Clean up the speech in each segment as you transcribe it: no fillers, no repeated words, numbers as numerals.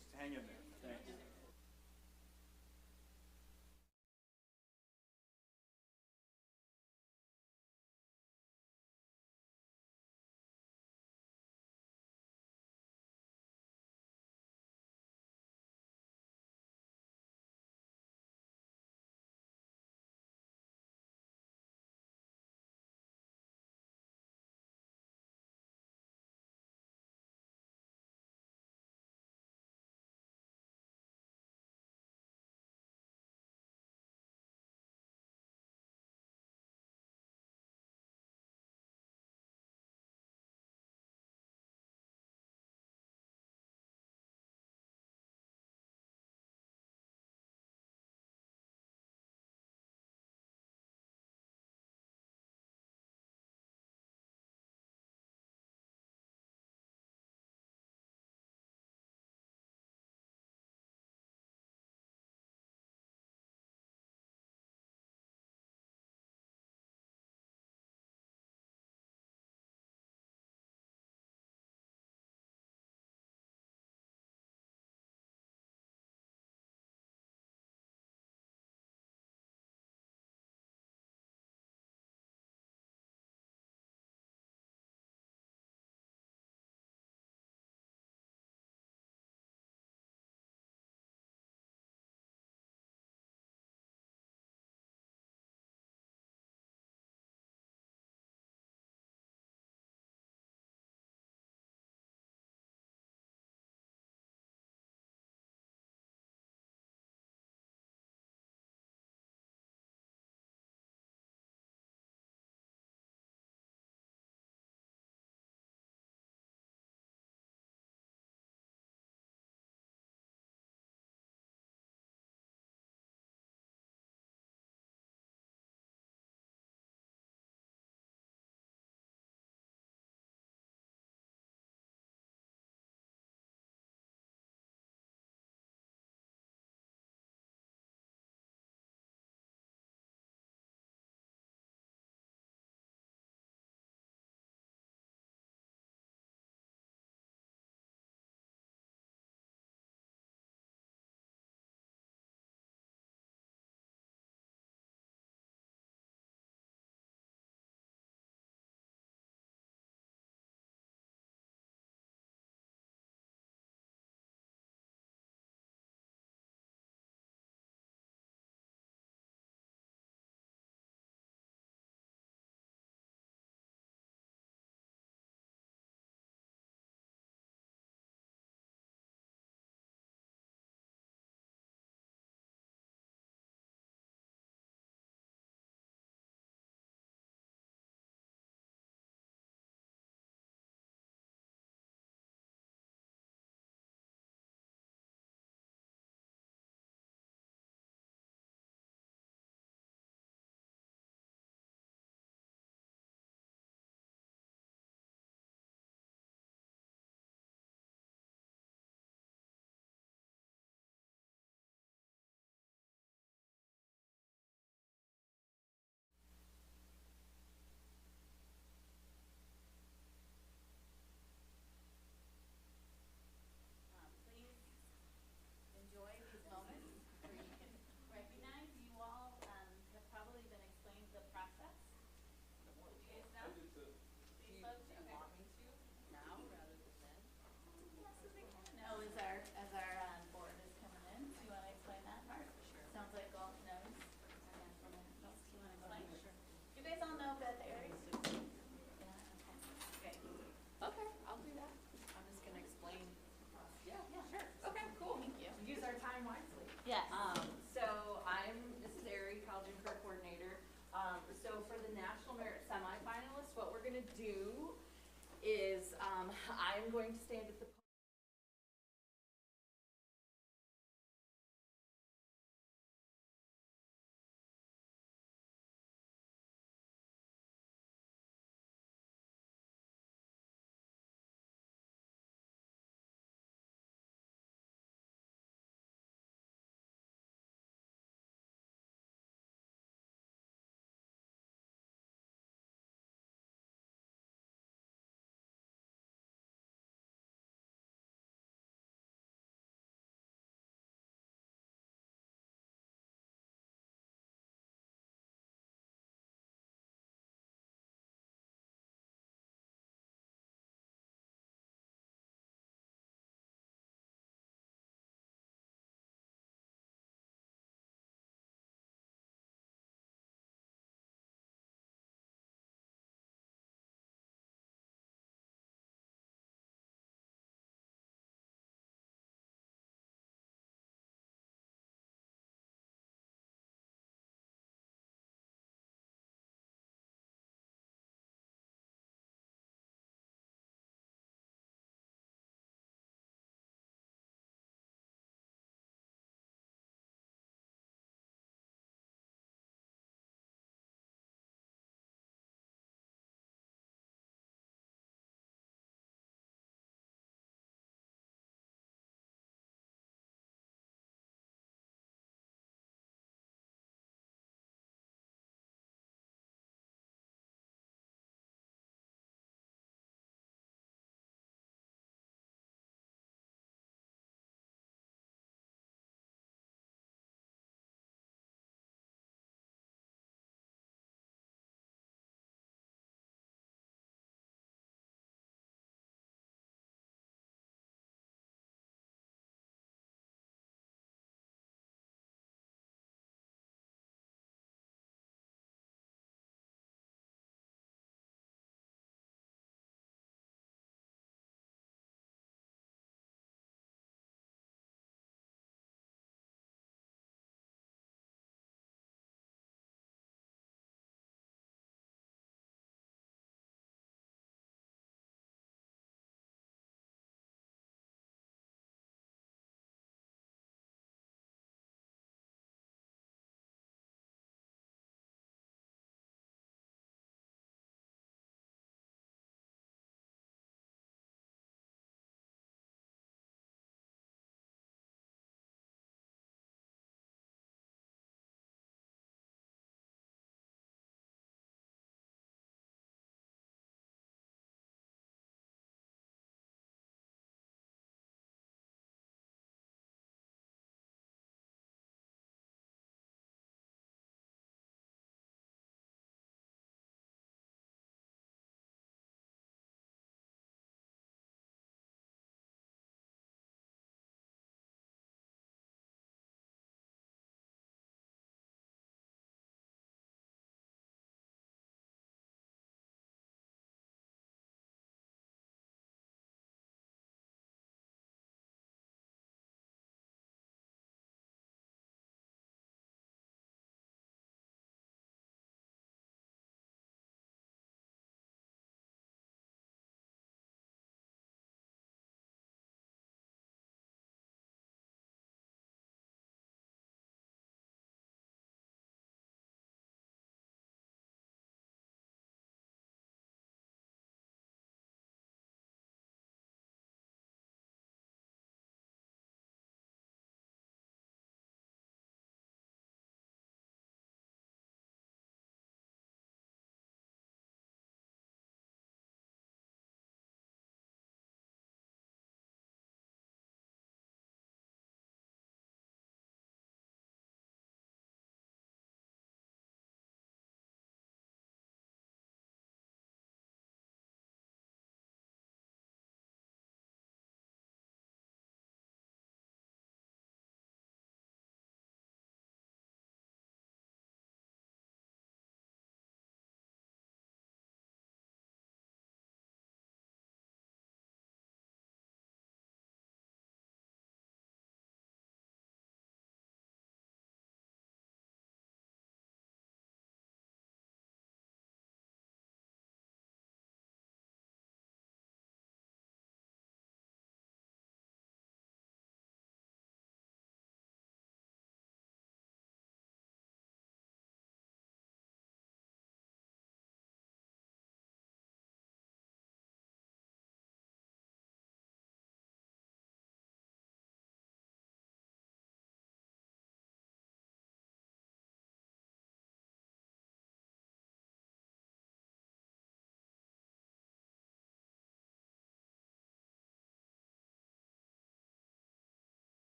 Just hang in there. Thanks. Please enjoy these moments where you can recognize you all have probably been explained the process. Do you guys know? These folks, Do you okay. want me to now rather than then? Yes, as they can. Oh, as our board is coming in, do you want to explain that part? Sure. Sounds like Galt knows. Do you want to explain? Sure. You guys all know Beth Aries? Yeah, okay. Okay, I'll do that. I'm just gonna explain. Yeah, Yeah. sure. Okay, cool. Thank you. Use our time wisely. Yes. So I'm Mrs. Airy, college and career coordinator. So for the National Merit semifinalists, what we're gonna do is I'm going to stand at the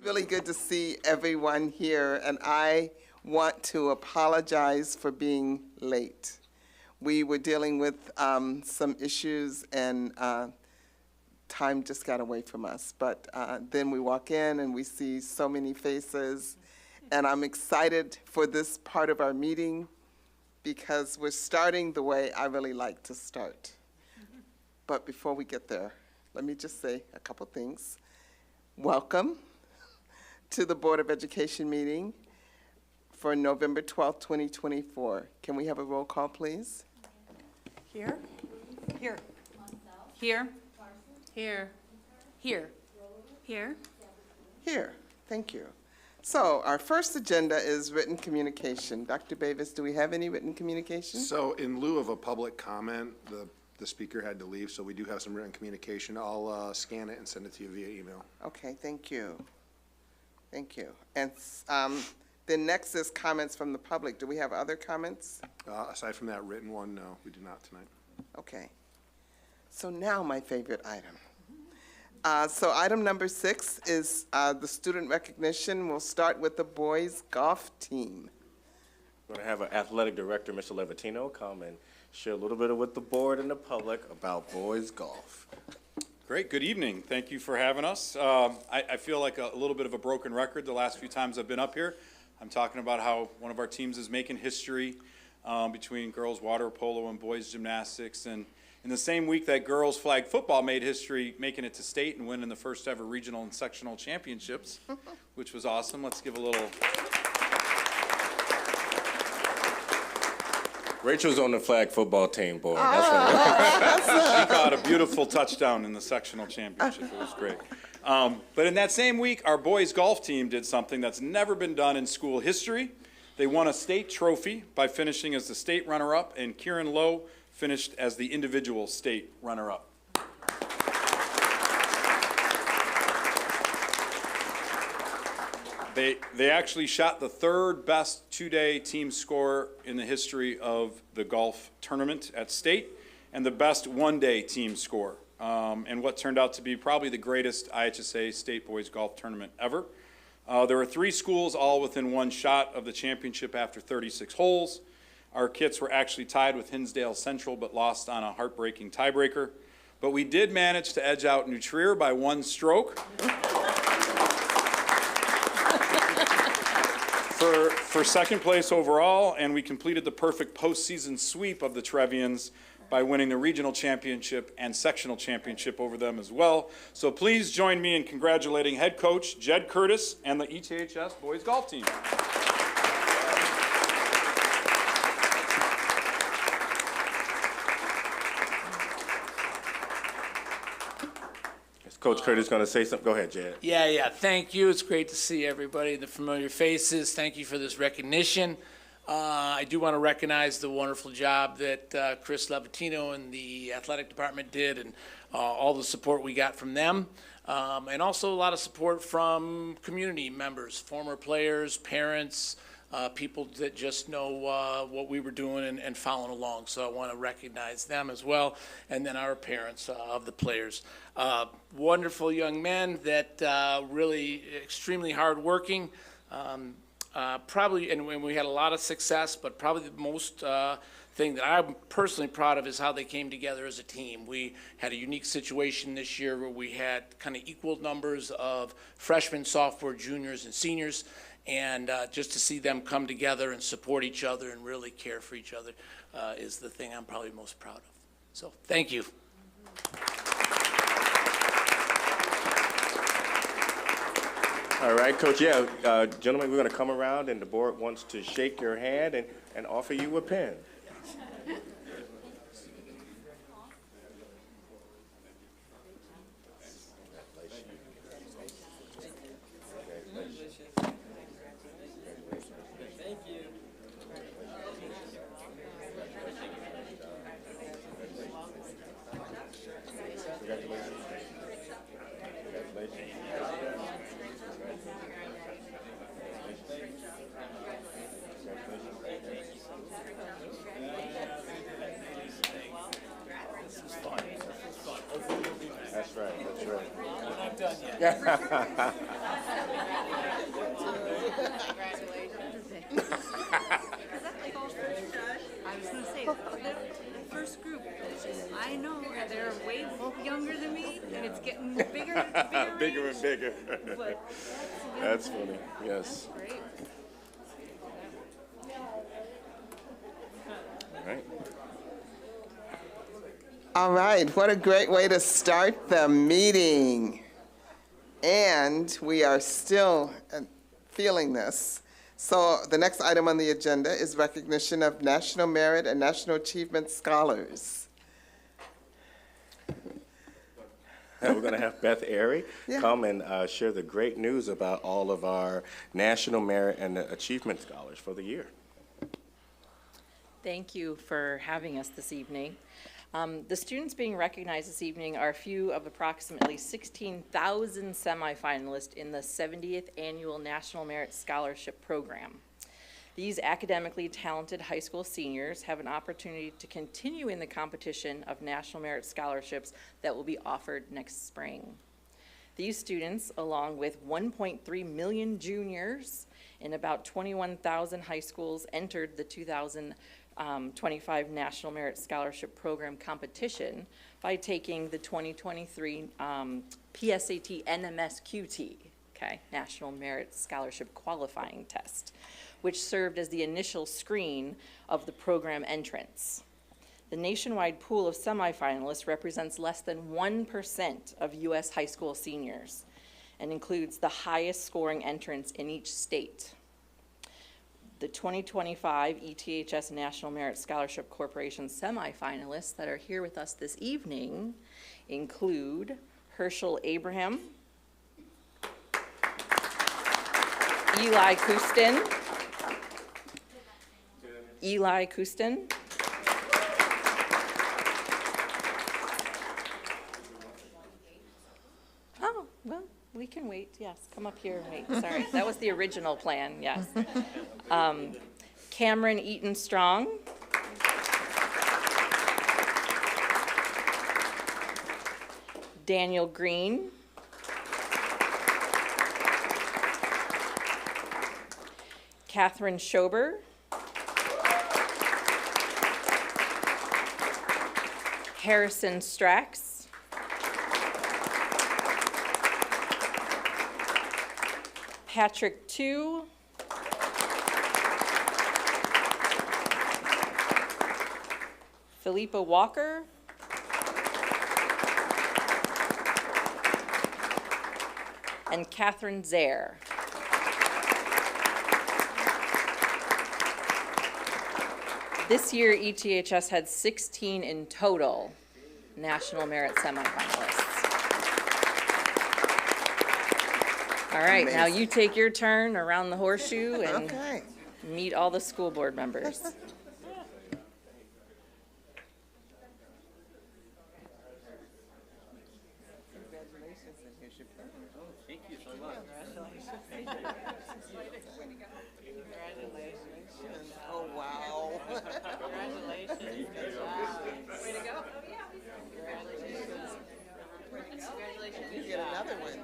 really good to see everyone here, and I want to apologize for being late. We were dealing with some issues, and time just got away from us. But then we walk in and we see so many faces, and I'm excited for this part of our meeting because we're starting the way I really like to start. But before we get there, let me just say a couple things. Welcome to the Board of Education meeting for November 12th, 2024. Can we have a roll call, please? Here. Here. Here. Here. Here. Here. Here. Thank you. So our first agenda is written communication. Dr. Bavis, do we have any written communication? So in lieu of a public comment, the speaker had to leave, so we do have some written communication. I'll scan it and send it to you via email. Okay, thank you. Thank you. And then next is comments from the public. Do we have other comments? Aside from that written one, no, we do not tonight. Okay. So now my favorite item. So item number 6 is the student recognition. We'll start with the boys golf team. We're going to have our athletic director, Mr. Levatino, come and share a little bit with the board and the public about boys golf. Great, good evening. Thank you for having us. I feel like a little bit of a broken record the last few times I've been up here. I'm talking about how one of our teams is making history between girls water polo and boys gymnastics. And in the same week that girls flag football made history, making it to state and winning the first ever regional and sectional championships, which was awesome. Let's give a little. Rachel's on the flag football team, boy. She caught a beautiful touchdown in the sectional championship. It was great. But in that same week, our boys golf team did something that's never been done in school history. They won a state trophy by finishing as the state runner-up, and Kieran Lowe finished as the individual state runner-up. They actually shot the third best two-day team score in the history of the golf tournament at state, and the best one-day team score, and what turned out to be probably the greatest IHSA state boys golf tournament ever. There were 3 schools all within one shot of the championship after 36 holes. Our kits were actually tied with Hinsdale Central, but lost on a heartbreaking tiebreaker. But we did manage to edge out New Trier by 1 stroke. For second place overall, and we completed the perfect postseason sweep of the Trevians by winning the regional championship and sectional championship over them as well. So please join me in congratulating head coach Jed Curtis and the ETHS boys golf team. Coach Curtis is going to say something. Go ahead, Jed. Yeah. Thank you. It's great to see everybody, the familiar faces. Thank you for this recognition. I do want to recognize the wonderful job that Chris Levatino and the athletic department did, and all the support we got from them. And also a lot of support from community members, former players, parents, people that just know what we were doing and following along. So I want to recognize them as well, and then our parents of the players. Wonderful young men that really extremely hardworking. Probably, and we had a lot of success, but probably the most thing that I'm personally proud of is how they came together as a team. We had a unique situation this year where we had kind of equal numbers of freshmen, sophomore, juniors, and seniors. And just to see them come together and support each other and really care for each other is the thing I'm probably most proud of. So thank you. All right, Coach. Yeah, gentlemen, we're going to come around, and the board wants to shake your hand and offer you a pen. not done yet. I was gonna say, the first group, I know they're way younger than me, and it's getting bigger and bigger. Bigger and bigger. But That's funny, yes. great. All right. All right, what a great way to start the meeting. And we are still feeling this. So the next item on the agenda is recognition of National Merit and National Achievement Scholars. We're going to have Beth Airy Yeah. come and share the great news about all of our National Merit and Achievement Scholars for the year. Thank you for having us this evening. The students being recognized this evening are a few of approximately 16,000 semifinalists in the 70th Annual National Merit Scholarship Program. These academically talented high school seniors have an opportunity to continue in the competition of National Merit Scholarships that will be offered next spring. These students, along with 1.3 million juniors in about 21,000 high schools, entered the 2025 National Merit Scholarship Program competition by taking the 2023 PSAT NMSQT, okay, National Merit Scholarship Qualifying Test, which served as the initial screen of the program entrance. The nationwide pool of semifinalists represents less than 1% of U.S. high school seniors and includes the highest scoring entrants in each state. The 2025 ETHS National Merit Scholarship Corporation semifinalists that are here with us this evening include Herschel Abraham, Eli Kustin, oh, well, we can wait, yes, come up here and wait, sorry, that was the original plan, yes. Cameron Eaton Strong, Daniel Green, Catherine Schober, Harrison Strax, Patrick Tu, Philippa Walker, and Catherine Zaire. This year, ETHS had 16 in total National Merit semifinalists. All right, now you take your turn around the horseshoe and Okay. meet all the school board members. Congratulations, and here's your pen. Thank you so much. Oh, wow. Congratulations. Good job. Way to go. Congratulations. You get another one.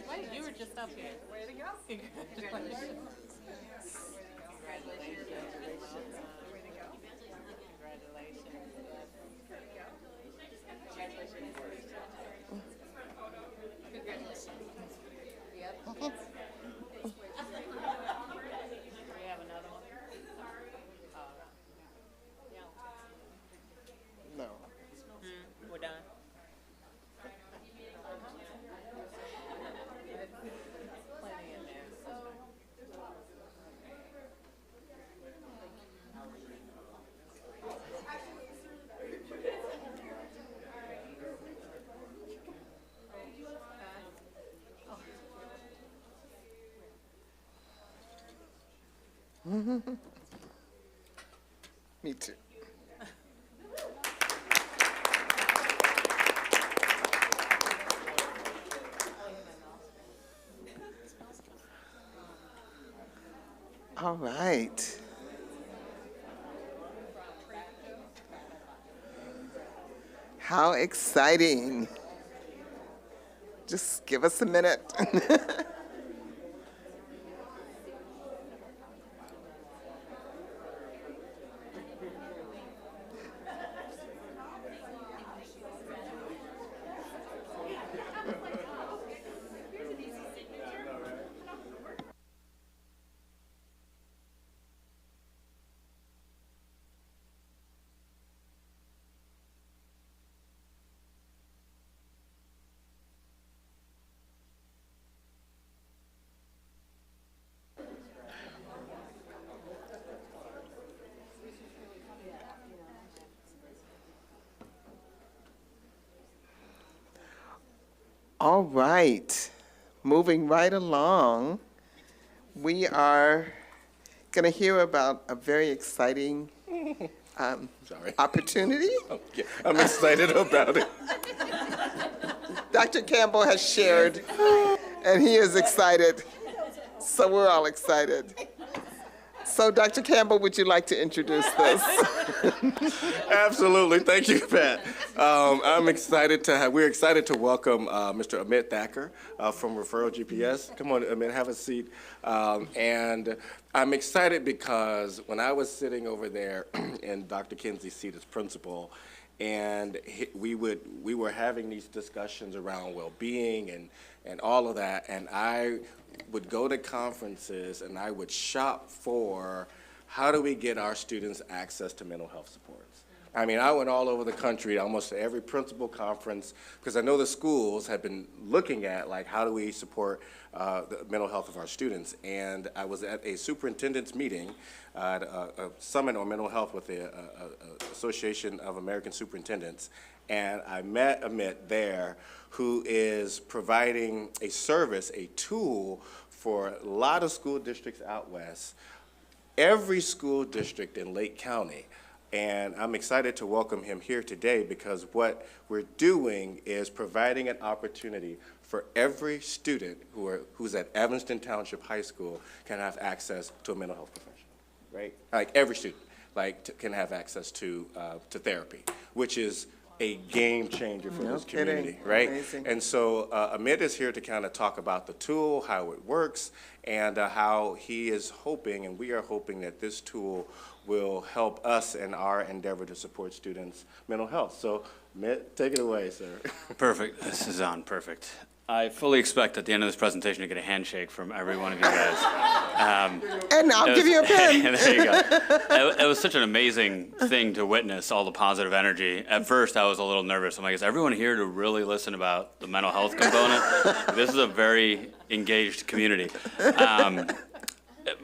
Wait, you were just up here. Way to go. Congratulations. Congratulations. Way to go. Congratulations. Congratulations. Yep. We have another one? No. We're done. Plenty in there. Me too. All right. How exciting. Just give us a minute. All right, moving right along, we are going to hear about a very exciting Sorry. opportunity. Yeah, I'm excited about it. Dr. Campbell has shared, and he is excited, so we're all excited. So, Dr. Campbell, would you like to introduce this? Absolutely. Thank you, Pat. We're excited to welcome Mr. Amit Thacker from Referral GPS. Come on, Amit, have a seat. And I'm excited because when I was sitting over there in Dr. Kinsey's seat as principal, and we were having these discussions around well-being and all of that, and I would go to conferences and I would shop for how do we get our students access to mental health supports. I mean, I went all over the country, almost to every principal conference, because I know the schools have been looking at, like, how do we support the mental health of our students. And I was at a superintendent's meeting at a summit on mental health with the Association of American Superintendents, and I met Amit there, who is providing a service, a tool for a lot of school districts out west, every school district in Lake County. And I'm excited to welcome him here today because what we're doing is providing an opportunity for every student who's at Evanston Township High School can have access to a mental health professional, right? Like every student, can have access to therapy, which is a game changer for this community, right? Amazing. And so Amit is here to kind of talk about the tool, how it works, and how he is hoping, and we are hoping that this tool will help us in our endeavor to support students' mental health. So Amit, take it away, sir. Perfect. This is on. Perfect. I fully expect at the end of this presentation to get a handshake from every one of you guys. And I'll give you a pen. There you go. It was such an amazing thing to witness, all the positive energy. At first, I was a little nervous. I'm like, is everyone here to really listen about the mental health component? This is a very engaged community.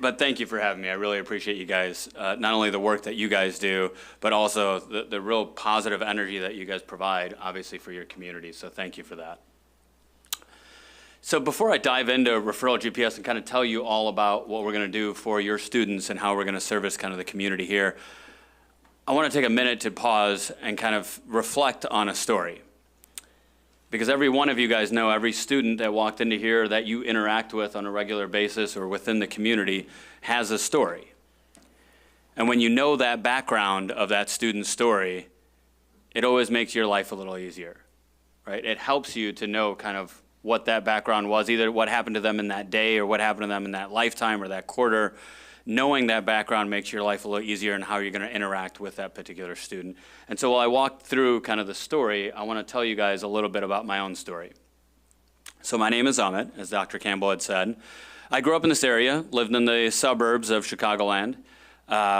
But thank you for having me. I really appreciate you guys, not only the work that you guys do, but also the real positive energy that you guys provide, obviously, for your community. So thank you for that. So before I dive into Referral GPS and kind of tell you all about what we're going to do for your students and how we're going to service kind of the community here, I want to take a minute to pause and kind of reflect on a story. Because every one of you guys know, every student that walked into here that you interact with on a regular basis or within the community has a story. And when you know that background of that student's story, it always makes your life a little easier, right? It helps you to know kind of what that background was, either what happened to them in that day or what happened to them in that lifetime or that quarter. Knowing that background makes your life a little easier in how you're going to interact with that particular student. And so while I walk through kind of the story, I want to tell you guys a little bit about my own story. So my name is Amit, as Dr. Campbell had said. I grew up in this area, lived in the suburbs of Chicagoland,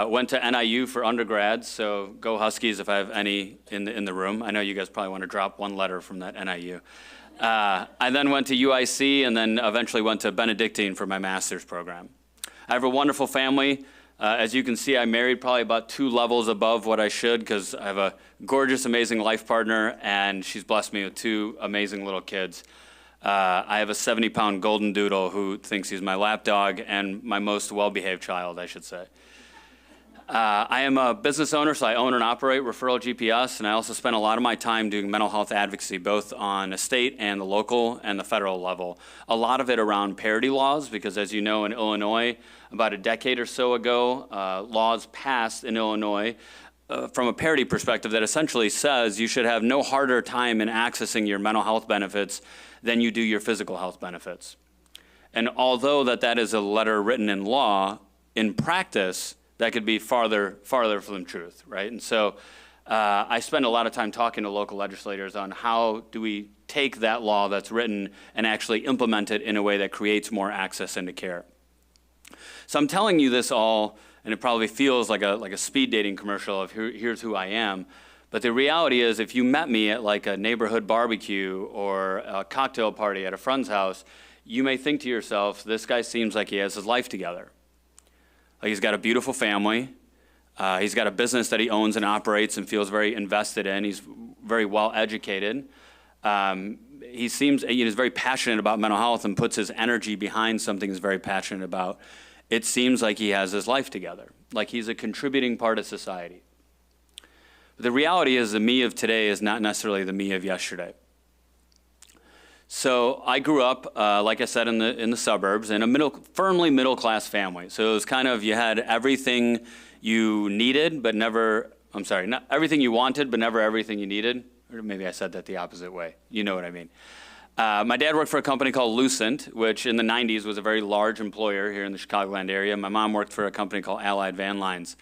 went to NIU for undergrad, so go Huskies if I have any in the room. I know you guys probably want to drop one letter from that NIU. I then went to UIC and then eventually went to Benedictine for my master's program. I have a wonderful family. As you can see, I married probably about 2 levels above what I should because I have a gorgeous, amazing life partner, and she's blessed me with 2 amazing little kids. I have a 70-pound golden doodle who thinks he's my lap dog and my most well-behaved child, I should say. I am a business owner, so I own and operate Referral GPS, and I also spend a lot of my time doing mental health advocacy, both on a state and the local and the federal level. A lot of it around parity laws, because as you know, in Illinois, about a decade or so ago, laws passed in Illinois from a parity perspective that essentially says you should have no harder time in accessing your mental health benefits than you do your physical health benefits. And although that is a letter written in law, in practice, that could be farther from the truth, right? And so I spend a lot of time talking to local legislators on how do we take that law that's written and actually implement it in a way that creates more access into care. So I'm telling you this all, and it probably feels like a speed dating commercial of here's who I am. But the reality is, if you met me at like a neighborhood barbecue or a cocktail party at a friend's house, you may think to yourself, this guy seems like he has his life together. Like he's got a beautiful family. He's got a business that he owns and operates and feels very invested in. He's very well educated. He seems, he's very passionate about mental health and puts his energy behind something he's very passionate about. It seems like he has his life together, like he's a contributing part of society. But the reality is the me of today is not necessarily the me of yesterday. So I grew up, like I said, in the suburbs, in a firmly middle-class family. So it was kind of, you had everything you needed, but never, not everything you wanted, but never everything you needed. Or maybe I said that the opposite way. You know what I mean. My dad worked for a company called Lucent, which in the 90s was a very large employer here in the Chicagoland area. My mom worked for a company called Allied Van Lines.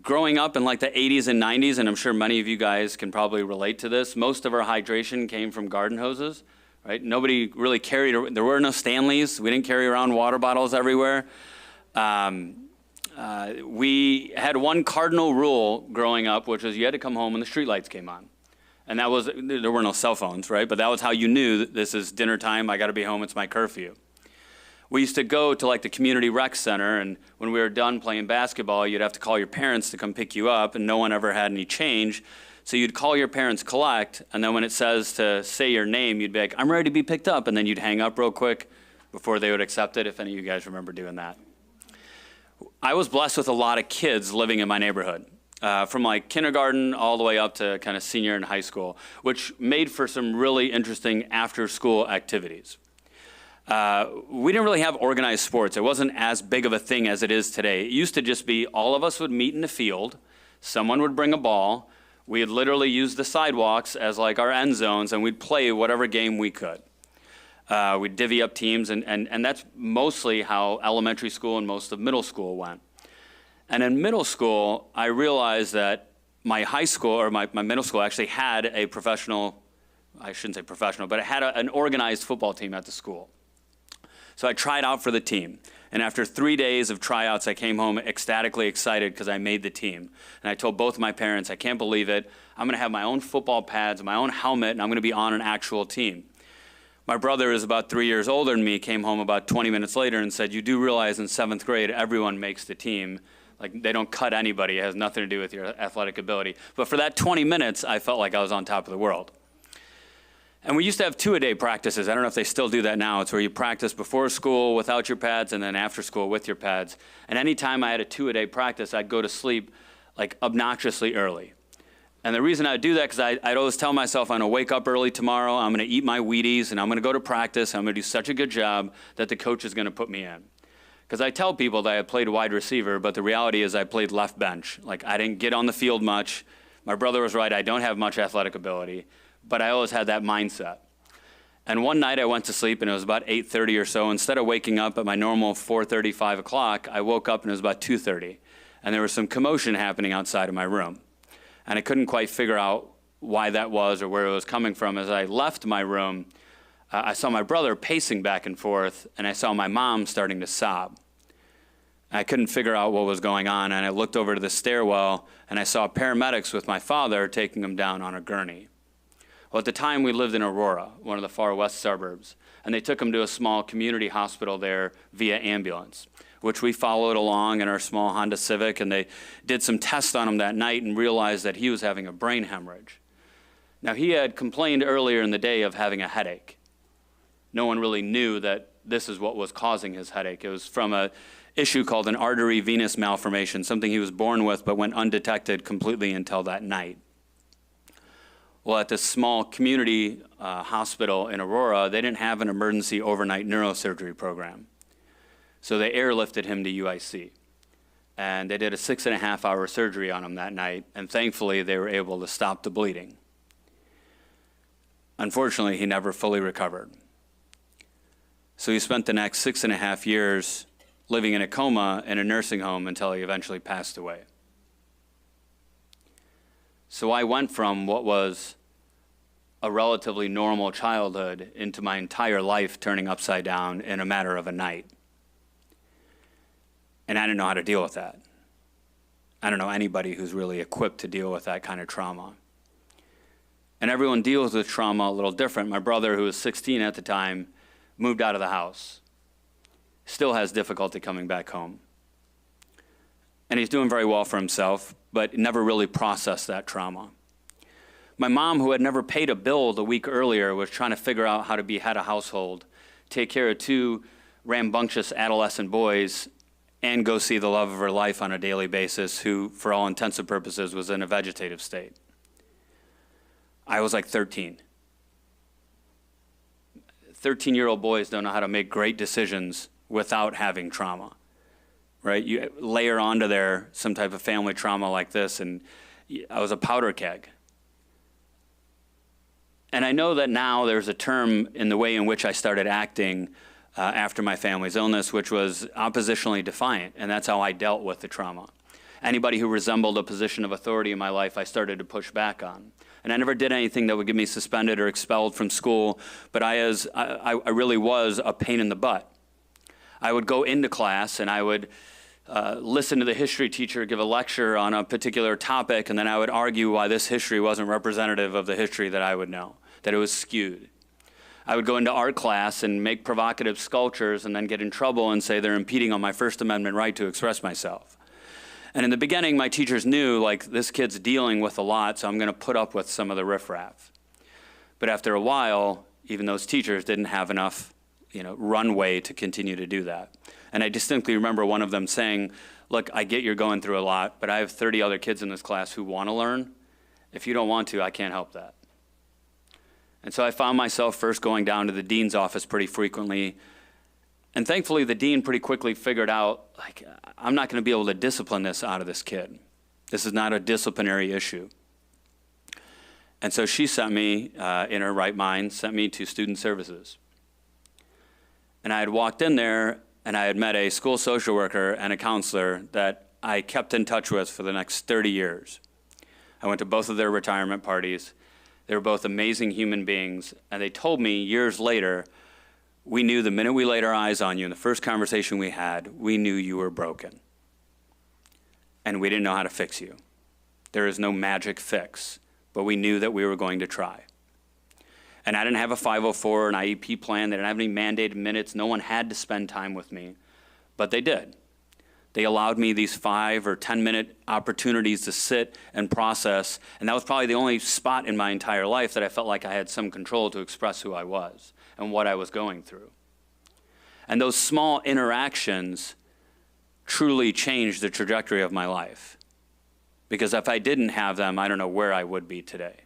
Growing up in like the 80s and 90s, and I'm sure many of you guys can probably relate to this, most of our hydration came from garden hoses, right? Nobody really carried, there were no Stanleys. We didn't carry around water bottles everywhere. We had one cardinal rule growing up, which was you had to come home when the streetlights came on. And that was, there were no cell phones, right? But that was how you knew that this is dinner time, I gotta be home, it's my curfew. We used to go to like the community rec center, and when we were done playing basketball, you'd have to call your parents to come pick you up, and no one ever had any change. So you'd call your parents collect, and then when it says to say your name, you'd be like, I'm ready to be picked up, and then you'd hang up real quick before they would accept it, if any of you guys remember doing that. I was blessed with a lot of kids living in my neighborhood. From like kindergarten all the way up to kind of senior in high school, which made for some really interesting after-school activities. We didn't really have organized sports. It wasn't as big of a thing as it is today. It used to just be all of us would meet in the field, someone would bring a ball, we'd literally use the sidewalks as like our end zones, and we'd play whatever game we could. We'd divvy up teams, and that's mostly how elementary school and most of middle school went. And in middle school, I realized that my high school, or my middle school actually had a professional, I shouldn't say professional, but it had an organized football team at the school. So I tried out for the team. And after 3 days of tryouts, I came home ecstatically excited because I made the team. And I told both my parents, I can't believe it. I'm gonna have my own football pads, my own helmet, and I'm gonna be on an actual team. My brother is about 3 years older than me, came home about 20 minutes later and said, you do realize in 7th grade, everyone makes the team. Like, they don't cut anybody. It has nothing to do with your athletic ability. But for that 20 minutes, I felt like I was on top of the world. And we used to have 2-a-day practices. I don't know if they still do that now. It's where you practice before school without your pads and then after school with your pads. And anytime I had a 2-a-day practice, I'd go to sleep like obnoxiously early. And the reason I'd do that, because I'd always tell myself, I'm gonna wake up early tomorrow, I'm gonna eat my Wheaties, and I'm gonna go to practice, and I'm gonna do such a good job that the coach is gonna put me in. Because I tell people that I played wide receiver, but the reality is I played left bench. Like, I didn't get on the field much. My brother was right, I don't have much athletic ability, but I always had that mindset. And one night I went to sleep, and it was about 8:30 or so. Instead of waking up at my normal 4:30, 5 o'clock, I woke up and it was about 2:30. And there was some commotion happening outside of my room. And I couldn't quite figure out why that was or where it was coming from. As I left my room, I saw my brother pacing back and forth, and I saw my mom starting to sob. I couldn't figure out what was going on, and I looked over to the stairwell, and I saw paramedics with my father taking him down on a gurney. Well, at the time, we lived in Aurora, one of the far west suburbs, and they took him to a small community hospital there via ambulance, which we followed along in our small Honda Civic, and they did some tests on him that night and realized that he was having a brain hemorrhage. Now, he had complained earlier in the day of having a headache. No one really knew that this is what was causing his headache. It was from an issue called an artery-venous malformation, something he was born with but went undetected completely until that night. Well, at this small community hospital in Aurora, they didn't have an emergency overnight neurosurgery program. So they airlifted him to UIC. and they did a 6.5-hour surgery on him that night, and thankfully they were able to stop the bleeding. Unfortunately, he never fully recovered. So he spent the next 6.5 years living in a coma in a nursing home until he eventually passed away. So I went from what was a relatively normal childhood into my entire life turning upside down in a matter of a night. And I didn't know how to deal with that. I don't know anybody who's really equipped to deal with that kind of trauma. And everyone deals with trauma a little different. My brother, who was 16 at the time, moved out of the house. Still has difficulty coming back home. And he's doing very well for himself, but never really processed that trauma. My mom, who had never paid a bill the week earlier, was trying to figure out how to be head of household, take care of 2 rambunctious adolescent boys, and go see the love of her life on a daily basis, who, for all intents and purposes, was in a vegetative state. I was like 13. 13-year-old boys don't know how to make great decisions without having trauma, right? You layer onto there some type of family trauma like this, and I was a powder keg. And I know that now there's a term in the way in which I started acting after my family's illness, which was oppositionally defiant, and that's how I dealt with the trauma. Anybody who resembled a position of authority in my life, I started to push back on. And I never did anything that would get me suspended or expelled from school, but I really was a pain in the butt. I would go into class and I would listen to the history teacher give a lecture on a particular topic, and then I would argue why this history wasn't representative of the history that I would know, that it was skewed. I would go into art class and make provocative sculptures and then get in trouble and say they're impeding on my First Amendment right to express myself. And in the beginning, my teachers knew, like, this kid's dealing with a lot, so I'm going to put up with some of the riffraff. But after a while, even those teachers didn't have enough, runway to continue to do that. And I distinctly remember one of them saying, look, I get you're going through a lot, but I have 30 other kids in this class who want to learn. If you don't want to, I can't help that. And so I found myself first going down to the dean's office pretty frequently. And thankfully, the dean pretty quickly figured out, like, I'm not going to be able to discipline this out of this kid. This is not a disciplinary issue. And so she sent me, in her right mind, sent me to student services. And I had walked in there, and I had met a school social worker and a counselor that I kept in touch with for the next 30 years. I went to both of their retirement parties. They were both amazing human beings, and they told me years later, we knew the minute we laid our eyes on you in the first conversation we had, we knew you were broken. And we didn't know how to fix you. There is no magic fix, but we knew that we were going to try. And I didn't have a 504 or an IEP plan. They didn't have any mandated minutes. No one had to spend time with me, but they did. They allowed me these 5 or 10-minute opportunities to sit and process, and that was probably the only spot in my entire life that I felt like I had some control to express who I was and what I was going through. And those small interactions truly changed the trajectory of my life. Because if I didn't have them, I don't know where I would be today.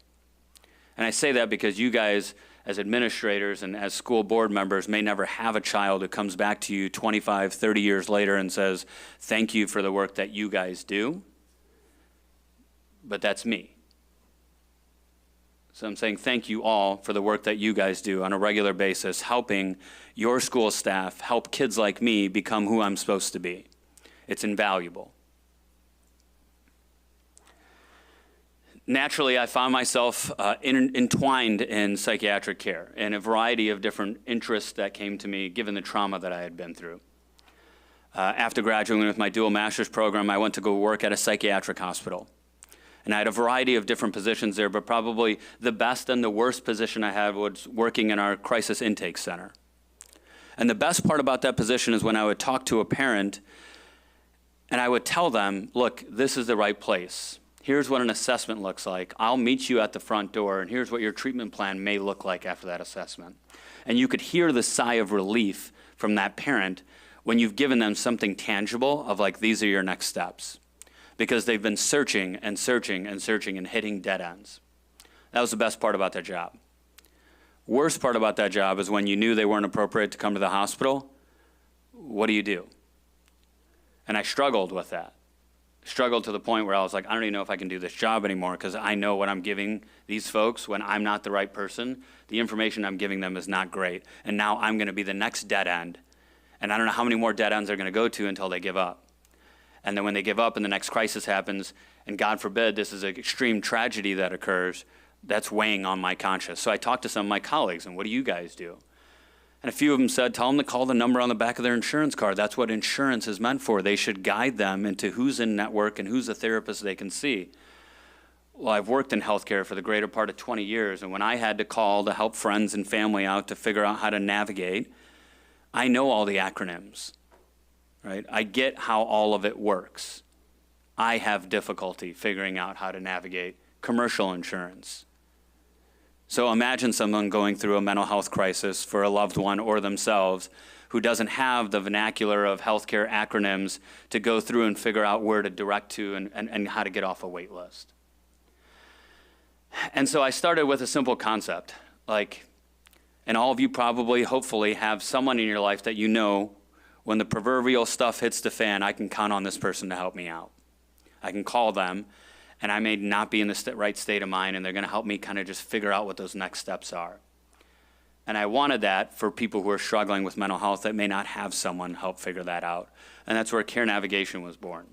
And I say that because you guys, as administrators and as school board members, may never have a child who comes back to you 25, 30 years later and says, thank you for the work that you guys do. But that's me. So I'm saying thank you all for the work that you guys do on a regular basis, helping your school staff help kids like me become who I'm supposed to be. It's invaluable. Naturally, I found myself entwined in psychiatric care and a variety of different interests that came to me given the trauma that I had been through. After graduating with my dual master's program, I went to go work at a psychiatric hospital. And I had a variety of different positions there, but probably the best and the worst position I had was working in our crisis intake center. And the best part about that position is when I would talk to a parent and I would tell them, look, this is the right place. Here's what an assessment looks like. I'll meet you at the front door, and here's what your treatment plan may look like after that assessment. And you could hear the sigh of relief from that parent when you've given them something tangible of like, these are your next steps. Because they've been searching and searching and searching and hitting dead ends. That was the best part about that job. Worst part about that job is when you knew they weren't appropriate to come to the hospital, what do you do? And I struggled with that. struggled to the point where I was like, I don't even know if I can do this job anymore because I know what I'm giving these folks when I'm not the right person. The information I'm giving them is not great. And now I'm going to be the next dead end. And I don't know how many more dead ends they're going to go to until they give up. And then when they give up and the next crisis happens, and God forbid this is an extreme tragedy that occurs, that's weighing on my conscience. So I talked to some of my colleagues, and what do you guys do? And a few of them said, tell them to call the number on the back of their insurance card. That's what insurance is meant for. They should guide them into who's in network and who's a therapist they can see. Well, I've worked in healthcare for the greater part of 20 years, and when I had to call to help friends and family out to figure out how to navigate, I know all the acronyms, right? I get how all of it works. I have difficulty figuring out how to navigate commercial insurance. So imagine someone going through a mental health crisis for a loved one or themselves who doesn't have the vernacular of healthcare acronyms to go through and figure out where to direct to and how to get off a wait list. And so I started with a simple concept, and all of you probably, hopefully, have someone in your life that you know when the proverbial stuff hits the fan, I can count on this person to help me out. I can call them, and I may not be in the right state of mind, and they're going to help me kind of just figure out what those next steps are. And I wanted that for people who are struggling with mental health that may not have someone help figure that out. And that's where Care Navigation was born.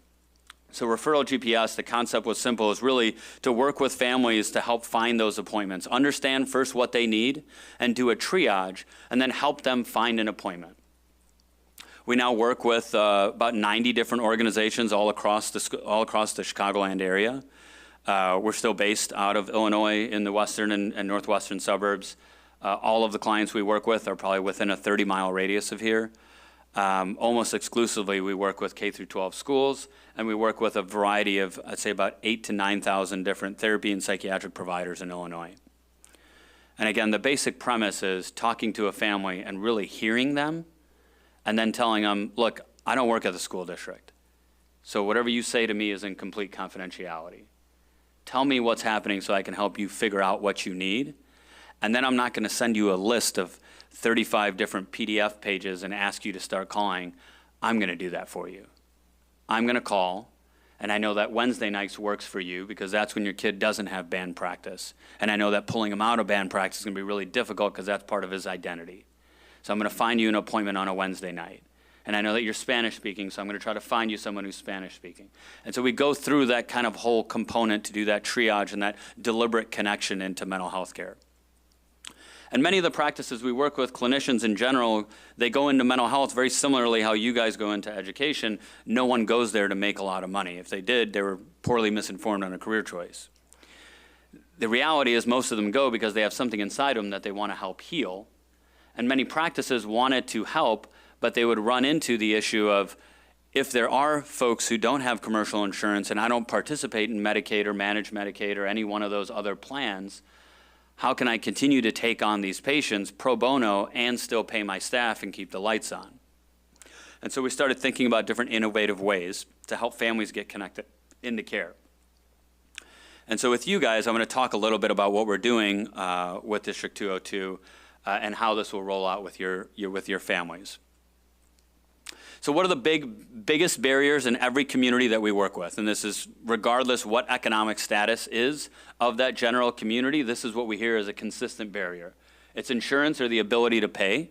So Referral GPS, the concept was simple, is really to work with families to help find those appointments, understand first what they need, and do a triage, and then help them find an appointment. We now work with about 90 different organizations all across the Chicagoland area. We're still based out of Illinois in the western and northwestern suburbs. All of the clients we work with are probably within a 30-mile radius of here. Almost exclusively, we work with K through 12 schools, and we work with a variety of, I'd say, about 8,000 to 9,000 different therapy and psychiatric providers in Illinois. And again, the basic premise is talking to a family and really hearing them, and then telling them, look, I don't work at the school district, so whatever you say to me is in complete confidentiality. Tell me what's happening so I can help you figure out what you need, and then I'm not going to send you a list of 35 different PDF pages and ask you to start calling. I'm going to do that for you. I'm going to call, and I know that Wednesday nights works for you because that's when your kid doesn't have band practice, and I know that pulling him out of band practice is going to be really difficult because that's part of his identity. So I'm going to find you an appointment on a Wednesday night. And I know that you're Spanish speaking, so I'm going to try to find you someone who's Spanish speaking. And so we go through that kind of whole component to do that triage and that deliberate connection into mental health care. And many of the practices we work with, clinicians in general, they go into mental health very similarly how you guys go into education. No one goes there to make a lot of money. If they did, they were poorly misinformed on a career choice. The reality is most of them go because they have something inside them that they want to help heal. And many practices wanted to help, but they would run into the issue of, if there are folks who don't have commercial insurance and I don't participate in Medicaid or managed Medicaid or any one of those other plans, how can I continue to take on these patients pro bono and still pay my staff and keep the lights on? And so we started thinking about different innovative ways to help families get connected into care. And so with you guys, I'm going to talk a little bit about what we're doing with District 202 and how this will roll out with your families. So what are the biggest barriers in every community that we work with? And this is regardless what economic status is of that general community, this is what we hear as a consistent barrier. It's insurance or the ability to pay.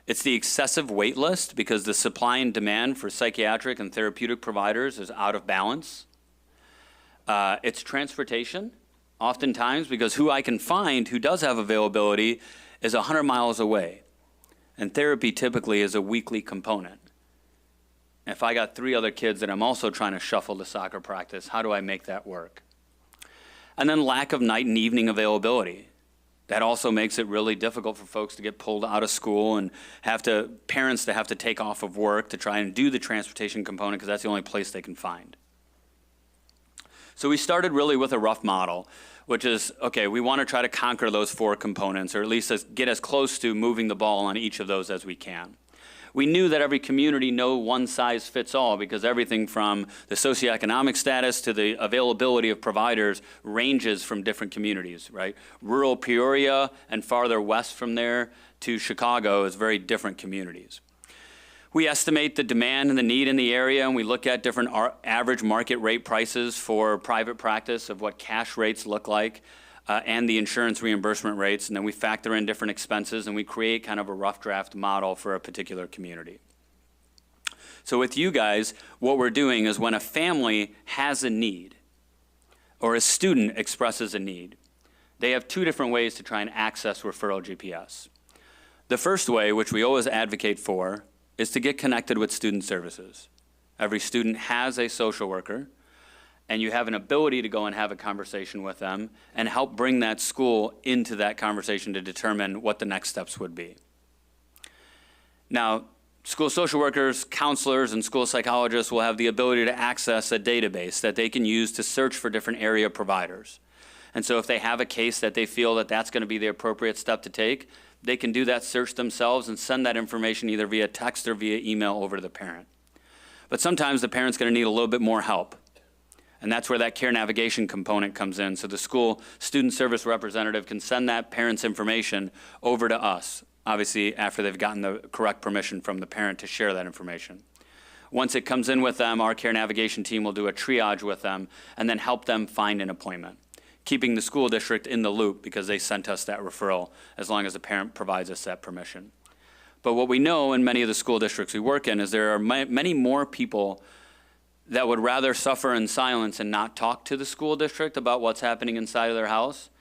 It's the excessive wait list because the supply and demand for psychiatric and therapeutic providers is out of balance. It's transportation, oftentimes, because who I can find who does have availability is 100 miles away. And therapy typically is a weekly component. If I got 3 other kids that I'm also trying to shuffle to soccer practice, how do I make that work? And then lack of night and evening availability. That also makes it really difficult for folks to get pulled out of school and parents to have to take off of work to try and do the transportation component because that's the only place they can find. So we started really with a rough model, which is, okay, we want to try to conquer those 4 components, or at least get as close to moving the ball on each of those as we can. We knew that every community, no one size fits all, because everything from the socioeconomic status to the availability of providers ranges from different communities, right? Rural Peoria and farther west from there to Chicago is very different communities. We estimate the demand and the need in the area, and we look at different average market rate prices for private practice of what cash rates look like and the insurance reimbursement rates, and then we factor in different expenses, and we create kind of a rough draft model for a particular community. So with you guys, what we're doing is when a family has a need or a student expresses a need, they have two different ways to try and access Referral GPS. The first way, which we always advocate for, is to get connected with student services. Every student has a social worker, and you have an ability to go and have a conversation with them and help bring that school into that conversation to determine what the next steps would be. Now, school social workers, counselors, and school psychologists will have the ability to access a database that they can use to search for different area providers. And so if they have a case that they feel that that's going to be the appropriate step to take, they can do that search themselves and send that information either via text or via email over to the parent. But sometimes the parent's going to need a little bit more help. And that's where that care navigation component comes in. So the school student service representative can send that parent's information over to us, obviously after they've gotten the correct permission from the parent to share that information. Once it comes in with them, our care navigation team will do a triage with them and then help them find an appointment, keeping the school district in the loop because they sent us that referral as long as the parent provides us that permission. But what we know in many of the school districts we work in is there are many more people that would rather suffer in silence and not talk to the school district about what's happening inside of their house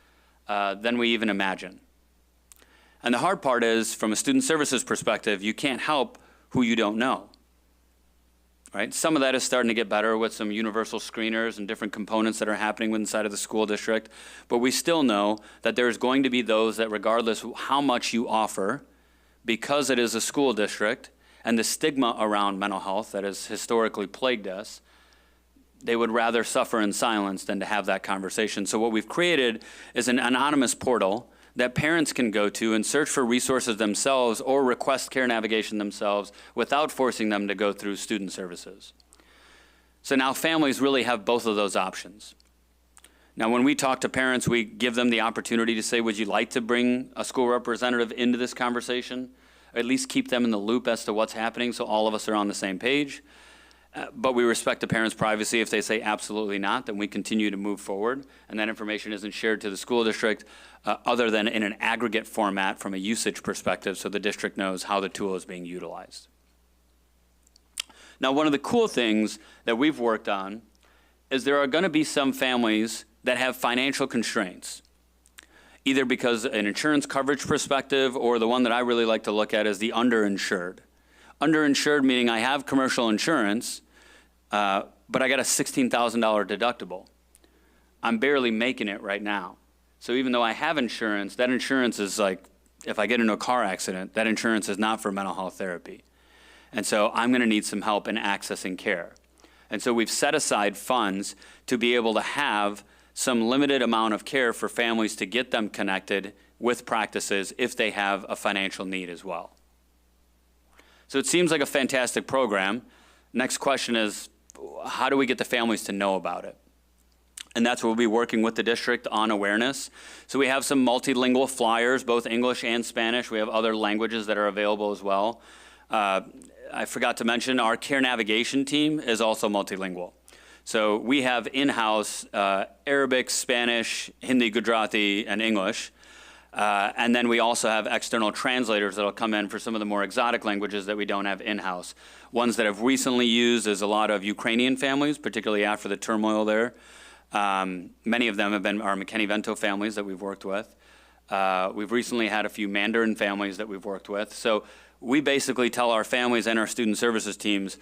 than we even imagine. And the hard part is, from a student services perspective, you can't help who you don't know. Right? Some of that is starting to get better with some universal screeners and different components that are happening inside of the school district. But we still know that there's going to be those that, regardless of how much you offer, because it is a school district and the stigma around mental health that has historically plagued us, they would rather suffer in silence than to have that conversation. So what we've created is an anonymous portal that parents can go to and search for resources themselves or request care navigation themselves without forcing them to go through student services. So now families really have both of those options. Now, when we talk to parents, we give them the opportunity to say, would you like to bring a school representative into this conversation? Or at least keep them in the loop as to what's happening so all of us are on the same page. But we respect the parents' privacy. If they say absolutely not, then we continue to move forward, and that information isn't shared to the school district other than in an aggregate format from a usage perspective so the district knows how the tool is being utilized. Now, one of the cool things that we've worked on is there are going to be some families that have financial constraints, either because an insurance coverage perspective or the one that I really like to look at is the underinsured. Underinsured meaning I have commercial insurance, but I got a $16,000 deductible. I'm barely making it right now. So even though I have insurance, that insurance is like, if I get into a car accident, that insurance is not for mental health therapy. And so I'm going to need some help in accessing care. And so we've set aside funds to be able to have some limited amount of care for families to get them connected with practices if they have a financial need as well. So it seems like a fantastic program. Next question is, how do we get the families to know about it? And that's what we'll be working with the district on awareness. So we have some multilingual flyers, both English and Spanish. We have other languages that are available as well. I forgot to mention our care navigation team is also multilingual. So we have in-house Arabic, Spanish, Hindi, Gujarati, and English. And then we also have external translators that will come in for some of the more exotic languages that we don't have in-house. Ones that have recently used is a lot of Ukrainian families, particularly after the turmoil there. Many of them have been our McKinney-Vento families that we've worked with. We've recently had a few Mandarin families that we've worked with. So we basically tell our families and our student services teams,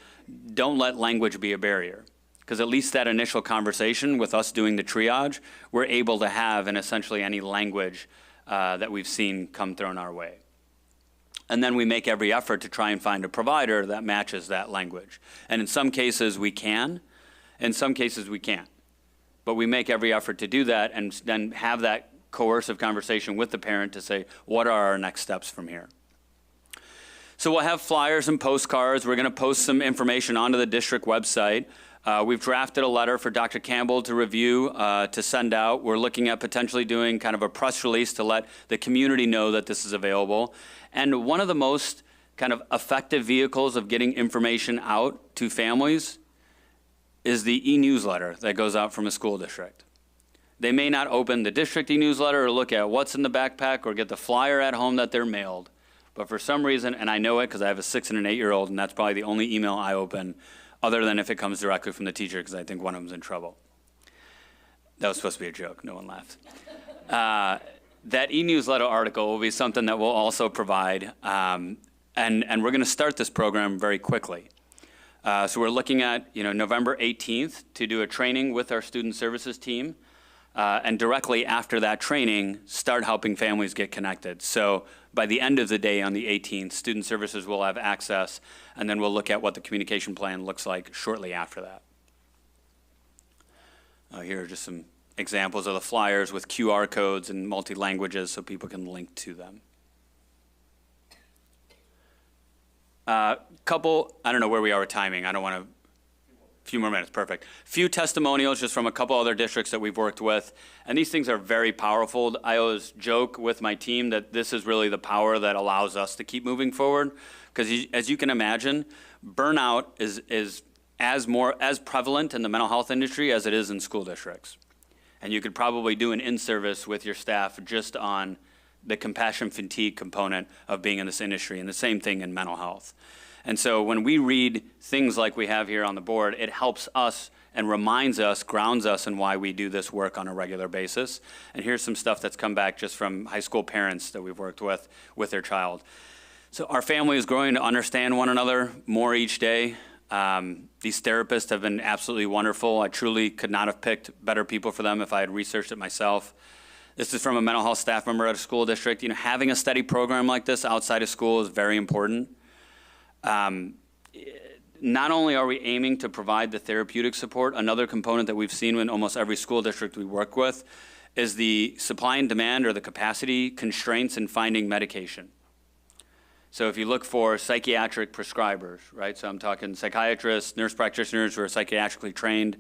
don't let language be a barrier. Because at least that initial conversation with us doing the triage, we're able to have in essentially any language that we've seen come thrown our way. And then we make every effort to try and find a provider that matches that language. And in some cases we can, in some cases we can't. But we make every effort to do that and then have that coercive conversation with the parent to say, what are our next steps from here? So we'll have flyers and postcards. We're going to post some information onto the district website. We've drafted a letter for Dr. Campbell to review, to send out. We're looking at potentially doing kind of a press release to let the community know that this is available. And one of the most kind of effective vehicles of getting information out to families is the e-newsletter that goes out from a school district. They may not open the district e-newsletter or look at what's in the backpack or get the flyer at home that they're mailed. But for some reason, and I know it because I have a 6 and an 8-year-old, and that's probably the only email I open, other than if it comes directly from the teacher, because I think one of them's in trouble. That was supposed to be a joke. No one laughed. That e-newsletter article will be something that we'll also provide, and we're going to start this program very quickly. So we're looking at November 18th to do a training with our student services team, and directly after that training, start helping families get connected. So by the end of the day on the 18th, student services will have access, and then we'll look at what the communication plan looks like shortly after that. Here are just some examples of the flyers with QR codes and multi-languages so people can link to them. I don't know where we are with timing. I don't want to, a few more minutes, perfect. Few testimonials just from a couple other districts that we've worked with. And these things are very powerful. I always joke with my team that this is really the power that allows us to keep moving forward. Because as you can imagine, burnout is as prevalent in the mental health industry as it is in school districts. And you could probably do an in-service with your staff just on the compassion fatigue component of being in this industry, and the same thing in mental health. And so when we read things like we have here on the board, it helps us and reminds us, grounds us in why we do this work on a regular basis. And here's some stuff that's come back just from high school parents that we've worked with their child. So our family is growing to understand one another more each day. These therapists have been absolutely wonderful. I truly could not have picked better people for them if I had researched it myself. This is from a mental health staff member at a school district. Having a steady program like this outside of school is very important. Not only are we aiming to provide the therapeutic support, another component that we've seen in almost every school district we work with is the supply and demand or the capacity constraints in finding medication. So if you look for psychiatric prescribers, right? So I'm talking psychiatrists, nurse practitioners who are psychiatrically trained,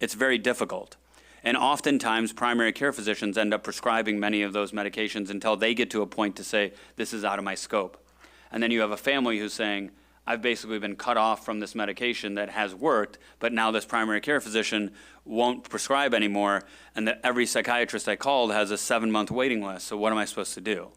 it's very difficult. And oftentimes, primary care physicians end up prescribing many of those medications until they get to a point to say, this is out of my scope. And then you have a family who's saying, I've basically been cut off from this medication that has worked, but now this primary care physician won't prescribe anymore, and that every psychiatrist I called has a 7-month waiting list, so what am I supposed to do?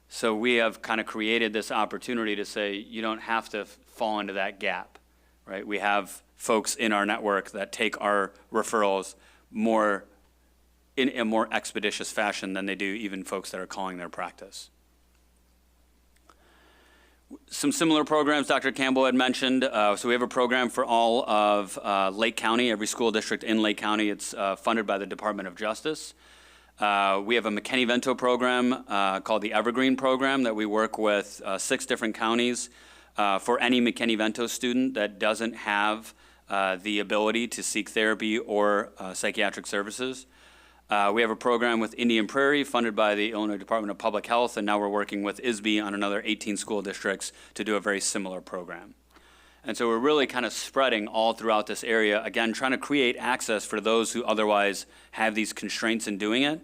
So we have kind of created this opportunity to say, you don't have to fall into that gap, right? We have folks in our network that take our referrals in a more expeditious fashion than they do even folks that are calling their practice. Some similar programs Dr. Campbell had mentioned. So we have a program for all of Lake County, every school district in Lake County. It's funded by the Department of Justice. We have a McKinney-Vento program called the Evergreen Program that we work with 6 different counties for any McKinney-Vento student that doesn't have the ability to seek therapy or psychiatric services. We have a program with Indian Prairie funded by the Illinois Department of Public Health, and now we're working with ISB on another 18 school districts to do a very similar program. And so we're really kind of spreading all throughout this area, again, trying to create access for those who otherwise have these constraints in doing it,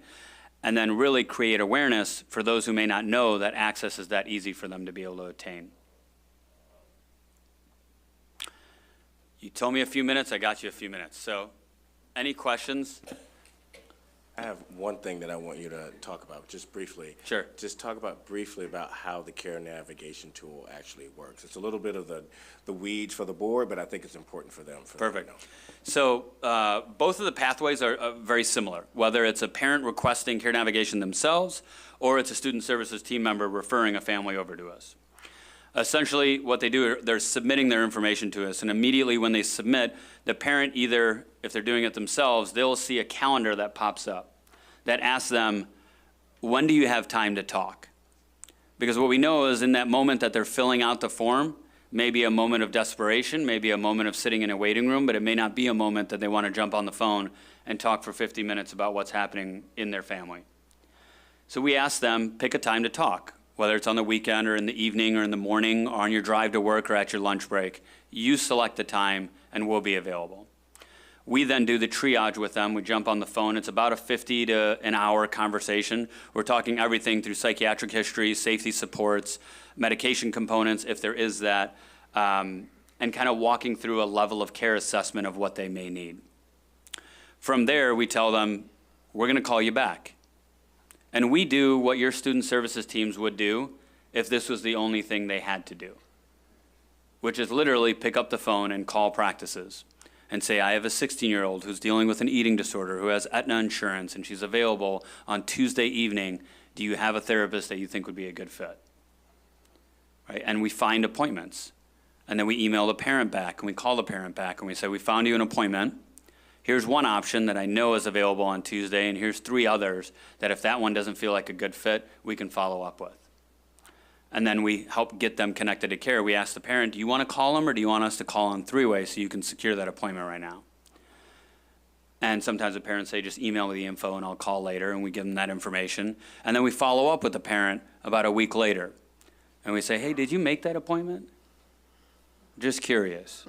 and then really create awareness for those who may not know that access is that easy for them to be able to attain. You told me a few minutes, I got you a few minutes. So any questions? I have one thing that I want you to talk about, just briefly. Sure. Just talk briefly about how the care navigation tool actually works. It's a little bit of the weeds for the board, but I think it's important for them. Perfect. So both of the pathways are very similar, whether it's a parent requesting care navigation themselves or it's a student services team member referring a family over to us. Essentially, what they do, they're submitting their information to us, and immediately when they submit, the parent either, if they're doing it themselves, they'll see a calendar that pops up that asks them, when do you have time to talk? Because what we know is in that moment that they're filling out the form, maybe a moment of desperation, maybe a moment of sitting in a waiting room, but it may not be a moment that they want to jump on the phone and talk for 50 minutes about what's happening in their family. So we ask them, pick a time to talk. Whether it's on the weekend or in the evening or in the morning or on your drive to work or at your lunch break, you select the time and we'll be available. We then do the triage with them. We jump on the phone. It's about a 50 to an hour conversation. We're talking everything through psychiatric history, safety supports, medication components, if there is that, and kind of walking through a level of care assessment of what they may need. From there, we tell them, we're going to call you back. And we do what your student services teams would do if this was the only thing they had to do, which is literally pick up the phone and call practices and say, I have a 16-year-old who's dealing with an eating disorder, who has Aetna insurance, and she's available on Tuesday evening. Do you have a therapist that you think would be a good fit? Right? And we find appointments. And then we email the parent back, and we call the parent back, and we say, we found you an appointment. Here's one option that I know is available on Tuesday, and here's 3 others that if that one doesn't feel like a good fit, we can follow up with. And then we help get them connected to care. We ask the parent, do you want to call them, or do you want us to call on 3-way so you can secure that appointment right now? And sometimes the parents say, just email me the info and I'll call later, and we give them that information. And then we follow up with the parent about a week later. And we say, hey, did you make that appointment? Just curious.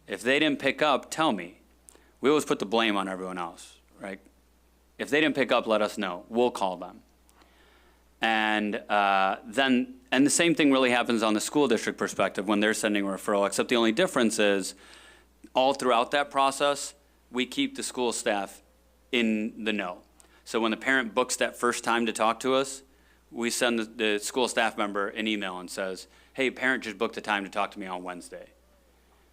If they didn't pick up, tell me. We always put the blame on everyone else, right? If they didn't pick up, let us know. We'll call them. And the same thing really happens on the school district perspective when they're sending a referral, except the only difference is all throughout that process, we keep the school staff in the know. So when the parent books that first time to talk to us, we send the school staff member an email and says, hey, parent just booked the time to talk to me on Wednesday.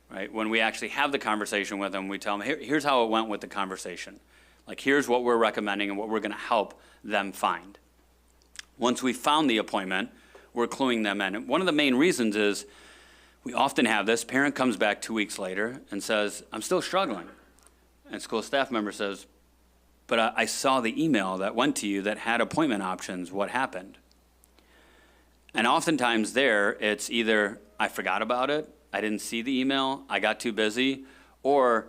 Right? When we actually have the conversation with them, we tell them, here's how it went with the conversation. Like, here's what we're recommending and what we're going to help them find. Once we found the appointment, we're cluing them in. And one of the main reasons is we often have this. Parent comes back 2 weeks later and says, I'm still struggling. And school staff member says, but I saw the email that went to you that had appointment options. What happened? And oftentimes there, it's either I forgot about it, I didn't see the email, I got too busy, or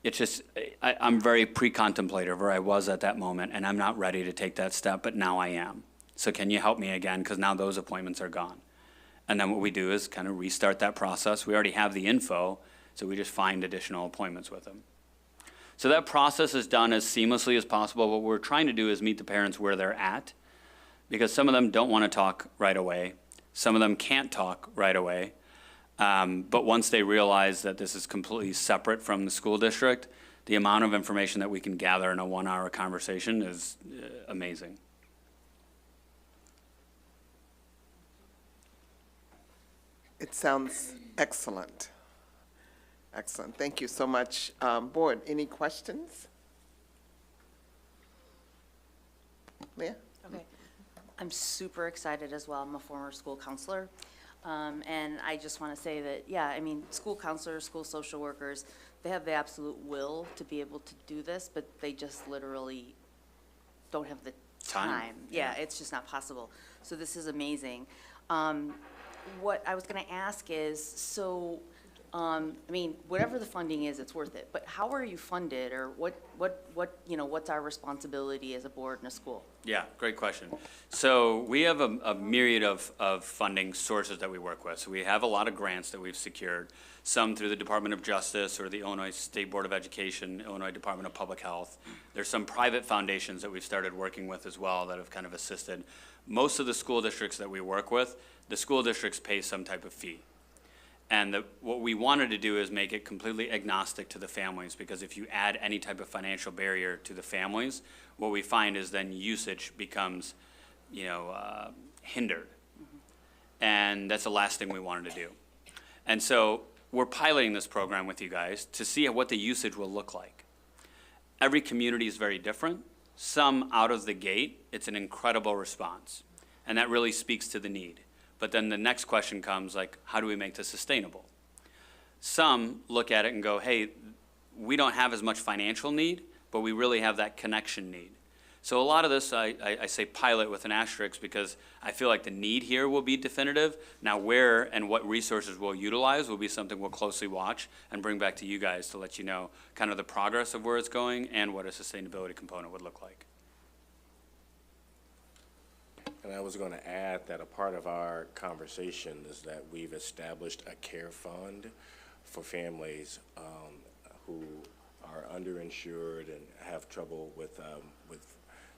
it's just I'm very pre-contemplative, or I was at that moment, and I'm not ready to take that step, but now I am. So can you help me again, because now those appointments are gone. And then what we do is kind of restart that process. We already have the info, so we just find additional appointments with them. So that process is done as seamlessly as possible. What we're trying to do is meet the parents where they're at, because some of them don't want to talk right away. Some of them can't talk right away. But once they realize that this is completely separate from the school district, the amount of information that we can gather in a 1-hour conversation is amazing. It sounds excellent. Excellent. Thank you so much. Board, any questions? Leah? Okay. I'm super excited as well. I'm a former school counselor. And I just want to say that, yeah, I mean, school counselors, school social workers, they have the absolute will to be able to do this, but they just literally don't have the time. Yeah, it's just not possible. So this is amazing. What I was going to ask is, so, I mean, whatever the funding is, it's worth it. But how are you funded, or what's our responsibility as a board and a school? Yeah, great question. So we have a myriad of funding sources that we work with. So we have a lot of grants that we've secured, some through the Department of Justice or the Illinois State Board of Education, Illinois Department of Public Health. There's some private foundations that we've started working with as well that have kind of assisted. Most of the school districts that we work with, the school districts pay some type of fee. And what we wanted to do is make it completely agnostic to the families, because if you add any type of financial barrier to the families, what we find is then usage becomes, hindered. And that's the last thing we wanted to do. And so we're piloting this program with you guys to see what the usage will look like. Every community is very different. Some out of the gate, it's an incredible response. And that really speaks to the need. But then the next question comes, like, how do we make this sustainable? Some look at it and go, hey, we don't have as much financial need, but we really have that connection need. So a lot of this, I say pilot with an asterisk, because I feel like the need here will be definitive. Now where and what resources we'll utilize will be something we'll closely watch and bring back to you guys to let you know kind of the progress of where it's going and what a sustainability component would look like. And I was going to add that a part of our conversation is that we've established a care fund for families who are are underinsured and have trouble with,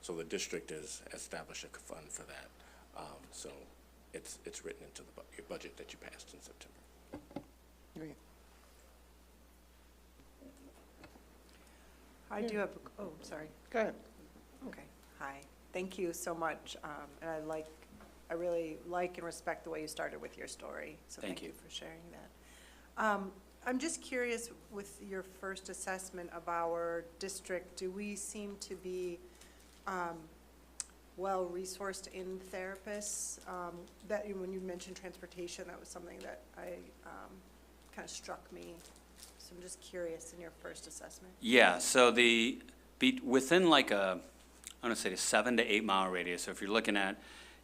so the district has established a fund for that. So it's written into the your budget that you passed in September. Great. I do have, oh, sorry. Go ahead. Okay, hi. Thank you so much. And I really like and respect the way you started with your story. So Thank thank you you. for sharing that. I'm just curious, with your first assessment of our district, do we seem to be well-resourced in therapists? When you mentioned transportation, that was something that kind of struck me. So I'm just curious in your first assessment. Yeah, so within like I want to say a 7 to 8 mile radius, so if you're looking at,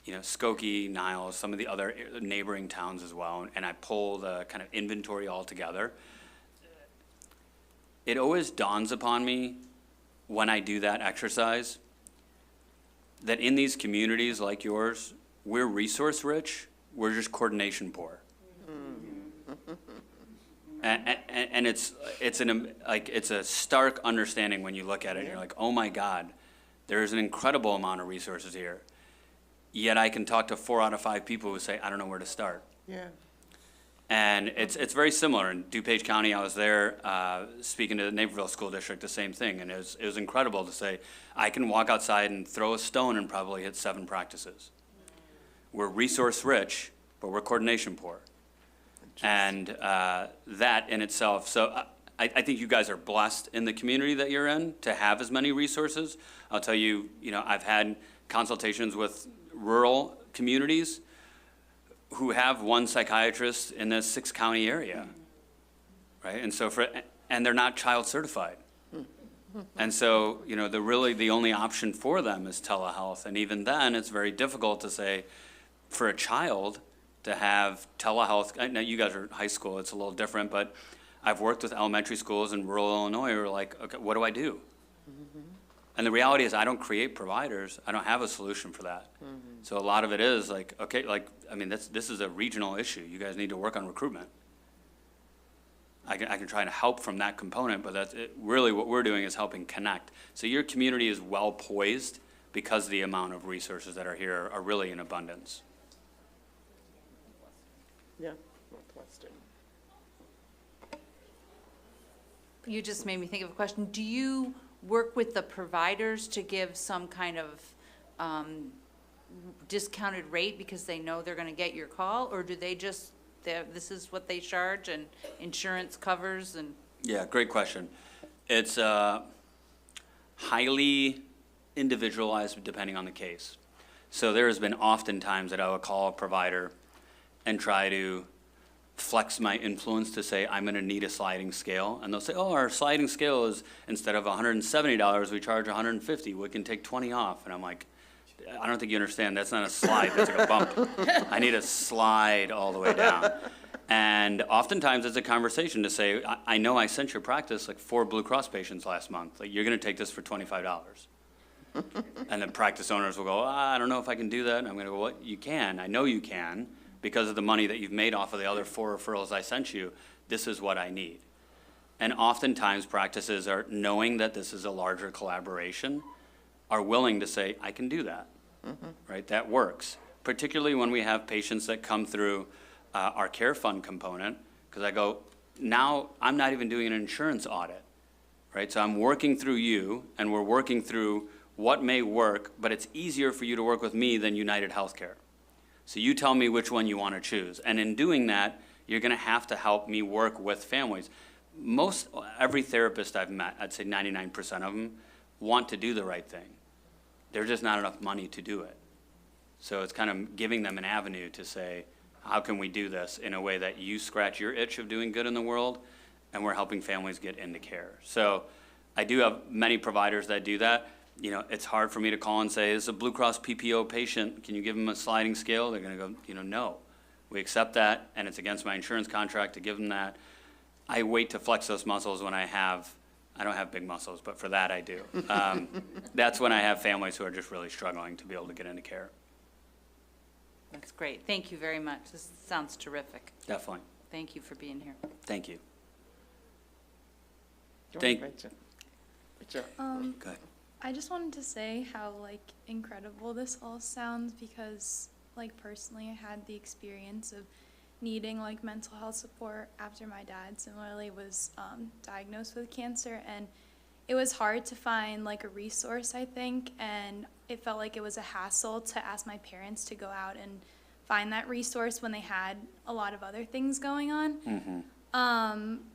Skokie, Niles, some of the other neighboring towns as well, and I pull the kind of inventory all together, it always dawns upon me when I do that exercise that in these communities like yours, we're resource rich, we're just coordination poor. And it's a stark understanding when you look at it and you're like, oh my God, there's an incredible amount of resources here. Yet I can talk to 4 out of 5 people who say, I don't know where to start. Yeah. And it's very similar. In DuPage County, I was there speaking to the Naperville School District, the same thing. And it was incredible to say, I can walk outside and throw a stone and probably hit 7 practices. We're resource rich, but we're coordination poor. And that in itself, so I think you guys are blessed in the community that you're in to have as many resources. I'll tell you, I've had consultations with rural communities who have 1 psychiatrist in the 6-county area, right? And they're not child certified. And so, the only option for them is telehealth. And even then, it's very difficult to say, for a child to have telehealth. I know you guys are high school, it's a little different, but I've worked with elementary schools in rural Illinois who are like, okay, what do I do? And the reality is I don't create providers. I don't have a solution for that. So a lot of it is like, okay, this is a regional issue. You guys need to work on recruitment. I can try to help from that component, but that's really what we're doing is helping connect. So your community is well poised because the amount of resources that are here are really in abundance. Yeah, Northwestern. You just made me think of a question. Do you work with the providers to give some kind of discounted rate because they know they're going to get your call? Or do they just, this is what they charge and insurance covers and? Yeah, great question. It's highly individualized depending on the case. So there has been often times that I would call a provider and try to flex my influence to say, I'm gonna need a sliding scale. And they'll say, oh, our sliding scale is, instead of $170, we charge $150. We can take 20 off. And I'm like, I don't think you understand. That's not a slide, that's like a bump. I need a slide all the way down. And oftentimes it's a conversation to say, I know I sent your practice like 4 Blue Cross patients last month. Like, you're gonna take this for $25. And the practice owners will go, I don't know if I can do that. And I'm gonna go, well, you can, I know you can, because of the money that you've made off of the other 4 referrals I sent you, this is what I need. And oftentimes practices are, knowing that this is a larger collaboration, are willing to say, I can do that, right? That works. Particularly when we have patients that come through our care fund component, because I go, now I'm not even doing an insurance audit, right? So I'm working through you, and we're working through what may work, but it's easier for you to work with me than United Healthcare. So you tell me which one you want to choose. And in doing that, you're going to have to help me work with families. Every therapist I've met, I'd say 99% of them, want to do the right thing. There's just not enough money to do it. So it's kind of giving them an avenue to say, how can we do this in a way that you scratch your itch of doing good in the world, and we're helping families get into care. So I do have many providers that do that. It's hard for me to call and say, this is a Blue Cross PPO patient, can you give them a sliding scale? They're gonna go, no. We accept that, and it's against my insurance contract to give them that. I wait to flex those muscles when I don't have big muscles, but for that I do. That's when I have families who are just really struggling to be able to get into care. That's great. Thank you very much. This sounds terrific. Definitely. Thank you for being here. Thank you. Go Thank, ahead, Rachel. Sure. Go ahead. I just wanted to say how like incredible this all sounds because like personally I had the experience of needing like mental health support after my dad similarly was diagnosed with cancer, and it was hard to find like a resource, I think, and it felt like it was a hassle to ask my parents to go out and find that resource when they had a lot of other things going on.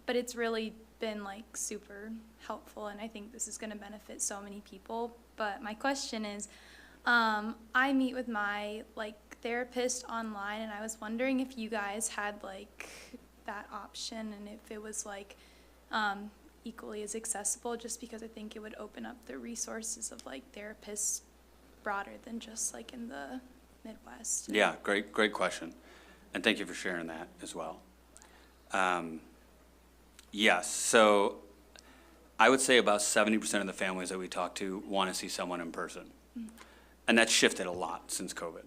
But it's really been like super helpful, and I think this is going to benefit so many people. But my question is, I meet with my like therapist online, and I was wondering if you guys had like that option and if it was like equally as accessible, just because I think it would open up the resources of like therapists broader than just like in the Midwest. Yeah, great question. And thank you for sharing that as well. Yes, so I would say about 70% of the families that we talk to want to see someone in person. And that's shifted a lot since COVID.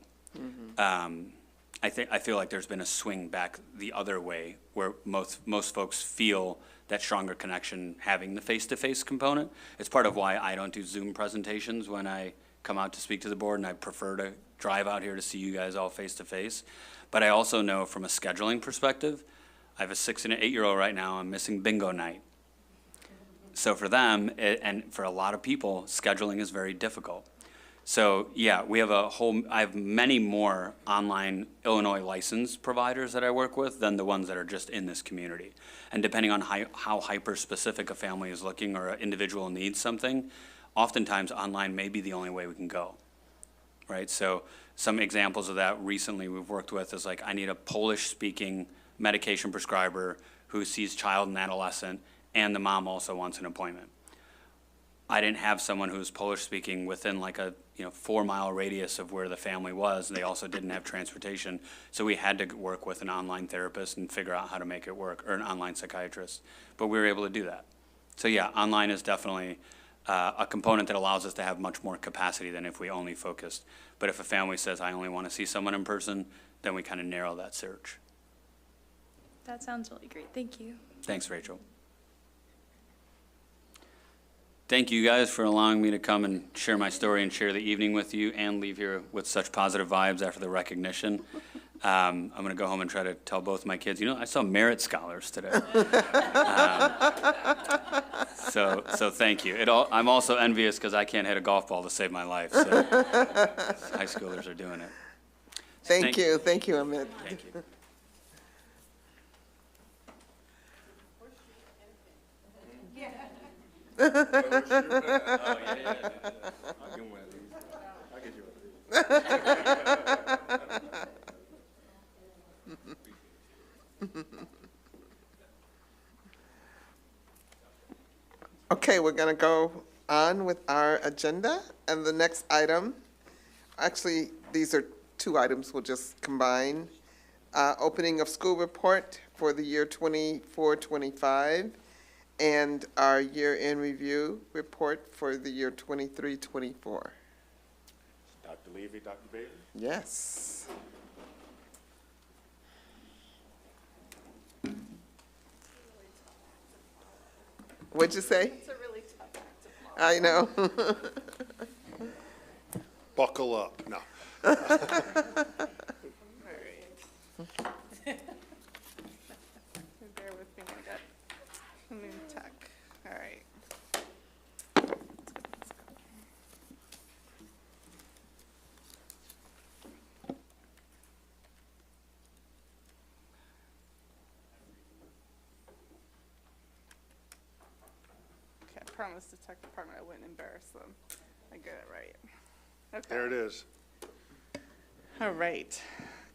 I feel like there's been a swing back the other way where most folks feel that stronger connection having the face-to-face component. It's part of why I don't do Zoom presentations when I come out to speak to the board, and I prefer to drive out here to see you guys all face-to-face. But I also know from a scheduling perspective, I have a 6 and an 8-year-old right now, I'm missing bingo night. So for them, and for a lot of people, scheduling is very difficult. So yeah, I have many more online Illinois licensed providers that I work with than the ones that are just in this community. And depending on how hyper-specific a family is looking or an individual needs something, oftentimes online may be the only way we can go, right? So some examples of that recently we've worked with is like, I need a Polish-speaking medication prescriber who sees child and adolescent, and the mom also wants an appointment. I didn't have someone who was Polish speaking within like a 4-mile radius of where the family was. They also didn't have transportation, so we had to work with an online therapist and figure out how to make it work, or an online psychiatrist. But we were able to do that. So yeah, online is definitely a component that allows us to have much more capacity than if we only focused. But if a family says, I only want to see someone in person, then we kind of narrow that search. That sounds really great. Thank you. Thanks, Rachel. Thank you guys for allowing me to come and share my story and share the evening with you and leave here with such positive vibes after the recognition. I'm going to go home and try to tell both my kids, I saw Merit Scholars today. So thank you. I'm also envious because I can't hit a golf ball to save my life. So high schoolers are doing it. Thank you, Amit. Thank you. Oh, yeah. I'll get one of these. I'll get you one. Okay, we're going to go on with our agenda, and the next item, actually, these are 2 items we'll just combine. Opening of school report for the year 24-25, and our year-end review report for the year 23-24. Dr. Levy, Dr. Bailey? Yes. What'd you say? It's a really tough act to follow. I know. Buckle up. No. All right. Bear with me, I got a new tech. All right. Okay, I promised the tech department I wouldn't embarrass them. I get it right. Okay. There it is. All right.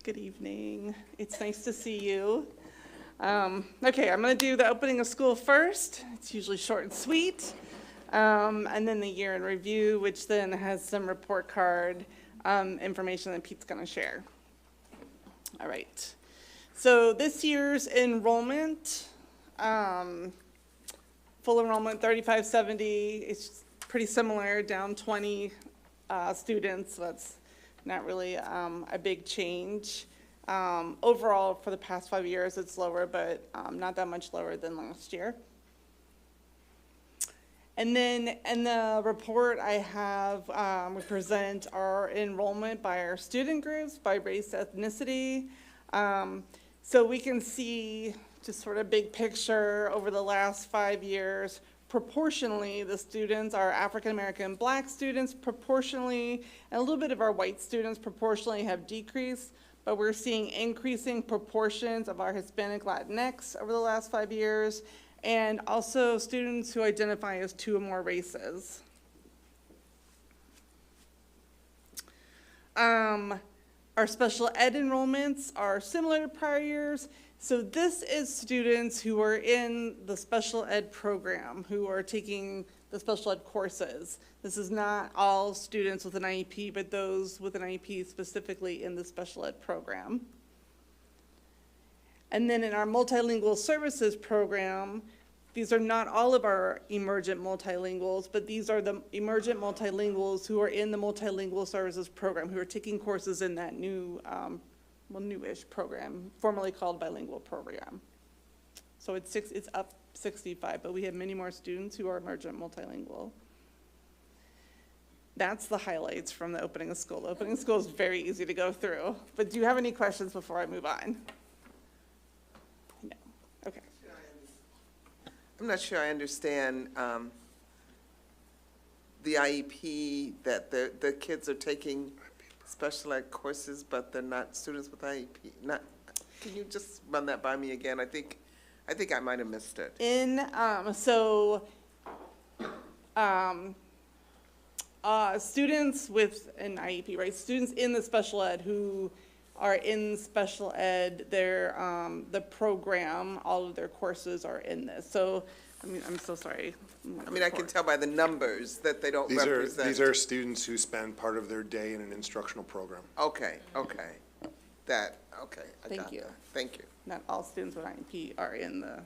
Good evening. It's nice to see you. Okay, I'm going to do the opening of school first. It's usually short and sweet. And then the year in review, which then has some report card information that Pete's going to share. All right. So this year's enrollment, full enrollment 3570. It's pretty similar, down 20 students. So that's not really a big change. Overall, for the past 5 years, it's lower, but not that much lower than last year. And then in the report I have, we present our enrollment by our student groups, by race, ethnicity. So we can see just sort of big picture over the last 5 years. Proportionally, the students, our African-American Black students proportionally, and a little bit of our white students proportionally have decreased, but we're seeing increasing proportions of our Hispanic Latinx over the last 5 years, and also students who identify as 2 or more races. Our special ed enrollments are similar to prior years. So this is students who are in the special ed program, who are taking the special ed courses. This is not all students with an IEP, but those with an IEP specifically in the special ed program. And then in our multilingual services program, these are not all of our emergent multilinguals, but these are the emergent multilinguals who are in the multilingual services program, who are taking courses in that new, newish program, formerly called bilingual program. So it's up 65, but we have many more students who are emergent multilingual. That's the highlights from the opening of school. The opening of school is very easy to go through, but do you have any questions before I move on? No, okay. I'm not sure I understand the IEP, that the kids are taking special ed courses, but they're not students with IEP. Can you just run that by me again? I think I might have missed it. Students with an IEP, right? Students in the special ed who are in special ed, the program, all of their courses are in this. So, I mean, I'm so sorry. I can tell by the numbers that they don't represent. These are students who spend part of their day in an instructional program. Okay. I got that. Thank you. Thank you. Not all students with IEP are in the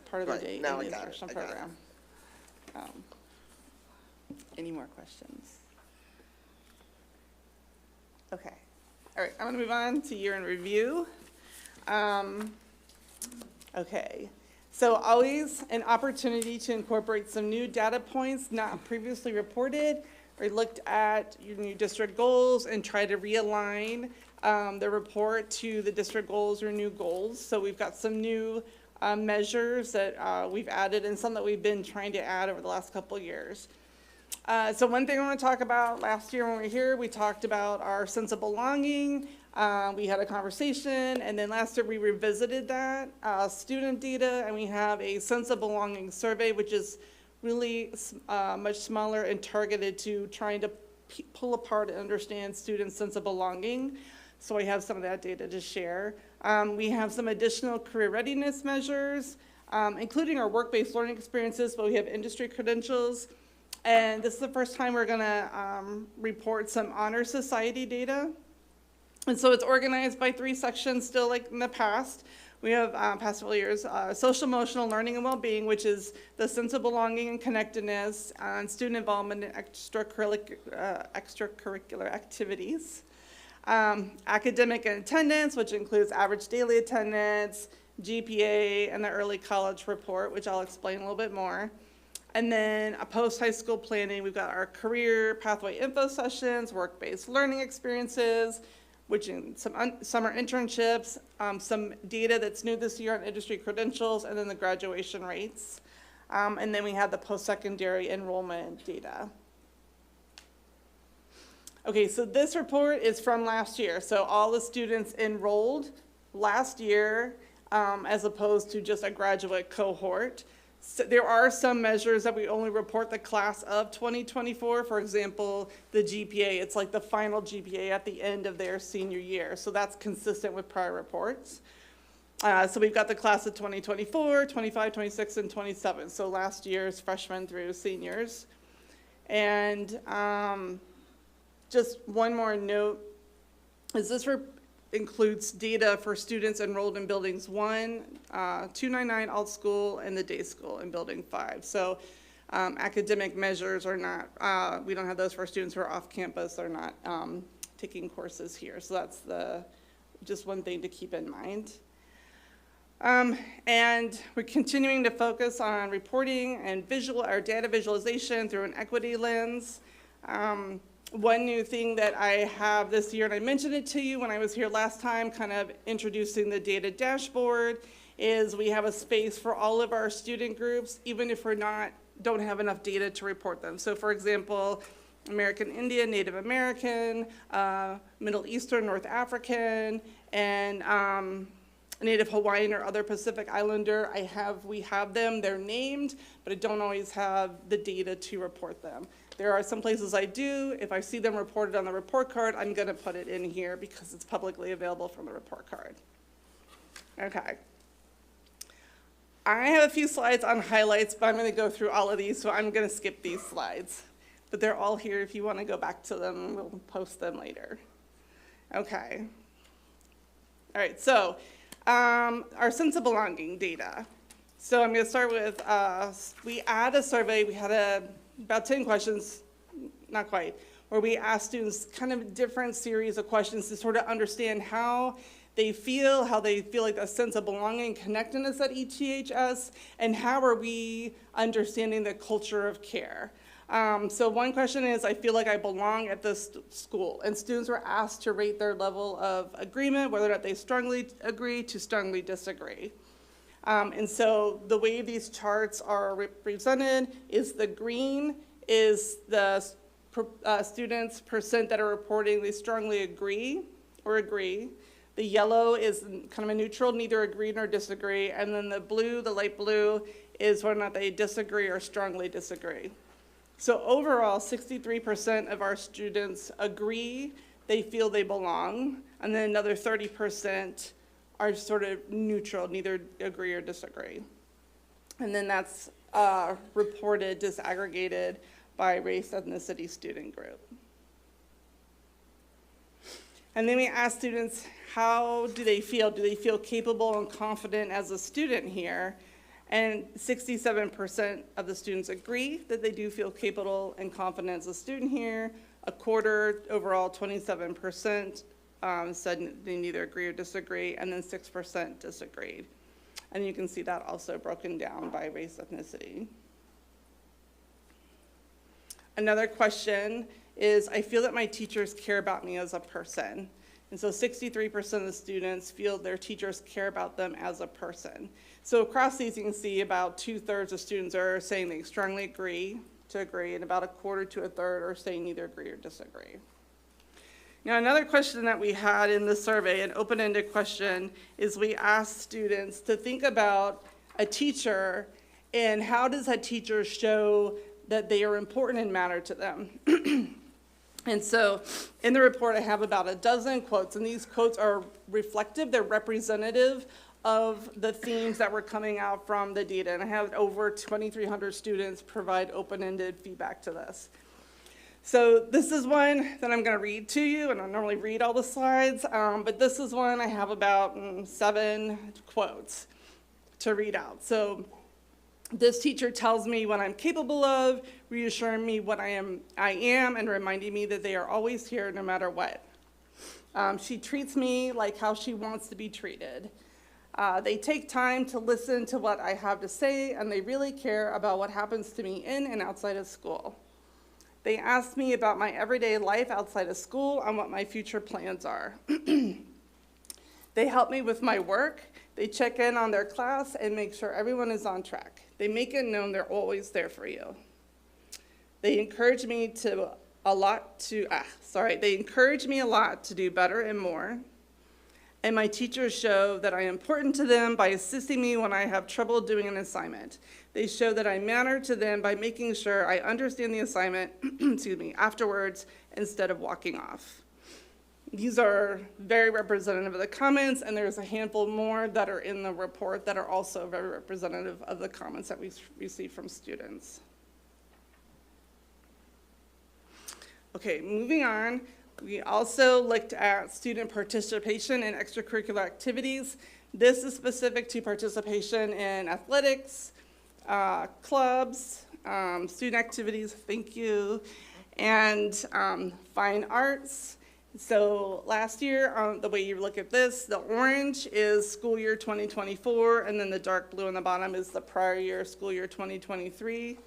part of right. the day Now in the I got it. instructional program. Any more questions? Okay. All right, I'm going to move on to year in review. Okay. So always an opportunity to incorporate some new data points not previously reported, or looked at your new district goals and try to realign the report to the district goals or new goals. So we've got some new measures that we've added and some that we've been trying to add over the last couple of years. So one thing I want to talk about, last year when we were here, we talked about our sense of belonging. We had a conversation, and then last year we revisited that student data, and we have a sense of belonging survey, which is really much smaller and targeted to trying to pull apart and understand students' sense of belonging. So we have some of that data to share. We have some additional career readiness measures, including our work-based learning experiences, but we have industry credentials. And this is the first time we're gonna report some honor society data. And so it's organized by 3 sections, still like in the past. We have past several years, social emotional learning and well-being, which is the sense of belonging and connectedness, and student involvement in extracurricular activities. Academic and attendance, which includes average daily attendance, GPA, and the early college report, which I'll explain a little bit more. And then a post-high school planning, we've got our career pathway info sessions, work-based learning experiences, which in some summer internships, some data that's new this year on industry credentials, and then the graduation rates. And then we have the post-secondary enrollment data. Okay, so this report is from last year. So all the students enrolled last year, as opposed to just a graduate cohort. So there are some measures that we only report the class of 2024. For example, the GPA, it's like the final GPA at the end of their senior year. So that's consistent with prior reports. So we've got the class of 2024, 25, 26, and 27. So last year's freshmen through seniors. And just one more note, is this includes data for students enrolled in buildings 1, 299 alt school, and the day school in building 5. So academic measures are not, we don't have those for students who are off campus. They're not taking courses here. So that's just one thing to keep in mind. And we're continuing to focus on reporting and data visualization through an equity lens. One new thing that I have this year, and I mentioned it to you when I was here last time, kind of introducing the data dashboard, is we have a space for all of our student groups, even if don't have enough data to report them. So for example, American Indian, Native American, Middle Eastern, North African, and Native Hawaiian or other Pacific Islander, we have them, they're named, but I don't always have the data to report them. There are some places I do. If I see them reported on the report card, I'm gonna put it in here because it's publicly available from the report card. Okay. I have a few slides on highlights, but I'm gonna go through all of these, so I'm gonna skip these slides. But they're all here if you wanna go back to them, we'll post them later. Okay. All right, so our sense of belonging data. So I'm gonna start with, we add a survey, we had about 10 questions, not quite, where we asked students kind of different series of questions to sort of understand how they feel like a sense of belonging, connectedness at ETHS, and how are we understanding the culture of care. So one question is, I feel like I belong at this school, and students were asked to rate their level of agreement, whether or not they strongly agree to strongly disagree. And so the way these charts are represented is the green is the students' percent that are reporting they strongly agree or agree. The yellow is kind of a neutral, neither agree nor disagree. And then the blue, the light blue, is whether or not they disagree or strongly disagree. So overall, 63% of our students agree they feel they belong, and then another 30% are sort of neutral, neither agree or disagree. And then that's reported, disaggregated by race, ethnicity, student group. And then we ask students, how do they feel? Do they feel capable and confident as a student here? And 67% of the students agree that they do feel capable and confident as a student here. A quarter, overall 27%, said they neither agree or disagree, and then 6% disagreed. And you can see that also broken down by race, ethnicity. Another question is, I feel that my teachers care about me as a person. And so 63% of the students feel their teachers care about them as a person. So across these, you can see about 2/3 of students are saying they strongly agree, and about a quarter to a third are saying neither agree or disagree. Now, another question that we had in the survey, an open-ended question, is we asked students to think about a teacher and how does that teacher show that they are important and matter to them. And so in the report, I have about a dozen quotes, and these quotes are reflective, they're representative of the themes that were coming out from the data. And I have over 2,300 students provide open-ended feedback to this. So this is one that I'm gonna read to you, and I normally read all the slides, but this is one I have about 7 quotes to read out. So this teacher tells me what I'm capable of, reassuring me what I am, and reminding me that they are always here no matter what. She treats me like how she wants to be treated. They take time to listen to what I have to say, and they really care about what happens to me in and outside of school. They ask me about my everyday life outside of school and what my future plans are. They help me with my work. They check in on their class and make sure everyone is on track. They make it known they're always there for you. They encourage me a lot to do better and more. And my teachers show that I am important to them by assisting me when I have trouble doing an assignment. They show that I matter to them by making sure I understand the assignment, afterwards instead of walking off. These are very representative of the comments, and there's a handful more that are in the report that are also very representative of the comments that we received from students. Okay, moving on. We also looked at student participation in extracurricular activities. This is specific to participation in athletics, clubs, student activities, thank you, and fine arts, So last year, the way you look at this, the orange is school year 2024, and then the dark blue on the bottom is the prior year, school year 2023.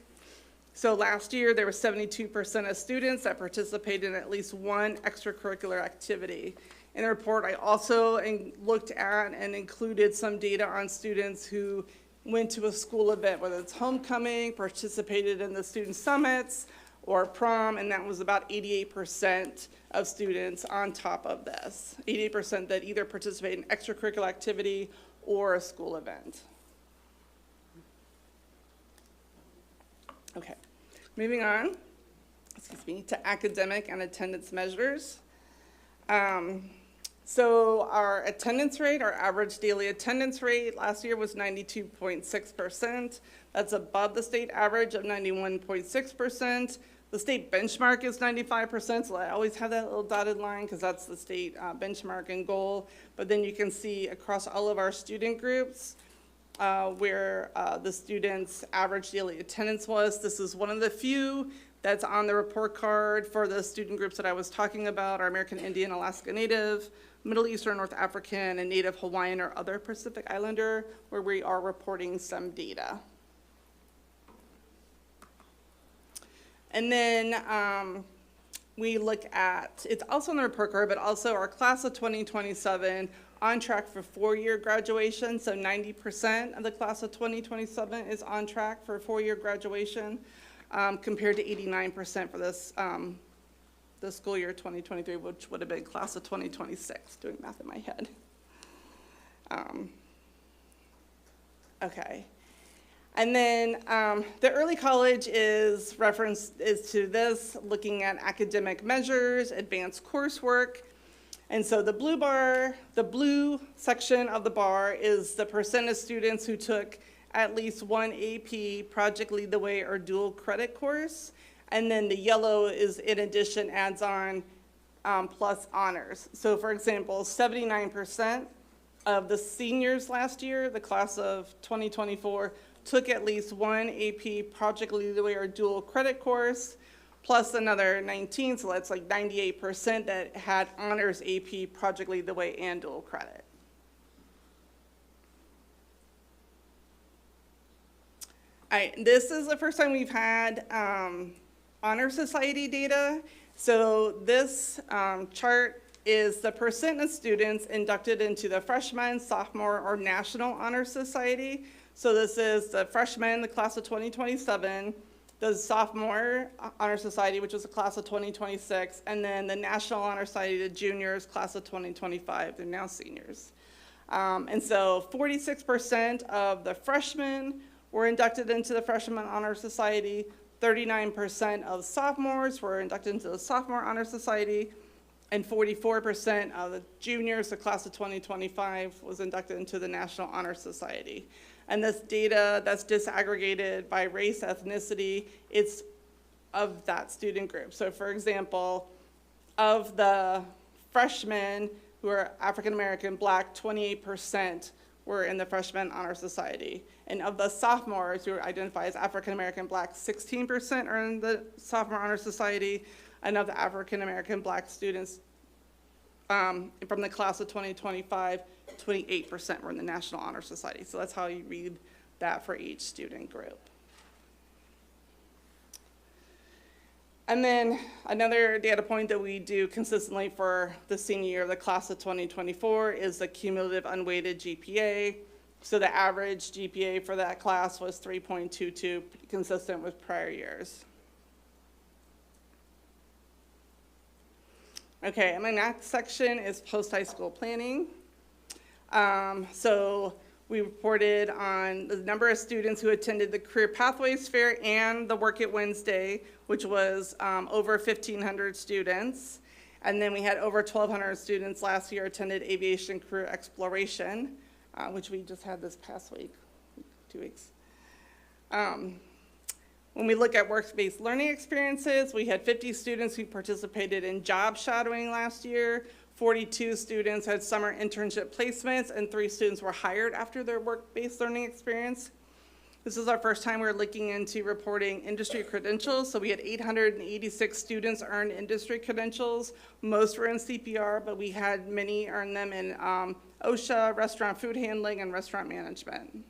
So last year, there were 72% of students that participated in at least one extracurricular activity. In the report, I also looked at and included some data on students who went to a school event, whether it's homecoming, participated in the student summits, or prom, and that was about 88% of students on top of this. 88% that either participate in extracurricular activity or a school event. Okay, moving on, to academic and attendance measures. So our attendance rate, our average daily attendance rate last year was 92.6%. That's above the state average of 91.6%. The state benchmark is 95%, so I always have that little dotted line because that's the state benchmark and goal. But then you can see across all of our student groups where the students' average daily attendance was. This is one of the few that's on the report card for the student groups that I was talking about, our American Indian, Alaska Native, Middle Eastern, North African, and Native Hawaiian or other Pacific Islander, where we are reporting some data. And then we look at, it's also on the report card, but also our class of 2027 on track for 4-year graduation. So 90% of the class of 2027 is on track for 4-year graduation, compared to 89% for this the school year 2023, which would have been class of 2026, doing math in my head. Okay. And then the early college is to this, looking at academic measures, advanced coursework. And so the blue section of the bar is the percent of students who took at least one AP, Project Lead the Way, or dual credit course. And then the yellow is, in addition, adds on plus honors. So for example, 79% of the seniors last year, the class of 2024, took at least one AP Project Lead the Way or dual credit course, plus another 19, so that's like 98% that had honors AP Project Lead the Way and dual credit. All right, this is the first time we've had Honor Society data. So this chart is the percent of students inducted into the freshman, sophomore, or National Honor Society. So this is the freshman, the class of 2027, the sophomore Honor Society, which was the class of 2026, and then the National Honor Society, the juniors, class of 2025. They're now seniors. And so 46% of the freshmen were inducted into the Freshman Honor Society, 39% of sophomores were inducted into the Sophomore Honor Society, and 44% of the juniors, the class of 2025, was inducted into the National Honor Society. And this data that's disaggregated by race, ethnicity, it's of that student group. So for example, of the freshmen who are African American, Black, 28% were in the Freshman Honor Society. And of the sophomores who identify as African American, Black, 16% are in the Sophomore Honor Society. And of the African American Black students from the class of 2025, 28% were in the National Honor Society. So that's how you read that for each student group. And then another data point that we do consistently for the senior year of the class of 2024 is the cumulative unweighted GPA. So the average GPA for that class was 3.22, consistent with prior years. Okay, and my next section is post-high school planning. So we reported on the number of students who attended the Career Pathways Fair and the Work It Wednesday, which was over 1,500 students. And then we had over 1,200 students last year attended Aviation Career Exploration, which we just had this past week, 2 weeks. When we look at work-based learning experiences, we had 50 students who participated in job shadowing last year. 42 students had summer internship placements, and 3 students were hired after their work-based learning experience. This is our first time we're looking into reporting industry credentials. So we had 886 students earn industry credentials. Most were in CPR, but we had many earn them in OSHA, restaurant food handling, and restaurant management.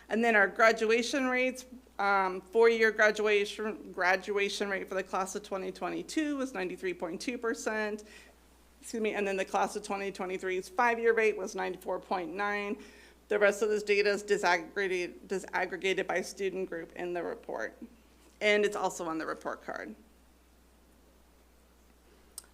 And then our graduation rates, 4-year graduation rate for the class of 2022 was 93.2%. Excuse me, and then the class of 2023's 5-year rate was 94.9%. The rest of this data is disaggregated by student group in the report. And it's also on the report card.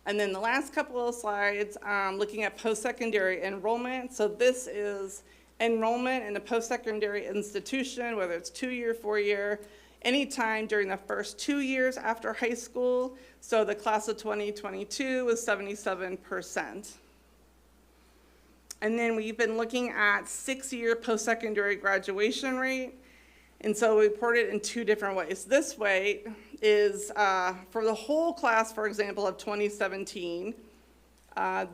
And then the last couple of slides, looking at post-secondary enrollment. So this is enrollment in a post-secondary institution, whether it's 2-year, 4-year, anytime during the first 2 years after high school. So the class of 2022 was 77%. And then we've been looking at 6-year post-secondary graduation rate. And so we report it in 2 different ways. This way is for the whole class, for example, of 2017,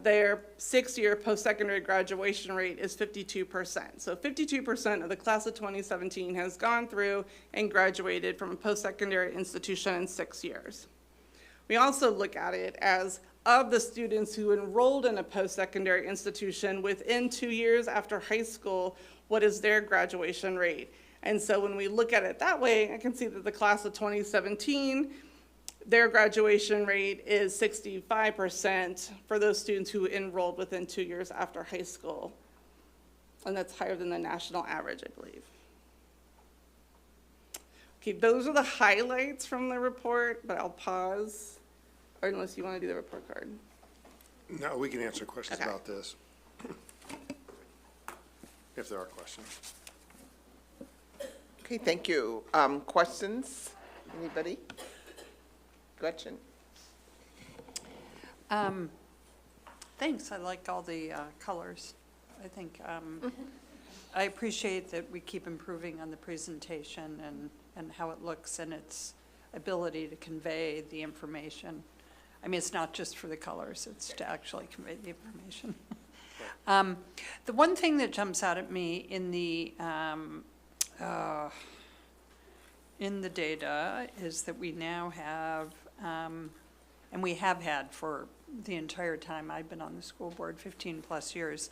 their 6-year post-secondary graduation rate is 52%. So 52% of the class of 2017 has gone through and graduated from a post-secondary institution in 6 years. We also look at it as of the students who enrolled in a post-secondary institution within 2 years after high school, what is their graduation rate? And so when we look at it that way, I can see that the class of 2017, their graduation rate is 65% for those students who enrolled within 2 years after high school. And that's higher than the national average, I believe. Okay, those are the highlights from the report, but I'll pause, or unless you want to do the report card. No, we can answer questions Okay. about this. If there are questions. Okay, thank you. Questions? Anybody? Gretchen? Thanks, I like all the colors. I think, I appreciate that we keep improving on the presentation and how it looks and its ability to convey the information. I mean, it's not just for the colors, it's to actually convey the information. The one thing that jumps out at me in the data is that we now have, and we have had for the entire time I've been on the school board, 15+ years,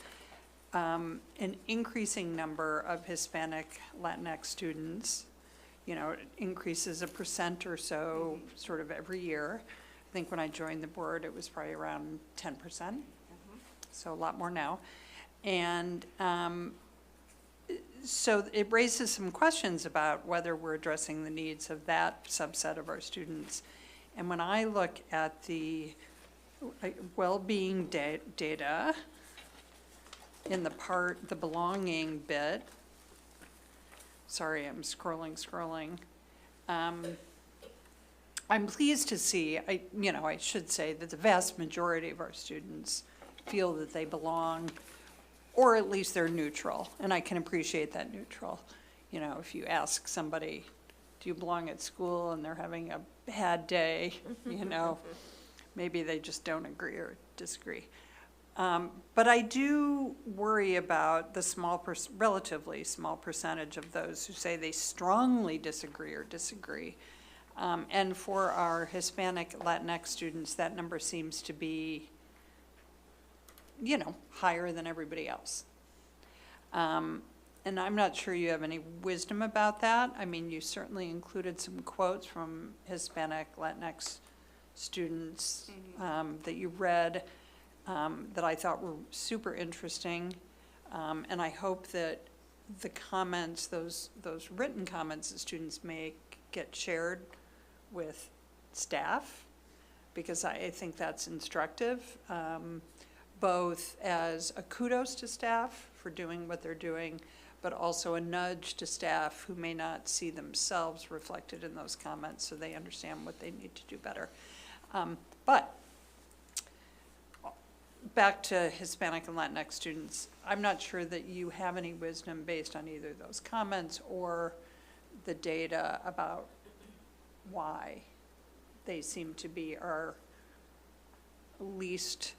an increasing number of Hispanic Latinx students. You know, it increases 1% or so sort of every year. I think when I joined the board, it was probably around 10%, so a lot more now. And so it raises some questions about whether we're addressing the needs of that subset of our students. And when I look at the well-being data in the belonging bit, sorry, I'm scrolling. I'm pleased to see, I should say that the vast majority of our students feel that they belong, or at least they're neutral, and I can appreciate that neutral. You know, if you ask somebody, do you belong at school, and they're having a bad day, you know, maybe they just don't agree or disagree. But I do worry about the relatively small percentage of those who say they strongly disagree or disagree. And for our Hispanic Latinx students, that number seems to be, you know, higher than everybody else. And I'm not sure you have any wisdom about that. I mean, you certainly included some quotes from Hispanic Latinx students that you read that I thought were super interesting. And I hope that the comments, those written comments that students make, get shared with staff, because I think that's instructive, both as a kudos to staff for doing what they're doing, but also a nudge to staff who may not see themselves reflected in those comments, so they understand what they need to do better. But back to Hispanic and Latinx students, I'm not sure that you have any wisdom based on either those comments or the data about why they seem to be our least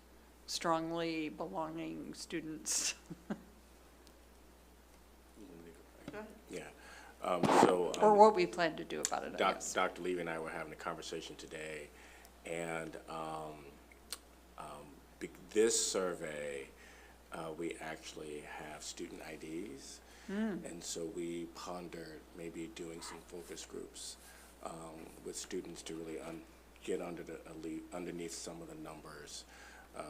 strongly belonging students. Or what we plan to do about it, I guess. Dr. Levy and I were having a conversation today, and this survey, we actually have student IDs. And so we pondered maybe doing some focus groups with students to really get underneath some of the numbers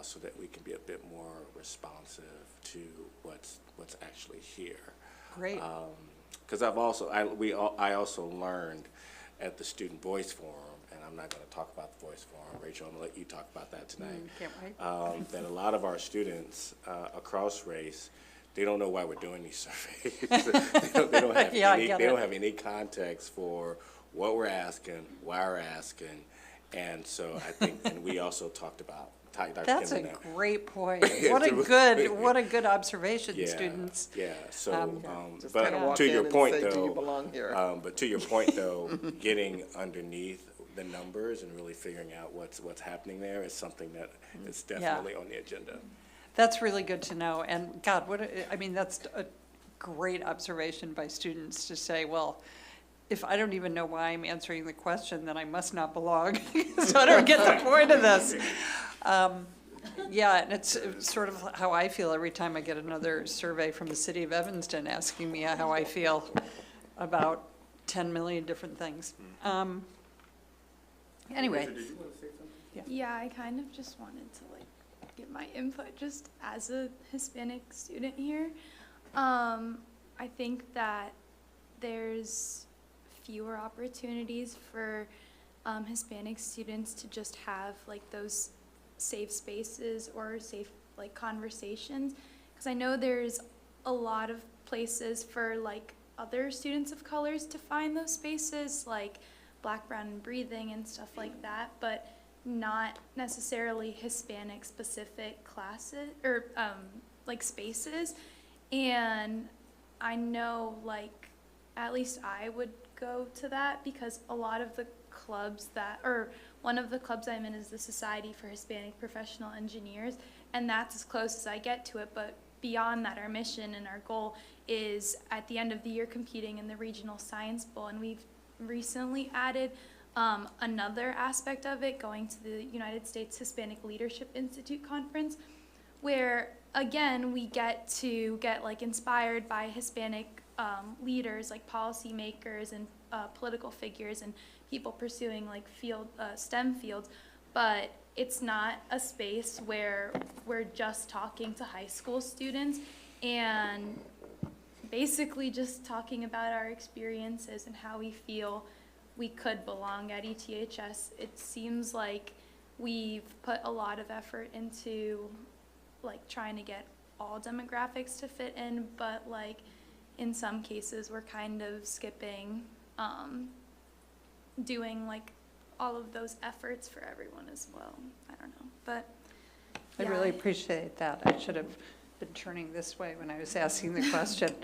so that we can be a bit more responsive to what's actually here. Great. Because I also learned at the Student Voice Forum, and I'm not going to talk about the Voice Forum, Rachel, I'm going to let you talk about that tonight. Can't wait. That a lot of our students across race, they don't know why we're doing these surveys. they don't have Yeah, any, I get they it. don't have any context for what we're asking, why we're asking, and so I think, and we also talked about. Dr. That's a Kim, great point. What a good observation, yeah, students. Yeah. So, Just kinda but walk to in your and point say, "Do you though, belong here?" but to your point though, getting underneath the numbers and really figuring out what's happening there is something that is definitely on the agenda. That's really good to know. And God, that's a great observation by students to say, well, if I don't even know why I'm answering the question, then I must not belong, so I don't get the point of this. Yeah, and it's sort of how I feel every time I get another survey from the city of Evanston asking me how I feel about 10 million different things. Anyway. Yeah, I kind of just wanted to like give my input just as a Hispanic student here. I think that there's fewer opportunities for Hispanic students to just have like those safe spaces or safe like conversations, because I know there's a lot of places for like other students of colors to find those spaces, like Black, Brown, and Breathing and stuff like that, but not necessarily Hispanic specific classes or like spaces. And I know like at least I would go to that because a lot of the clubs one of the clubs I'm in is the Society for Hispanic Professional Engineers, and that's as close as I get to it. But beyond that, our mission and our goal is at the end of the year competing in the Regional Science Bowl, and we've recently added another aspect of it, going to the United States Hispanic Leadership Institute conference, where again we get to get like inspired by Hispanic leaders like policymakers and political figures and people pursuing like STEM fields, but it's not a space where we're just talking to high school students and basically just talking about our experiences and how we feel we could belong at ETHS. It seems like we've put a lot of effort into like trying to get all demographics to fit in, but like in some cases we're kind of skipping doing like all of those efforts for everyone as well. I don't know, but I really appreciate that. I should have been turning this way when I was asking the question.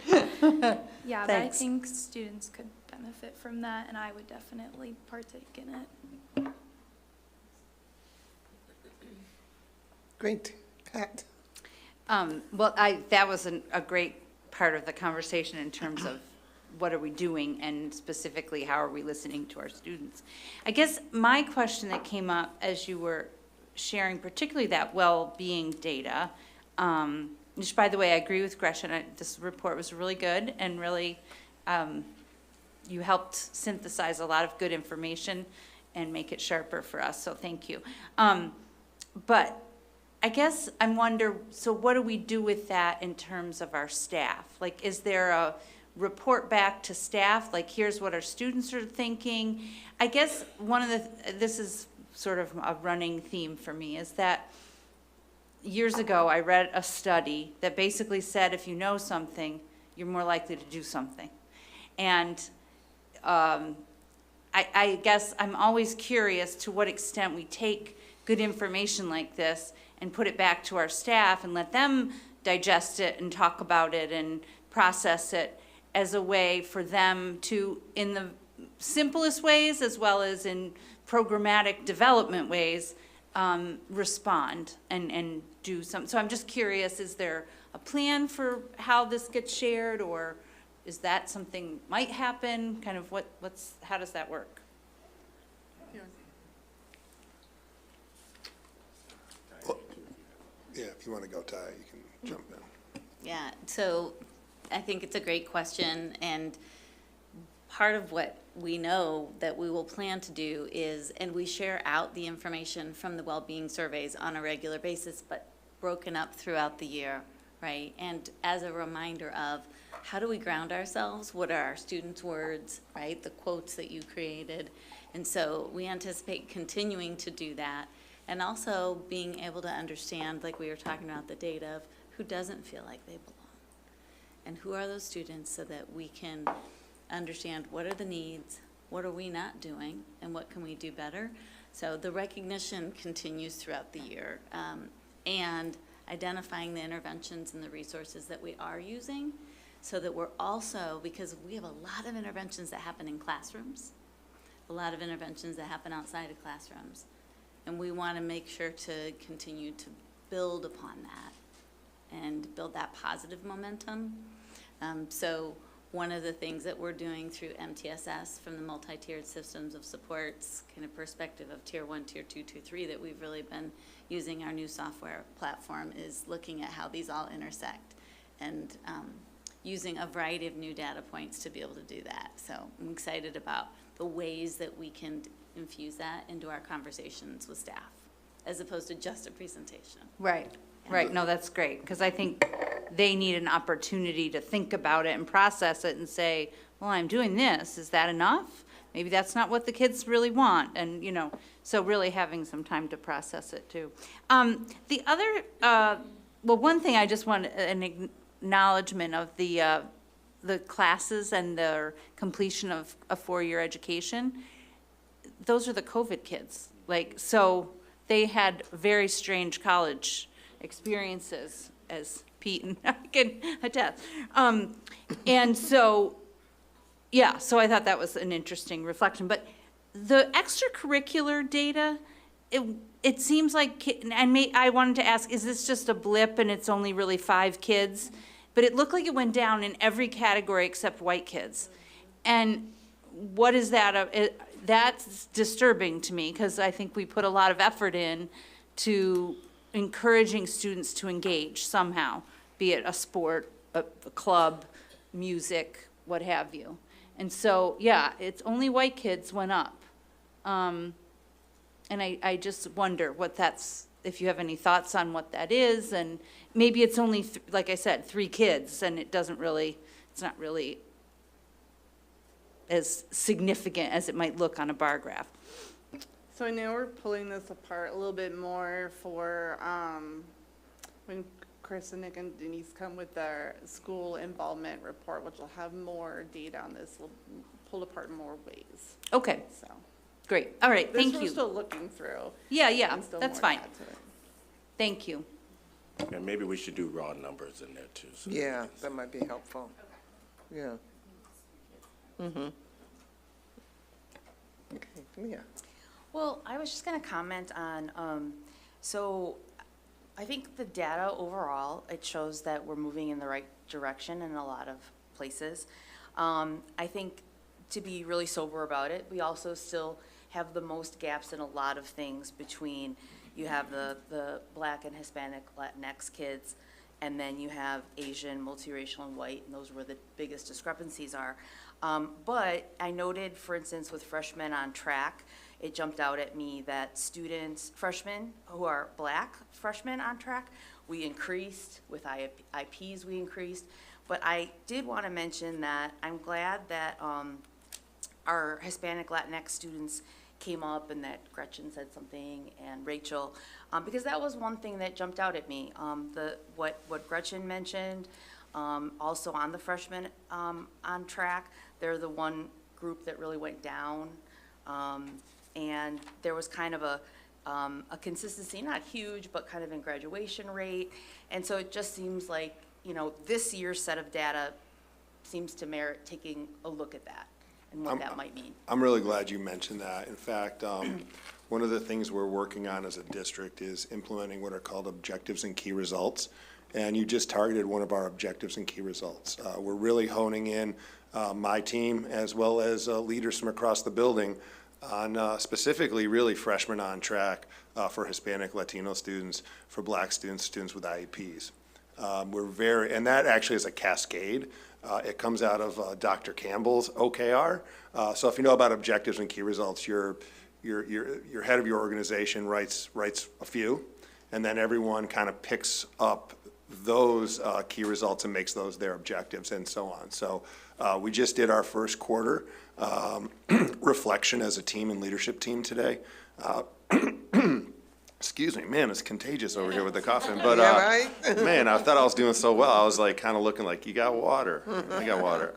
yeah, but I Thanks. think students could benefit from that, and I would definitely partake in it. Great. Pat? Well, that was a great part of the conversation in terms of what are we doing and specifically how are we listening to our students. I guess my question that came up as you were sharing, particularly that well-being data, which by the way, I agree with Gretchen, this report was really good and really, you helped synthesize a lot of good information and make it sharper for us, so thank you. But I guess I wonder, so what do we do with that in terms of our staff? Like, is there a report back to staff, like here's what our students are thinking? I guess this is sort of a running theme for me, is that years ago I read a study that basically said if you know something, you're more likely to do something. And I guess I'm always curious to what extent we take good information like this and put it back to our staff and let them digest it and talk about it and process it as a way for them to, in the simplest ways as well as in programmatic development ways, respond and do some. So I'm just curious, is there a plan for how this gets shared, or is that something might happen? Kind of how does that work? Yeah, if you want to go, Ty, you can jump in. Yeah, so I think it's a great question, and part of what we know that we will plan to do is, and we share out the information from the well-being surveys on a regular basis, but broken up throughout the year, right? And as a reminder of how do we ground ourselves? What are our students' words, right? The quotes that you created. And so we anticipate continuing to do that, and also being able to understand, like we were talking about, the data of who doesn't feel like they belong. And who are those students, so that we can understand what are the needs, what are we not doing, and what can we do better. So the recognition continues throughout the year, and identifying the interventions and the resources that we are using, so that we're also, because we have a lot of interventions that happen in classrooms, a lot of interventions that happen outside of classrooms, and we want to make sure to continue to build upon that and build that positive momentum. So one of the things that we're doing through MTSS, from the multi-tiered systems of supports kind of perspective of tier 1, tier 2, tier 3, that we've really been using our new software platform, is looking at how these all intersect, and using a variety of new data points to be able to do that. So I'm excited about the ways that we can infuse that into our conversations with staff, as opposed to just a presentation. Right, right. No, that's great, because I think they need an opportunity to think about it and process it and say, well, I'm doing this. Is that enough? Maybe that's not what the kids really want. And, so really having some time to process it too. The other, one thing I just want an acknowledgement of the classes and their completion of a 4-year education. Those are the COVID kids. So they had very strange college experiences, as Pete and I can attest. And so, yeah, so I thought that was an interesting reflection. But the extracurricular data, it seems like, I wanted to ask, is this just a blip and it's only really 5 kids? But it looked like it went down in every category except white kids. And what is that? That's disturbing to me, because I think we put a lot of effort in to encouraging students to engage somehow, be it a sport, a club, music, what have you. And so, yeah, it's only white kids went up. And I just wonder if you have any thoughts on what that is, and maybe it's only, like I said, 3 kids, and it's not really as significant as it might look on a bar graph. So I know we're pulling this apart a little bit more for when Chris and Nick and Denise come with their school involvement report, which will have more data on this, we'll pull apart in more ways. Okay, So great. All right, this thank we're you. still looking through. Yeah, and still that's more to fine. add to it. Thank you. And maybe we should do raw numbers in there too. So Yeah, that might be helpful. Yeah. Mm-hmm. Okay, Leah. Well, I was just going to comment on, so I think the data overall, it shows that we're moving in the right direction in a lot of places. I think, to be really sober about it, we also still have the most gaps in a lot of things between, you have the Black and Hispanic Latinx kids, and then you have Asian, multiracial, and white, and those are where the biggest discrepancies are. But I noted, for instance, with freshmen on track, it jumped out at me that freshmen who are Black freshmen on track, we increased. With IPs, we increased. But I did want to mention that I'm glad that our Hispanic Latinx students came up, and that Gretchen said something, and Rachel, because that was one thing that jumped out at me. What Gretchen mentioned, also on the freshmen on track, they're the one group that really went down. And there was kind of a consistency, not huge, but kind of in graduation rate. And so it just seems like, this year's set of data seems to merit taking a look at that and what that might mean. I'm really glad you mentioned that. In fact, one of the things we're working on as a district is implementing what are called objectives and key results. and you just targeted one of our objectives and key results. We're really honing in, my team as well as leaders from across the building on specifically really freshmen on track for Hispanic, Latino students, for Black students, students with IEPs. And that actually is a cascade. It comes out of Dr. Campbell's OKR. So if you know about objectives and key results, your head of your organization writes a few, and then everyone kind of picks up those key results and makes those their objectives and so on. So we just did our first quarter reflection as a team and leadership team today. Excuse me, man, it's contagious over here with the coughing. But Yeah, right? man, I thought I was doing so well. I was like kind of looking like, you got water. I got water.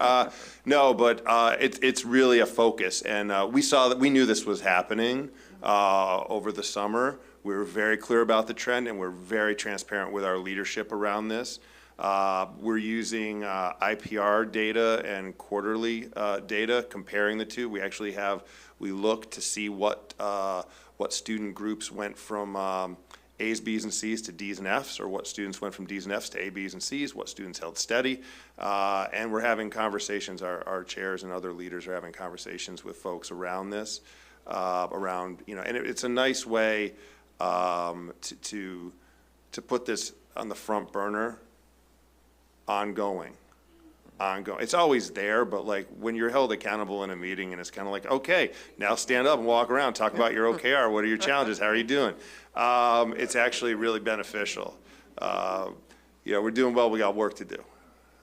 No, but it's really a focus, and we knew this was happening over the summer. We were very clear about the trend, and we're very transparent with our leadership around this. We're using IPR data and quarterly data, comparing the two. We look to see what student groups went from A's, B's, and C's to D's and F's, or what students went from D's and F's to A, B's, and C's, what students held steady. And we're having conversations, our chairs and other leaders are having conversations with folks around this, and it's a nice way to put this on the front burner, ongoing. It's always there, but like when you're held accountable in a meeting and it's kind of like, okay, now stand up and walk around, talk about your OKR. What are your challenges? How are you doing? It's actually really beneficial. We're doing well. We got work to do.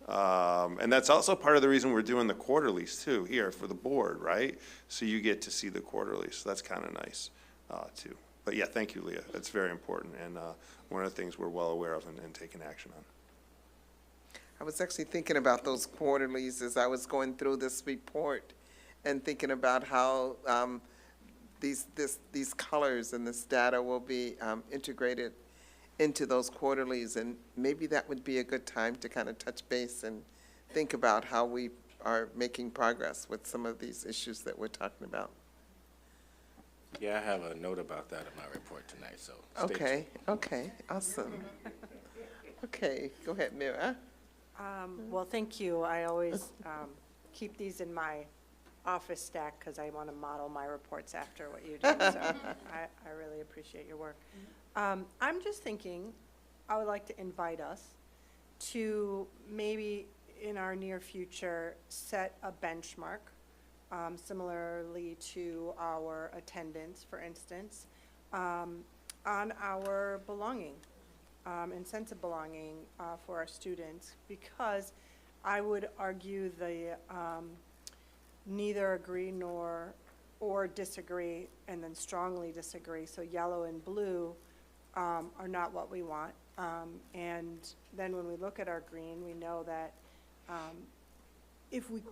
And that's also part of the reason we're doing the quarterlies too here for the board, right? So you get to see the quarterlies. So that's kind of nice too. But yeah, thank you, Leah. That's very important, and one of the things we're well aware of and taking action on. I was actually thinking about those quarterlies as I was going through this report and thinking about how these colors and this data will be integrated into those quarterlies, and maybe that would be a good time to kind of touch base and think about how we are making progress with some of these issues that we're talking about. Yeah, I have a note about that in my report tonight, so stay tuned. Okay, awesome. Okay, go ahead, Mira. Well, thank you. I always keep these in my office stack because I want to model my reports after what you do. So I really appreciate your work. I'm just thinking, I would like to invite us to maybe in our near future set a benchmark, similarly to our attendance, for instance, on our belonging. And sense of belonging for our students, because I would argue the neither agree nor or disagree, and then strongly disagree. So yellow and blue are not what we want. And then when we look at our green, we know that if we,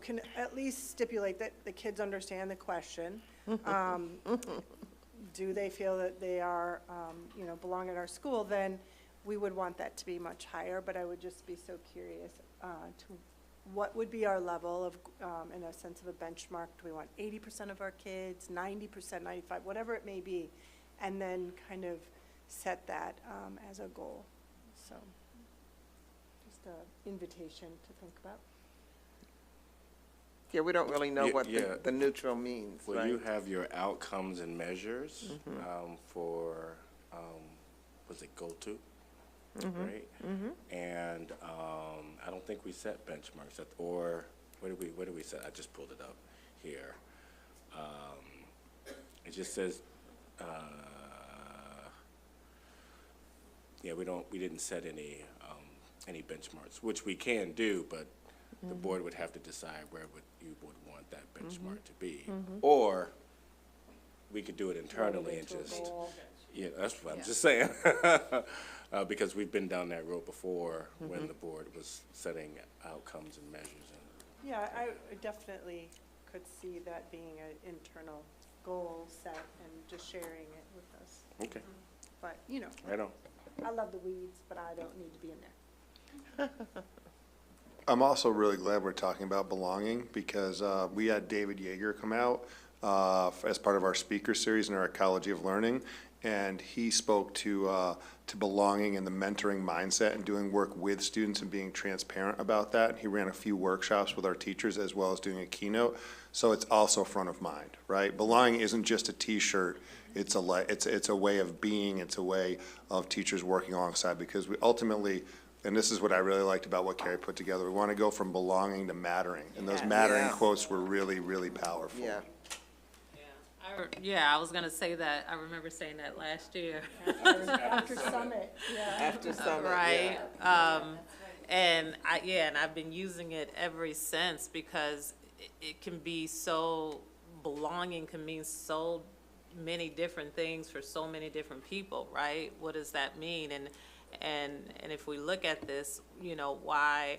can at least stipulate that the kids understand the question. Do they feel that they are, belong at our school, then we would want that to be much higher. But I would just be so curious to what would be our level of, in a sense of a benchmark. Do we want 80% of our kids, 90%, 95, whatever it may be, and then kind of set that as a goal. So just an invitation to think about. Yeah, we don't really know what Yeah. the neutral means, Well, right? you have your outcomes and measures for, was it GO2, right? And I don't think we set benchmarks, or what did we set? I just pulled it up here. It just says, we didn't set any benchmarks, which we can do, but the board would have to decide where you would want that benchmark to be. Or we could do it internally and just, that's what I'm just saying. Because we've been down that road before when the board was setting outcomes and measures. Yeah, I definitely could see that being an internal goal set and just sharing it with us. Okay. But, Right on. I love the weeds, but I don't need to be in there. I'm also really glad we're talking about belonging, because we had David Yeager come out as part of our speaker series in our Ecology of Learning, And he spoke to belonging and the mentoring mindset and doing work with students and being transparent about that. And he ran a few workshops with our teachers as well as doing a keynote. So it's also front of mind, right? Belonging isn't just a T-shirt. It's a way of being. It's a way of teachers working alongside, because we ultimately, and this is what I really liked about what Carrie put together, we want to go from belonging to mattering. And those mattering Yeah. quotes were really, really powerful. Yeah. Yeah, I was gonna say that. I remember saying that last year. After Summit, yeah. After Summit, Right. And I've been using it ever since, because it can be so, belonging can mean so many different things for so many different people, right? What does that mean? And if we look at this, you know, why,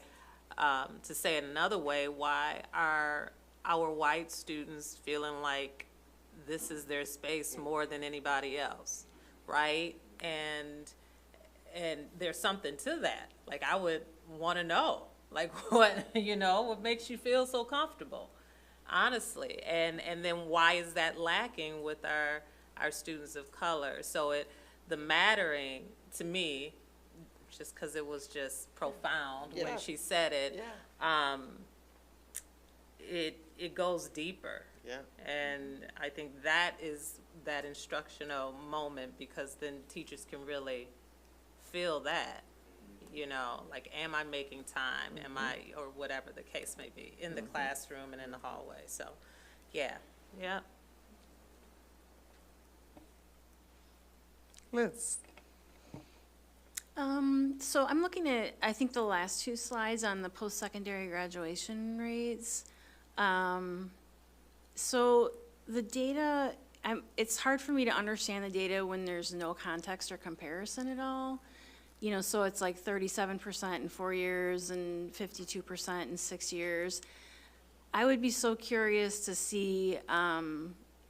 to say it another way, why are our white students feeling like this is their space more than anybody else, right? And there's something to that. Like, I would want to know, like, what, you know, what makes you feel so comfortable, honestly? And then why is that lacking with our students of color? So the mattering, to me, just because it was just profound Yeah. when she said it, Yeah. it goes deeper. Yeah. And I think that is that instructional moment, because then teachers can really feel that, you know, like, am I making time? Am I, or whatever the case may be, in the classroom and in the hallway. So, yeah. Liz? So I'm looking at, I think, the last two slides on the post-secondary graduation rates. So the data, it's hard for me to understand the data when there's no context or comparison at all. You know, so it's like 37% in 4 years and 52% in 6 years. I would be so curious to see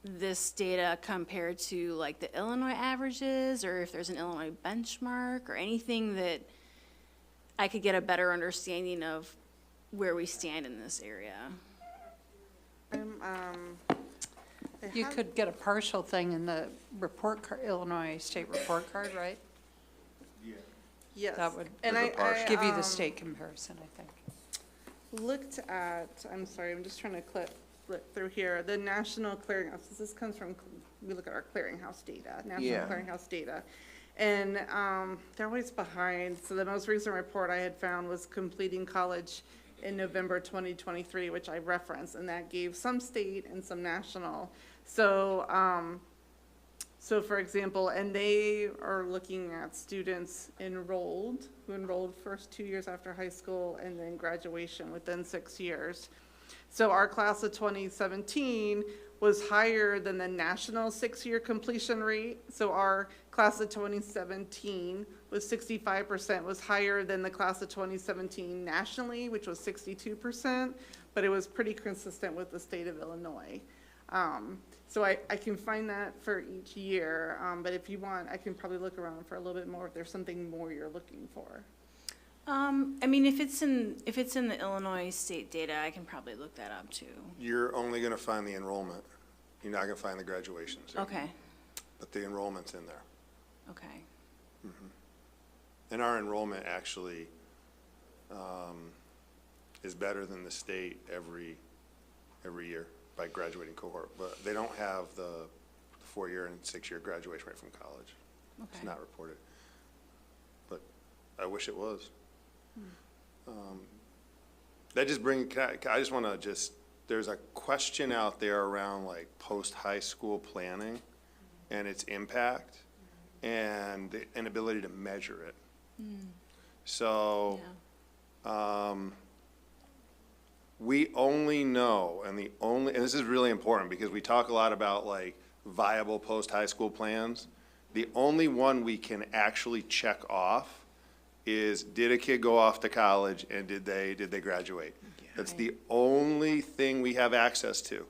this data compared to like the Illinois averages, or if there's an Illinois benchmark or anything that I could get a better understanding of where we stand in this area. You could get a partial thing in the report card, Illinois state report card, right? Yes. That would And I give you the state comparison, I think. looked at, I'm sorry, I'm just trying to flip through here, the National Clearinghouse. This comes from, we look at our clearinghouse data, National Yeah. Clearinghouse data. And they're always behind. So the most recent report I had found was completing college in November 2023, which I referenced, and that gave some state and some national. So, so for example, and they are looking at students who enrolled first 2 years after high school and then graduation within 6 years. So our class of 2017 was higher than the national 6-year completion rate. So our class of 2017 was 65%, was higher than the class of 2017 nationally, which was 62%, but it was pretty consistent with the state of Illinois. So I can find that for each year, but if you want, I can probably look around for a little bit more if there's something more you're looking for. I mean, if it's in the Illinois state data, I can probably look that up too. You're only gonna find the enrollment. You're not gonna find the graduations. Okay, But the enrollment's in there. okay. And our enrollment actually is better than the state every year by graduating cohort. But they don't have the 4-year and 6-year graduation rate from college. It's Okay. not reported. But I wish it was. That just I just wanna there's a question out there around like post-high school planning and its impact and the inability to measure it. So, we only know, and this is really important because we talk a lot about like viable post-high school plans. The only one we can actually check off is, did a kid go off to college and did they graduate? That's the only thing we have access to.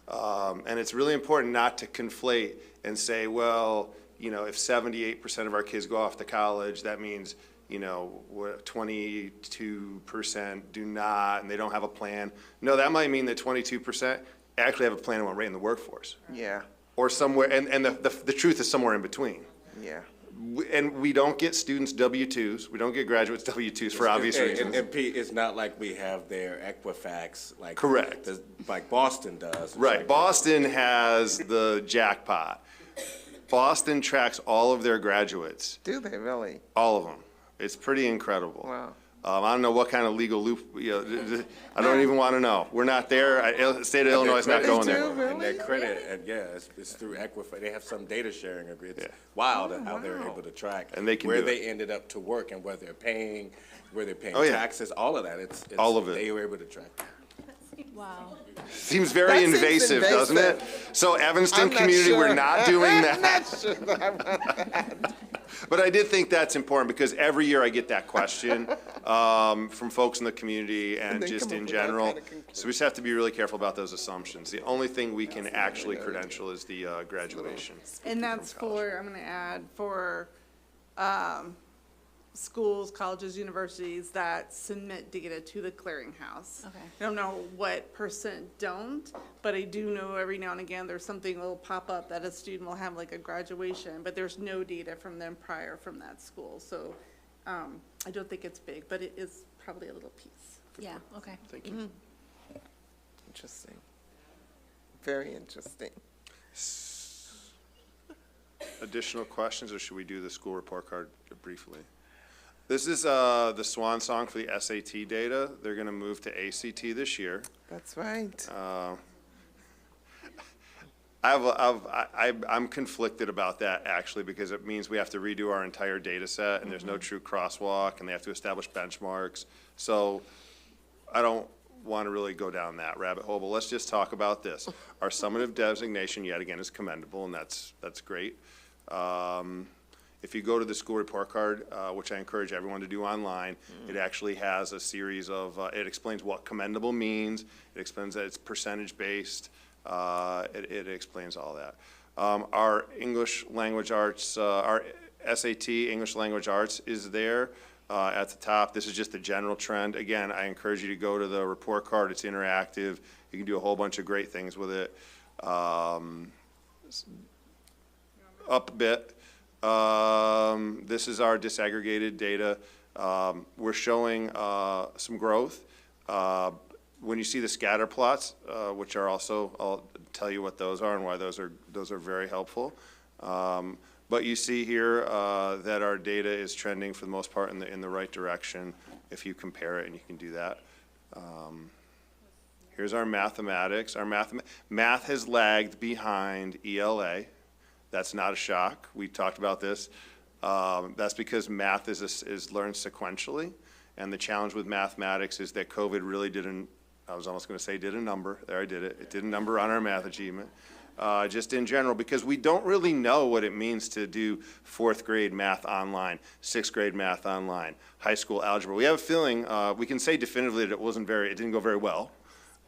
And it's really important not to conflate and say, well, you know, if 78% of our kids go off to college, that means, you know, 22% do not, and they don't have a plan. No, that might mean that 22% actually have a plan and went right in the workforce. Yeah. or somewhere, and the truth is somewhere in between. Yeah. And we don't get students W-2s, we don't get graduates W-2s for obvious reasons. And Pete, it's not like we have their Equifax, like. Correct. Like Boston does. Right, Boston has the jackpot. Boston tracks all of their graduates, Do they really? all of them. It's pretty incredible. Wow. I don't know what kind of legal loop, I don't even want to know. We're not there. State of Illinois is not going there. And their credit, and yeah, it's through Equifax. They have some data sharing agreement. It's wild how they're able to track And they can where do they ended up to work and where they're paying Oh, yeah. taxes, all of that. It's All of it. They were able to track. Wow. Seems very That seems invasive, doesn't it? So Evanston I'm not community, we're sure. not doing I'm that. not sure that I want that. But I did think that's important because every year I get that question from folks in the community and they just come up in with that general. kind of conclusion. So we just have to be really careful about those assumptions. The only thing we can actually credential is the graduation. And that's for, I'm gonna add, for, schools, colleges, universities that submit data to the clearinghouse. Okay. I don't know what percent don't, but I do know every now and again, there's something that will pop up that a student will have like a graduation, but there's no data from them prior from that school. So, I don't think it's big, but it is probably a little piece. Yeah, okay. Thank you. Interesting. Very interesting. Additional questions, or should we do the school report card briefly? This is the swan song for the SAT data. They're going to move to ACT this year. That's right. I'm conflicted about that, actually, because it means we have to redo our entire data set, and there's no true crosswalk, and they have to establish benchmarks. So I don't want to really go down that rabbit hole, but let's just talk about this. Our summative designation, yet again, is commendable, and that's great. If you go to the school report card, which I encourage everyone to do online, it actually has a series of, it explains what commendable means, it explains that it's percentage-based, it explains all that. Our English language arts, our SAT English language arts is there at the top. This is just the general trend. Again, I encourage you to go to the report card. It's interactive. You can do a whole bunch of great things with it. Up a bit. This is our disaggregated data. We're showing some growth. When you see the scatter plots, which are also, I'll tell you what those are and why those are very helpful. But you see here that our data is trending for the most part in the right direction if you compare it, and you can do that. Here's our mathematics. Our math has lagged behind ELA. That's not a shock. We talked about this. That's because math is learned sequentially, and the challenge with mathematics is that COVID really didn't, I was almost going to say did a number. There, I did it. It did a number on our math achievement. Just in general, because we don't really know what it means to do 4th grade math online, 6th grade math online, high school algebra. We have a feeling, we can say definitively that it didn't go very well,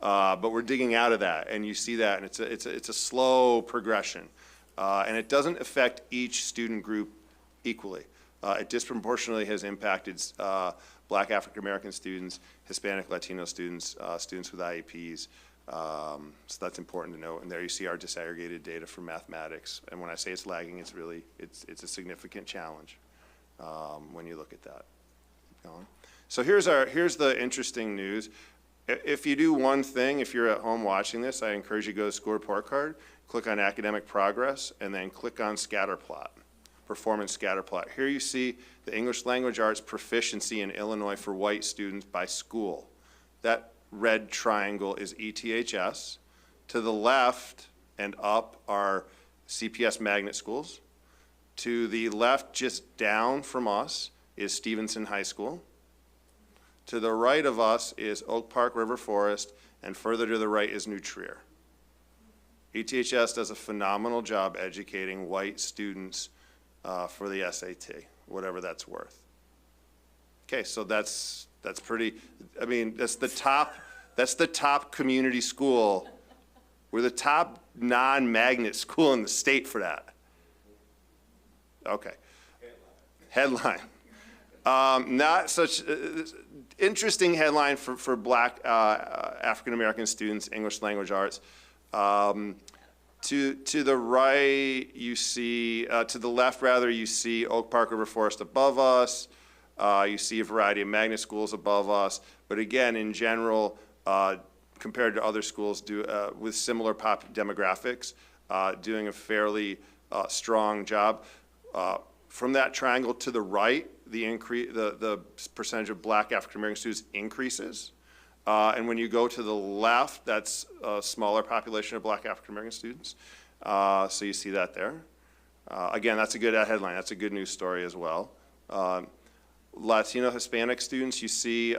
but we're digging out of that, and you see that, and it's a slow progression. And it doesn't affect each student group equally. It disproportionately has impacted Black African American students, Hispanic Latino students, students with IEPs. So that's important to note. And there you see our disaggregated data for mathematics. And when I say it's lagging, it's really, it's a significant challenge when you look at that. Keep going. So here's the interesting news. If you do one thing, if you're at home watching this, I encourage you to go to School Report Card, click on Academic Progress, and then click on Scatter Plot, Performance Scatter Plot. Here you see the English Language Arts proficiency in Illinois for white students by school. That red triangle is ETHS. To the left and up are CPS magnet schools. To the left, just down from us, is Stevenson High School. To the right of us is Oak Park River Forest, and further to the right is New Trier. ETHS does a phenomenal job educating white students for the SAT, whatever that's worth. Okay, so that's pretty, I mean, that's the top community school. We're the top non-magnet school in the state for that. Okay. Headline. Not such interesting headline for Black African American students, English language arts. To the right, you see, to the left rather, you see Oak Park River Forest above us. You see a variety of magnet schools above us. But again, in general, compared to other schools with similar demographics, doing a fairly strong job. From that triangle to the right, the percentage of Black African American students increases. And when you go to the left, that's a smaller population of Black African American students. So you see that there. Again, that's a good headline. That's a good news story as well. Latino Hispanic students, you see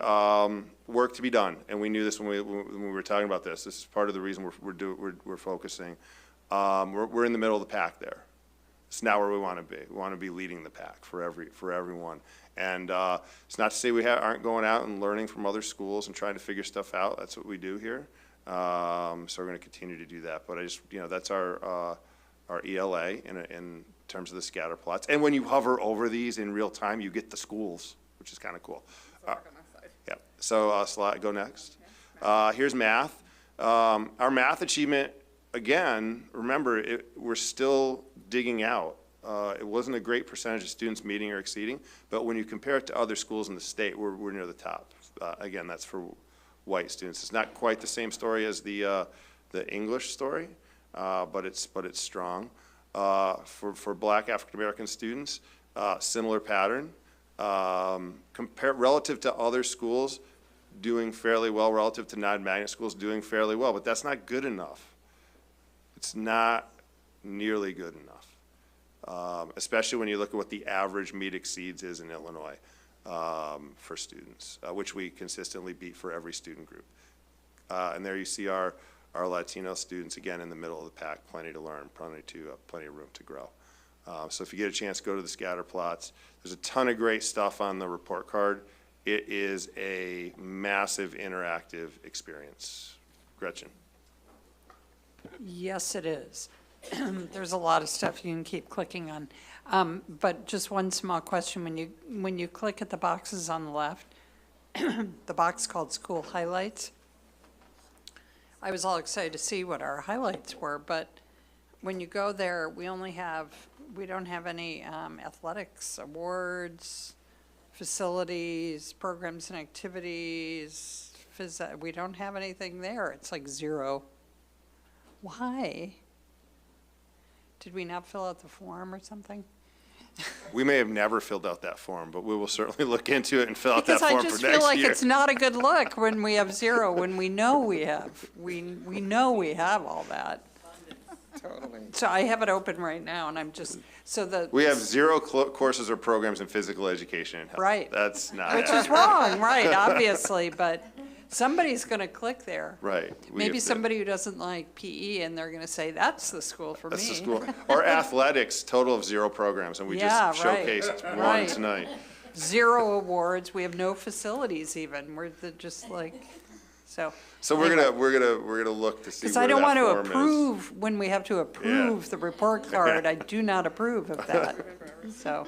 work to be done, and we knew this when we were talking about this. This is part of the reason we're focusing. We're in the middle of the pack there. It's not where we want to be. We want to be leading the pack for everyone. And it's not to say we aren't going out and learning from other schools and trying to figure stuff out. That's what we do here. So we're going to continue to do that. But I just, that's our ELA in terms of the scatter plots. And when you hover over these in real time, you get the schools, which is kind of cool. Yeah. So go next. Here's math. Our math achievement, again, remember, we're still digging out. It wasn't a great percentage of students meeting or exceeding, but when you compare it to other schools in the state, we're near the top. Again, that's for white students. It's not quite the same story as the English story, but it's strong. For Black African American students, similar pattern. Relative to other schools, doing fairly well. Relative to non-magnet schools, doing fairly well. But that's not good enough. It's not nearly good enough, especially when you look at what the average meet exceeds is in Illinois for students, which we consistently beat for every student group. And there you see our Latino students, again, in the middle of the pack, plenty to learn, plenty of room to grow. So if you get a chance, go to the scatter plots. There's a ton of great stuff on the report card. It is a massive interactive experience. Gretchen. Yes, it is. There's a lot of stuff you can keep clicking on. But just one small question, when you click at the boxes on the left, the box called School Highlights, I was all excited to see what our highlights were, but when you go there, we don't have any athletics, awards, facilities, programs and activities, we don't have anything there. It's like 0. Why? Did we not fill out the form or something? We may have never filled out that form, but we will certainly look into it and fill out that Because form I for just next feel like year. it's not a good look when we have 0, when we know we have, we know we have all that. Totally. So I have it open right now, and I'm just, We have 0 courses or programs in physical education and health. Right. That's not which is accurate. wrong, right, obviously, but somebody's gonna click there. Right. We Maybe have to- somebody who doesn't like PE, and they're gonna say, that's the school for me. That's the school. Or athletics, total of 0 programs, and we Yeah, just right. showcased one Right. tonight. 0 awards, we have no facilities even, just like, so. So we're gonna look to see Because where I don't that want to form is. approve, when we have to approve the report card, I do not approve of that, so,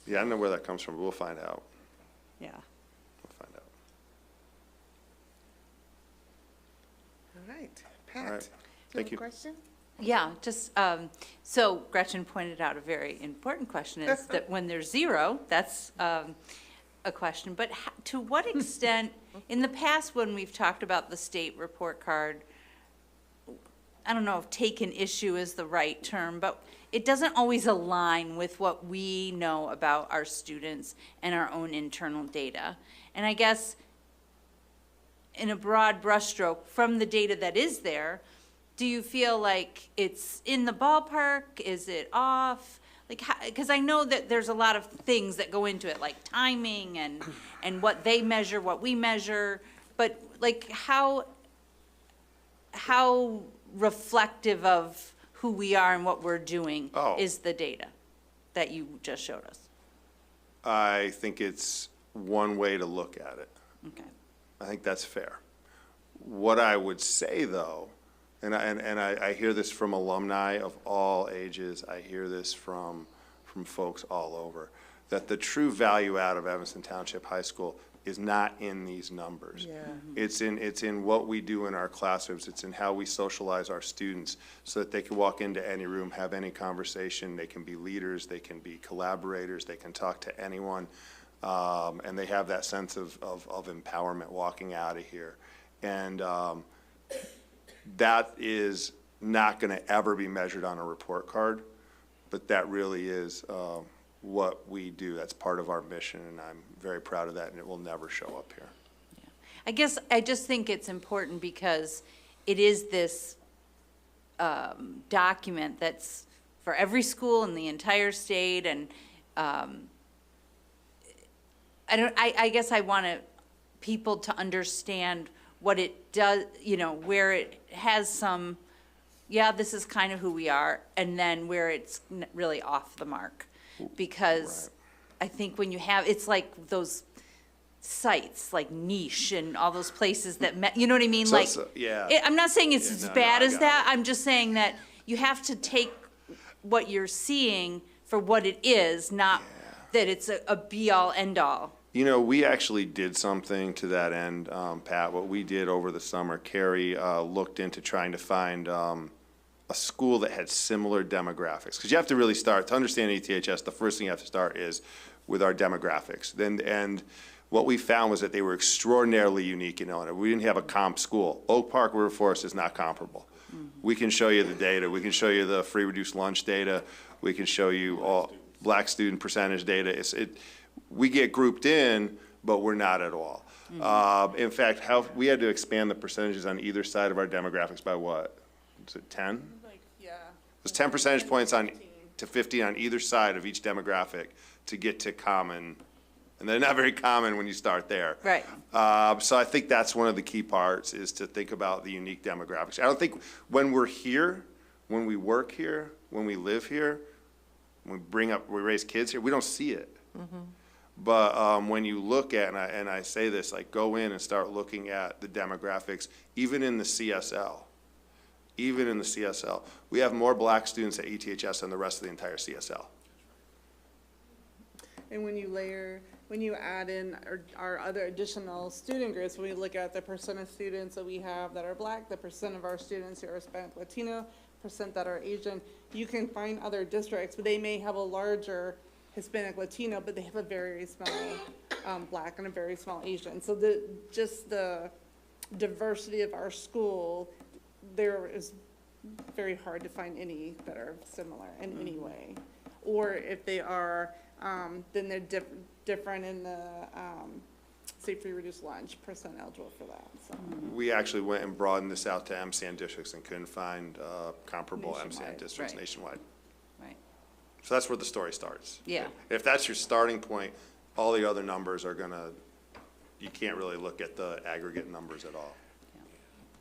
Yeah, I don't know where that comes from, but we'll find out. yeah. We'll find out. All right, All right. Pat. Thank you. Question? Yeah, just, so Gretchen pointed out a very important question, is that when there's 0, that's a question, but to what extent, in the past when we've talked about the state report card, I don't know if taken issue is the right term, but it doesn't always align with what we know about our students and our own internal data. And I guess, in a broad brushstroke, from the data that is there, do you feel like it's in the ballpark? Is it off? Like, because I know that there's a lot of things that go into it, like timing and what they measure, what we measure, but like how reflective of who we are and what we're doing is the data that you just showed us? I think it's one way to look at it. Okay. I think that's fair. What I would say, though, and I hear this from alumni of all ages, I hear this from folks all over, that the true value add of Evanston Township High School is not in these numbers. Yeah. It's in what we do in our classrooms. It's in how we socialize our students so that they can walk into any room, have any conversation. They can be leaders, they can be collaborators, they can talk to anyone. And they have that sense of empowerment walking out of here. And that is not going to ever be measured on a report card, but that really is what we do. That's part of our mission, and I'm very proud of that, and it will never show up here. I guess I just think it's important because it is this document that's for every school in the entire state, and I guess I want people to understand what it does, you know, where it has some, yeah, this is kind of who we are, and then where it's really off the mark. Because I think when you have, it's like those sites, like Niche and all those places that, you know what I mean? Like, yeah. I'm not saying it's Yeah, as no, bad no, I as got that. I'm just saying that you have to take what you're seeing for what it is, not that it's a be-all, end-all. You know, we actually did something to that end, Pat. What we did over the summer, Carrie looked into trying to find a school that had similar demographics. Because you have to really start, to understand ETHS, the first thing you have to start is with our demographics. And what we found was that they were extraordinarily unique in Illinois. We didn't have a comp school. Oak Park River Forest is not comparable. We can show you the data. We can show you the free reduced lunch data. We can show you all black student percentage data. We get grouped in, but we're not at all. In fact, we had to expand the percentages on either side of our demographics by what? Is it 10? There's 10 percentage points to 15 on either side of each demographic to get to common, and they're not very common when you start there. Right. So I think that's one of the key parts, is to think about the unique demographics. I don't think when we're here, when we work here, when we live here, when we raise kids here, we don't see it. But when you look at, and I say this, like, go in and start looking at the demographics, even in the CSL. Even in the CSL, we have more black students at ETHS than the rest of the entire CSL. And when you add in our other additional student groups, when we look at the percent of students that we have that are black, the percent of our students who are Hispanic Latino, percent that are Asian, you can find other districts, but they may have a larger Hispanic Latino, but they have a very small black and a very small Asian. So just the diversity of our school, there is very hard to find any that are similar in any way. Or if they are, then they're different in the, say, free reduced lunch, percent eligible for that, so. We actually went and broadened this out to MSAN districts and couldn't find comparable MSAN districts Right. nationwide. Right. So that's where the story starts. Yeah. If that's your starting point, all the other numbers are you can't really look at the aggregate numbers at all.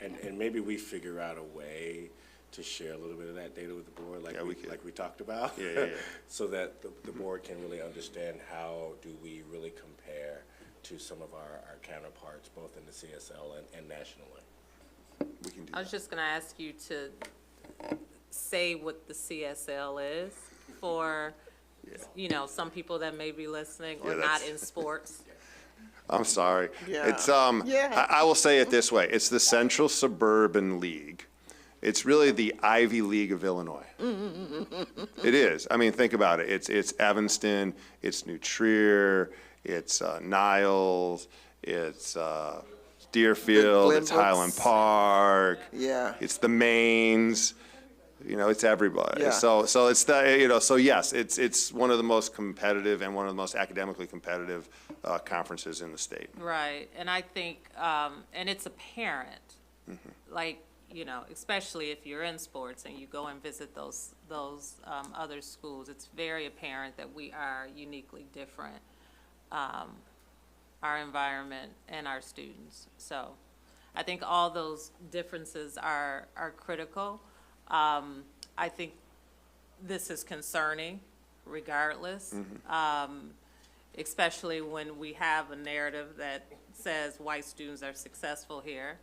And maybe we figure out a way to share a little bit of that data with the board, like we talked about. Yeah. So that the board can really understand how do we really compare to some of our counterparts, both in the CSL and nationally. We can do I was just gonna ask you to say what the CSL is for, you know, some people that may be listening or not in sports. I'm sorry. Yeah. It's, Yeah. I will say it this way. It's the Central Suburban League. It's really the Ivy League of Illinois. It is. I mean, think about it. It's Evanston, it's New Trier, it's Niles, it's Deerfield, it's Glenbrooks. Highland Park. Yeah. It's the Mains. You know, it's everybody. Yeah. So it's the, you know, so yes, it's one of the most competitive and one of the most academically competitive conferences in the state. Right, and I think, and it's apparent, like, you know, especially if you're in sports and you go and visit those other schools, it's very apparent that we are uniquely different, our environment and our students. So I think all those differences are critical. I think this is concerning regardless, especially when we have a narrative that says white students are successful here,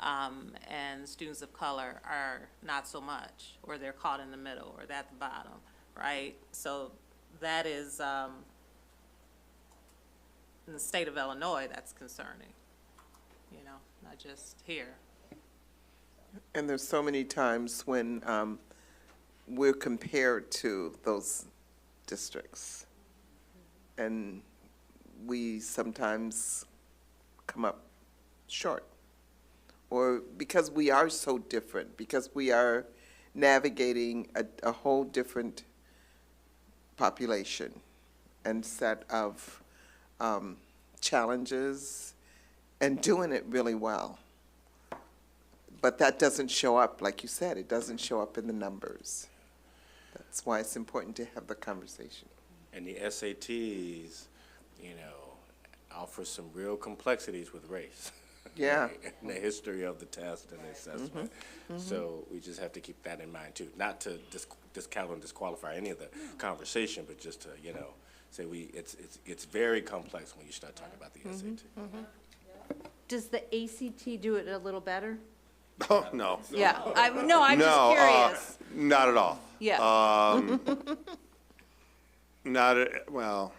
and students of color are not so much, or they're caught in the middle, or they're at the bottom, right? So that is in the state of Illinois, that's concerning, you know, not just here. And there's so many times when we're compared to those districts. And we sometimes come up short. Or because we are so different, because we are navigating a whole different population and set of challenges and doing it really well. But that doesn't show up, like you said, it doesn't show up in the numbers. That's why it's important to have the conversation. And the SATs, you know, offer some real complexities with race. Yeah. And the history of the test and the assessment. So we just have to keep that in mind too. Not to discount and disqualify any of the conversation, but just to, you know, say it's very complex when you start talking about the SAT. Does the ACT do it a little better? Oh, no. Yeah, I'm just No, curious. not at all. Yeah. Well,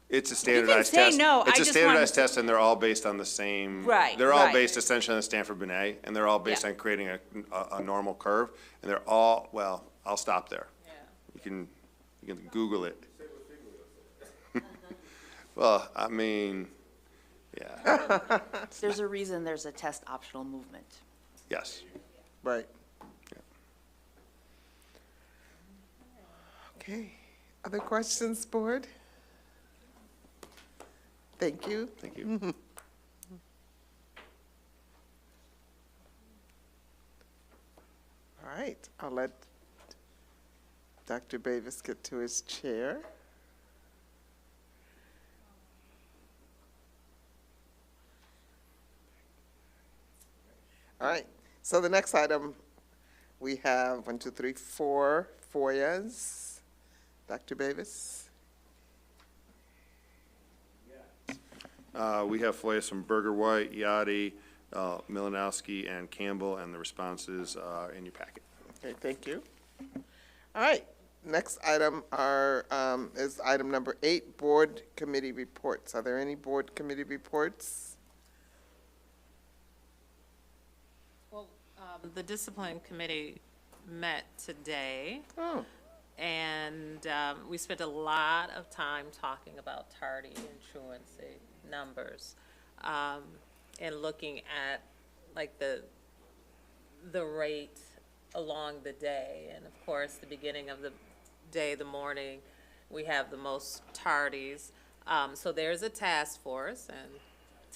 it's a standardized say test. no, I It's a just standardized wanted- test, and they're all based on the same. Right, They're all right. based essentially on the Stanford Binet, and they're all based Yeah. on creating a normal curve, and they're all, well, I'll stop there. You can Google it. Well, I mean, yeah, There's a reason there's a test optional movement. yes. Right. Okay. Other questions, board? Thank you. Thank you. All right, I'll let Dr. Davis get to his chair. All right, so the next item, we have 1, 2, 3, 4 FOIAs. Dr. Davis? We have FOIAs from Berger White, Yachty, Milanowski, and Campbell, and the responses are in your packet. Okay, thank you. All right, next item is item number 8, board committee reports. Are there any board committee reports? Well, the discipline committee met today. Oh. And we spent a lot of time talking about tardy and truancy numbers, and looking at like the rate along the day. And of course, the beginning of the day, the morning, we have the most tardies. So there's a task force, and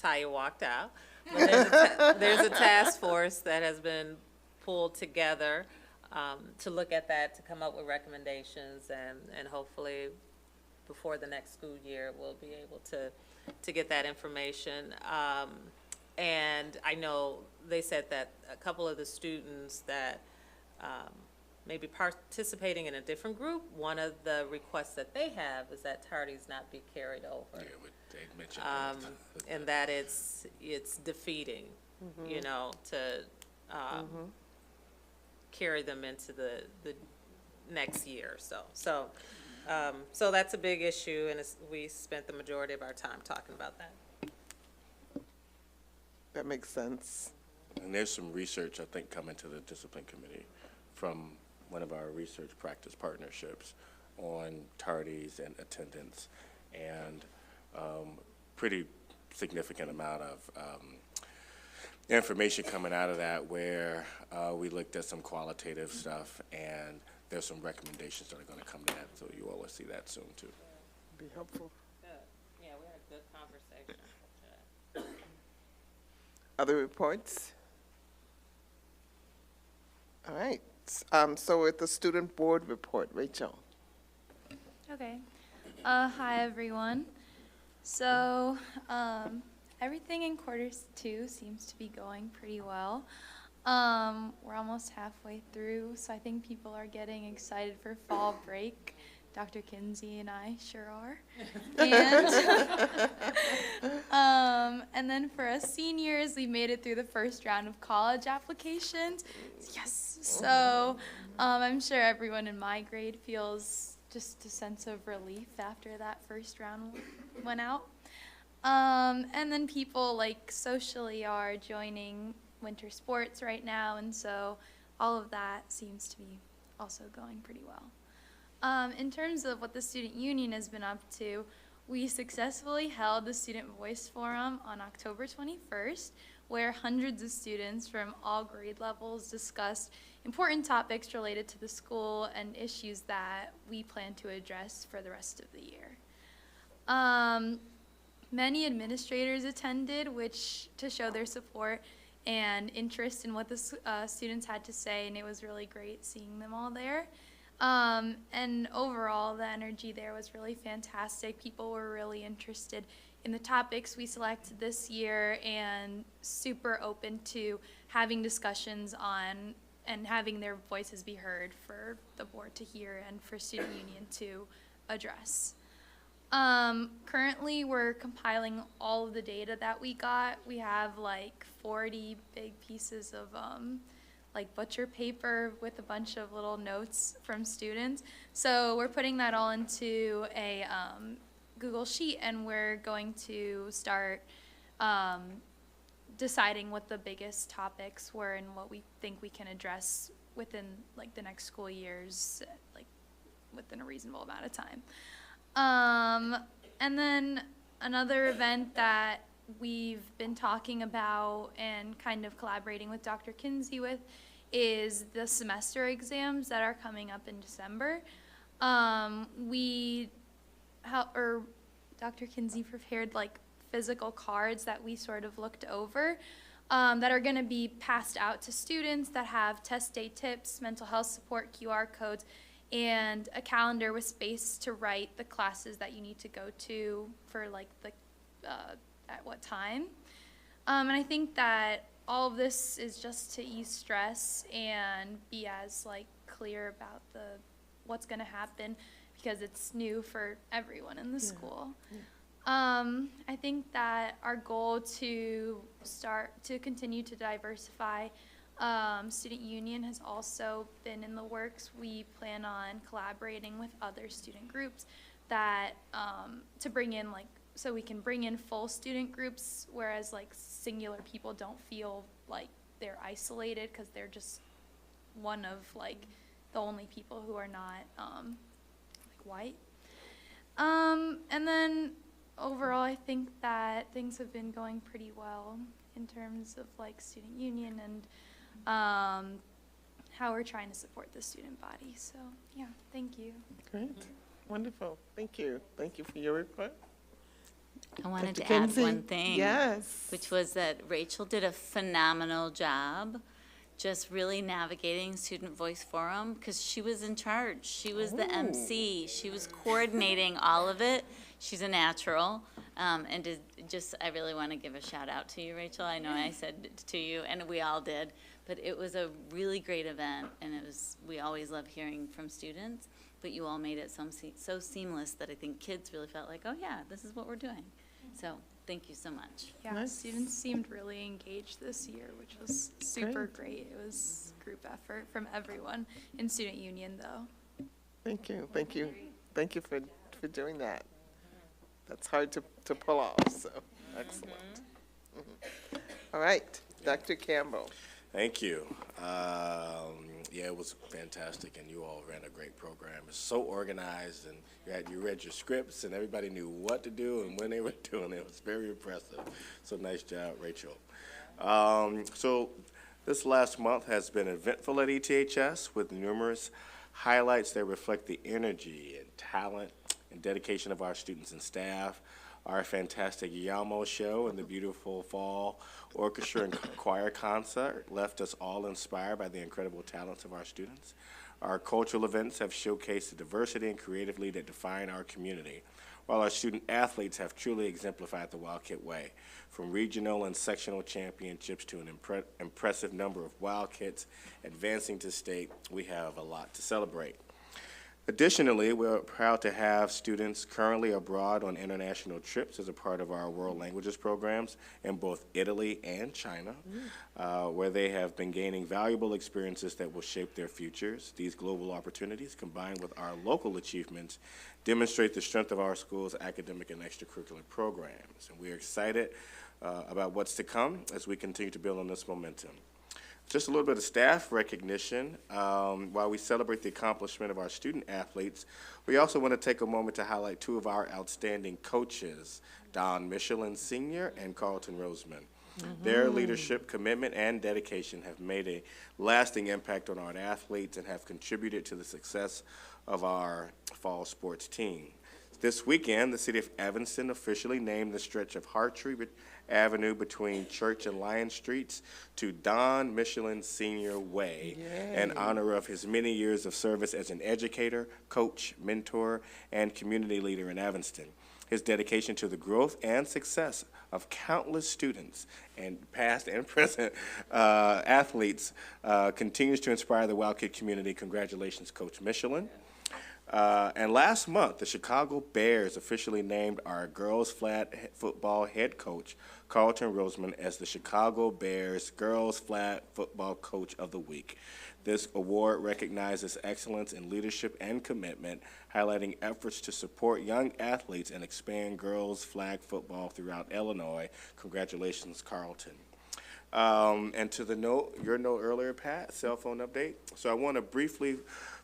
Taya walked out. But there's a task force that has been pulled together to look at that, to come up with recommendations, and hopefully before the next school year, we'll be able to get that information. And I know they said that a couple of the students that may be participating in a different group, one of the requests that they have is that tardies not be carried over. Yeah, they mentioned that. And that it's defeating, you know, to carry them into the next year or so. So that's a big issue, and we spent the majority of our time talking about that. That makes sense. And there's some research, I think, coming to the discipline committee from one of our research practice partnerships on tardies and attendance, and pretty significant amount of information coming out of that, where we looked at some qualitative stuff, and there's some recommendations that are going to come to that, so you all will see that soon too. Be helpful. Good. Yeah, we had a good conversation. Other reports? All right, so with the student board report, Rachel. Okay. Hi, everyone. So, everything in Q2 seems to be going pretty well. We're almost halfway through, so I think people are getting excited for fall break. Dr. Kinsey and I sure are. And then for us seniors, we made it through the first round of college applications. Yes. So I'm sure everyone in my grade feels just a sense of relief after that first round went out. And then people like socially are joining winter sports right now, and so all of that seems to be also going pretty well. In terms of what the student union has been up to, we successfully held the Student Voice Forum on October 21st, where hundreds of students from all grade levels discussed important topics related to the school and issues that we plan to address for the rest of the year. Many administrators attended, which to show their support and interest in what the students had to say, and it was really great seeing them all there. And overall, the energy there was really fantastic. People were really interested in the topics we selected this year and super open to having discussions on and having their voices be heard for the board to hear and for student union to address. Currently, we're compiling all of the data that we got. We have like 40 big pieces of like butcher paper with a bunch of little notes from students. So we're putting that all into a Google Sheet, and we're going to start deciding what the biggest topics were and what we think we can address within like the next school years, like within a reasonable amount of time. And then another event that we've been talking about and kind of collaborating with Dr. Kinsey with is the semester exams that are coming up in December. Dr. Kinsey prepared like physical cards that we sort of looked over that are going to be passed out to students that have test day tips, mental health support, QR codes, and a calendar with space to write the classes that you need to go to for like the at what time. And I think that all of this is just to ease stress and be as like clear about what's going to happen, because it's new for everyone in the school. I think that our goal to continue to diversify student union has also been in the works. We plan on collaborating with other student groups that to bring in so we can bring in full student groups, whereas like singular people don't feel like they're isolated because they're just one of like the only people who are not like white. And then overall, I think that things have been going pretty well in terms of like student union and how we're trying to support the student body. So yeah, thank you. Great, wonderful, thank you. Thank you for your report. I wanted Dr. to add Kinsey? one thing. Yes. Which was that Rachel did a phenomenal job just really navigating Student Voice Forum, because she was in charge. She was the MC. She was coordinating all of it. She's a natural. And I really want to give a shout out to you, Rachel. I know I said it to you, and we all did. But it was a really great event, and we always love hearing from students. But you all made it so seamless that I think kids really felt like, oh yeah, this is what we're doing. So thank you so much. Yeah, students seemed really engaged this year, which was super great. It was group effort from everyone in student union, though. Thank you, thank you. Thank you for doing that. That's hard to pull off, so excellent. All right, Dr. Campbell. Thank you. Yeah, it was fantastic, and you all ran a great program. It's so organized, and you read your scripts, and everybody knew what to do and when they were doing it. It was very impressive. So nice job, Rachel. So this last month has been eventful at ETHS with numerous highlights that reflect the energy and talent and dedication of our students and staff. Our fantastic Yamo show and the beautiful fall orchestra and choir concert left us all inspired by the incredible talents of our students. Our cultural events have showcased the diversity and creativity that define our community, while our student athletes have truly exemplified the Wildcat way. From regional and sectional championships to an impressive number of Wildcats advancing to state, we have a lot to celebrate. Additionally, we're proud to have students currently abroad on international trips as a part of our World Languages programs in both Italy and China, where they have been gaining valuable experiences that will shape their futures. These global opportunities, combined with our local achievements, demonstrate the strength of our school's academic and extracurricular programs. And we are excited about what's to come as we continue to build on this momentum. Just a little bit of staff recognition. While we celebrate the accomplishment of our student athletes, we also want to take a moment to highlight two of our outstanding coaches, Don Michelin Sr. and Carlton Roseman. Their leadership, commitment, and dedication have made a lasting impact on our athletes and have contributed to the success of our fall sports team. This weekend, the city of Evanston officially named the stretch of Hartree Avenue between Church and Lion Streets to Don Michelin Senior Way in honor of his many years of service as an educator, coach, mentor, and community leader in Evanston. His dedication to the growth and success of countless students and past and present athletes continues to inspire the Wildcat community. Congratulations, Coach Michelin. And last month, the Chicago Bears officially named our girls flag football head coach, Carlton Roseman, as the Chicago Bears Girls Flag Football Coach of the Week. This award recognizes excellence in leadership and commitment, highlighting efforts to support young athletes and expand girls flag football throughout Illinois. Congratulations, Carlton. And to the note, your note earlier, Pat, cell phone update. So I want to briefly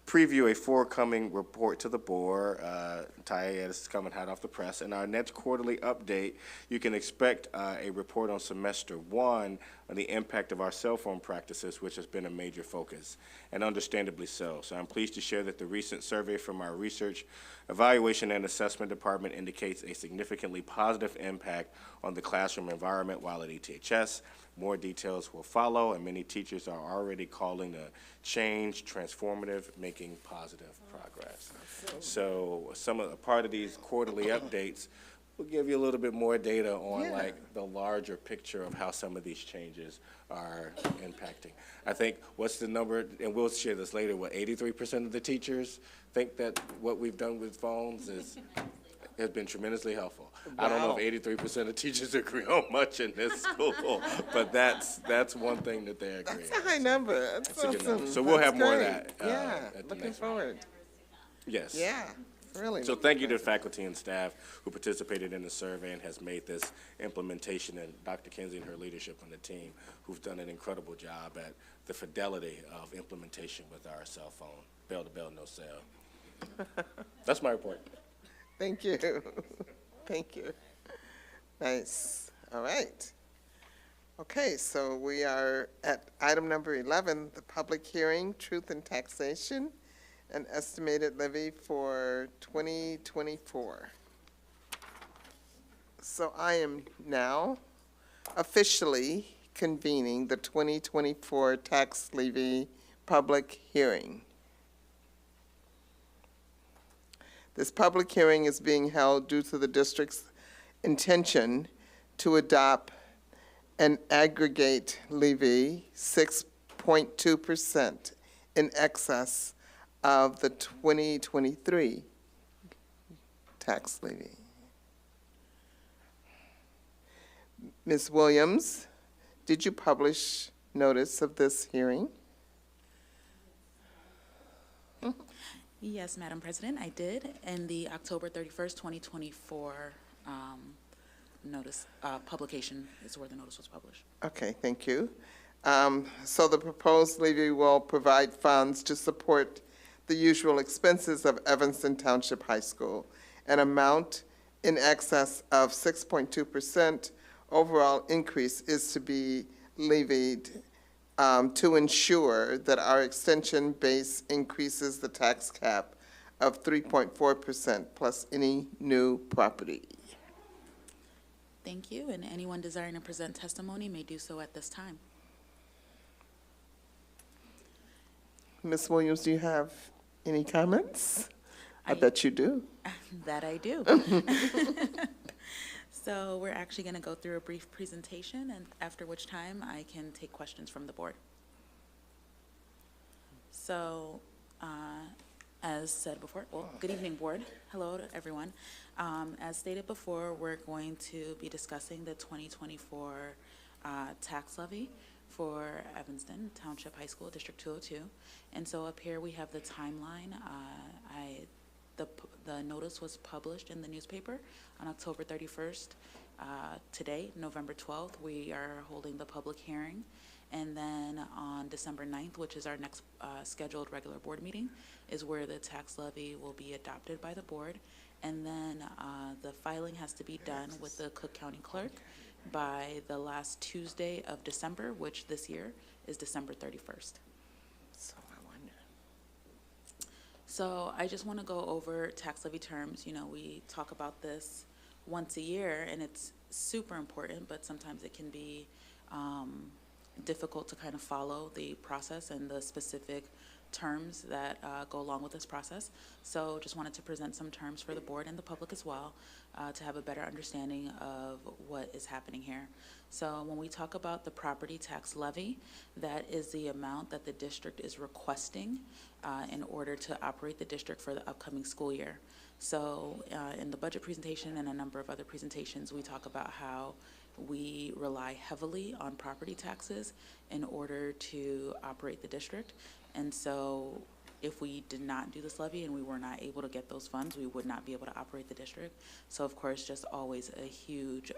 preview a forthcoming report to the board. Ty is coming hot off the press. In our next quarterly update, you can expect a report on semester one on the impact of our cell phone practices, which has been a major focus, and understandably so. So I'm pleased to share that the recent survey from our Research, Evaluation, and Assessment Department indicates a significantly positive impact on the classroom environment while at ETHS. More details will follow, and many teachers are already calling the change transformative, making positive progress. So a part of these quarterly updates will give you a little bit more data on like the larger picture of how some of these changes are impacting. I think, what's the number, and we'll share this later, what, 83% of the teachers think that what we've done with phones has been tremendously helpful. I don't know if 83% of teachers agree on much in this school, but that's one thing that they agree on. That's a high number. That's a good number. awesome. So we'll That's have more of great. that. Yeah, at the looking next one. forward. Yes. Yeah, really. So thank you to faculty and staff who participated in the survey and has made this implementation, and Dr. Kinsey and her leadership on the team who've done an incredible job at the fidelity of implementation with our cell phone, bell to bell, no cell. That's my report. Thank you. Thank you. Nice. All right. Okay, so we are at item number 11, the public hearing, Truth in Taxation, an estimated levy for 2024. So I am now officially convening the 2024 tax levy public hearing. This public hearing is being held due to the district's intention to adopt an aggregate levy 6.2% in excess of the 2023 tax levy. Ms. Williams, did you publish notice of this hearing? Yes, Madam President, I did, in the October 31st, 2024 notice, publication is where the notice was published. Okay, thank you. So the proposed levy will provide funds to support the usual expenses of Evanston Township High School, an amount in excess of 6.2%. Overall increase is to be levied to ensure that our extension base increases the tax cap of 3.4% plus any new property. Thank you, and anyone desiring to present testimony may do so at this time. Ms. Williams, do you have any comments? I bet you do. That I do. So we're actually going to go through a brief presentation, and after which time I can take questions from the board. So As said before, well, good evening, board. Hello to everyone. As stated before, we're going to be discussing the 2024 tax levy for Evanston Township High School, District 202. And so up here we have the timeline. The notice was published in the newspaper on October 31st. Today, November 12th, we are holding the public hearing. And then on December 9th, which is our next scheduled regular board meeting, is where the tax levy will be adopted by the board. And then the filing has to be done with the Cook County Clerk by the last Tuesday of December, which this year is December 31st. So I wonder. So I just want to go over tax levy terms. You know, we talk about this once a year, and it's super important, but sometimes it can be difficult to kind of follow the process and the specific terms that go along with this process. So just wanted to present some terms for the board and the public as well to have a better understanding of what is happening here. So when we talk about the property tax levy, that is the amount that the district is requesting in order to operate the district for the upcoming school year. So in the budget presentation and a number of other presentations, we talk about how we rely heavily on property taxes in order to operate the district. And so if we did not do this levy and we were not able to get those funds, we would not be able to operate the district. So of course, just always a huge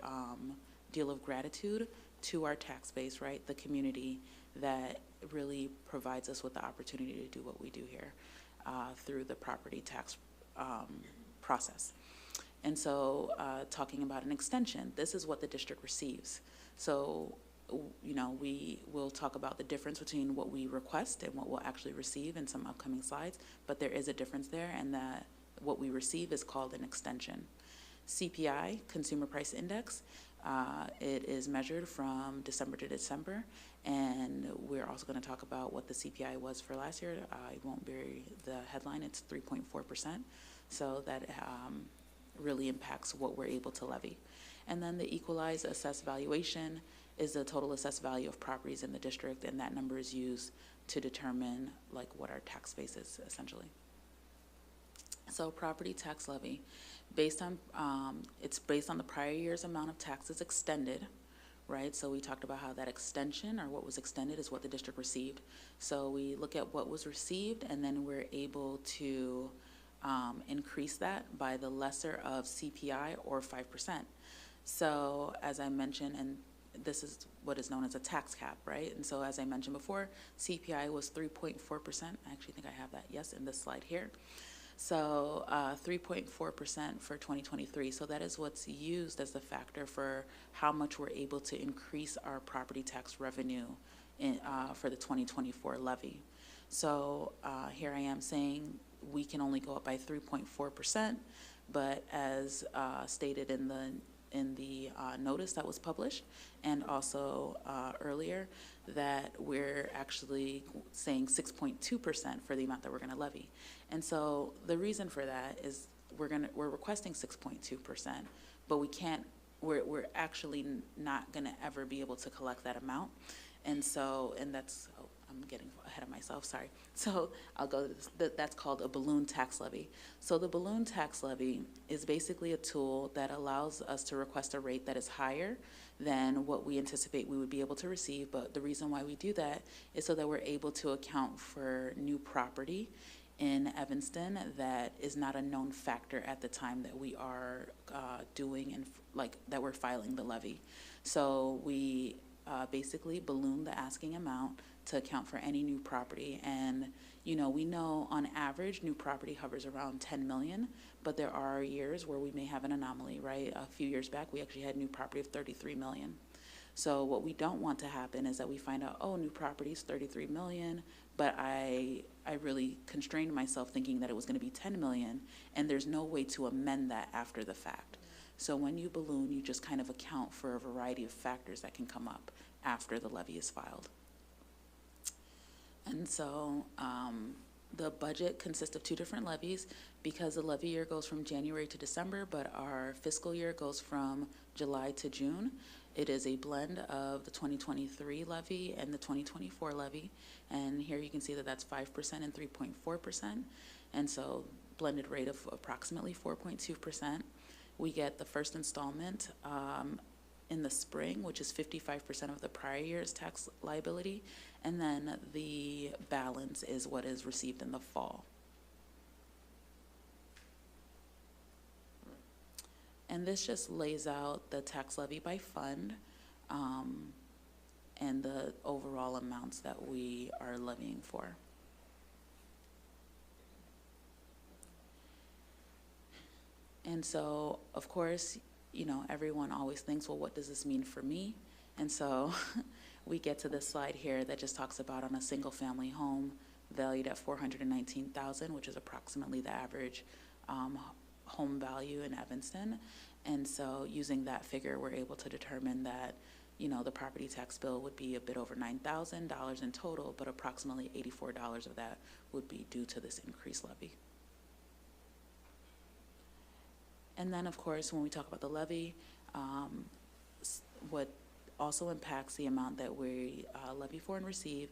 deal of gratitude to our tax base, right? The community that really provides us with the opportunity to do what we do here through the property tax process. And so talking about an extension, this is what the district receives. So, you know, we will talk about the difference between what we request and what we'll actually receive in some upcoming slides, but there is a difference there, and that what we receive is called an extension. CPI, Consumer Price Index, it is measured from December to December, and we're also going to talk about what the CPI was for last year. I won't bury the headline, it's 3.4%, so that really impacts what we're able to levy. And then the equalized assessed valuation is the total assessed value of properties in the district, and that number is used to determine like what our tax base is essentially. So property tax levy, based on, it's based on the prior year's amount of taxes extended, right? So we talked about how that extension, or what was extended, is what the district received. So we look at what was received, and then we're able to increase that by the lesser of CPI or 5%. So as I mentioned, and this is what is known as a tax cap, right? And so as I mentioned before, CPI was 3.4%. I actually think I have that, yes, in this slide here. So 3.4% for 2023. So that is what's used as the factor for how much we're able to increase our property tax revenue in, for the 2024 levy. So here I am saying we can only go up by 3.4%, but as stated in the notice that was published, and also earlier, that we're actually saying 6.2% for the amount that we're going to levy. And so the reason for that is we're requesting 6.2%, but we can't. We're actually not going to ever be able to collect that amount, and so that's. Oh, I'm getting ahead of myself, sorry. So I'll go to this, that's called a balloon tax levy. So the balloon tax levy is basically a tool that allows us to request a rate that is higher than what we anticipate we would be able to receive. But the reason why we do that is so that we're able to account for new property in Evanston that is not a known factor at the time that we are doing and that we're filing the levy. So we basically balloon the asking amount to account for any new property. And, you know, we know on average new property hovers around 10 million, but there are years where we may have an anomaly, right? A few years back, we actually had new property of 33 million. So what we don't want to happen is that we find out, oh, new property is 33 million, but I really constrained myself thinking that it was going to be 10 million, and there's no way to amend that after the fact. So when you balloon, you just kind of account for a variety of factors that can come up after the levy is filed. And so the budget consists of two different levies because the levy year goes from January to December, but our fiscal year goes from July to June. It is a blend of the 2023 levy and the 2024 levy. And here you can see that that's 5% and 3.4%. And so blended rate of approximately 4.2%. We get the first installment in the spring, which is 55% of the prior year's tax liability, and then the balance is what is received in the fall. And this just lays out the tax levy by fund and the overall amounts that we are levying for. And so, of course, you know, everyone always thinks, well, what does this mean for me? And so we get to this slide here that just talks about on a single family home valued at $419,000, which is approximately the average home value in Evanston. And so using that figure, we're able to determine that, you know, the property tax bill would be a bit over $9,000 in total, but approximately $84 of that would be due to this increased levy. And then, of course, when we talk about the levy, what also impacts the amount that we levy for and receive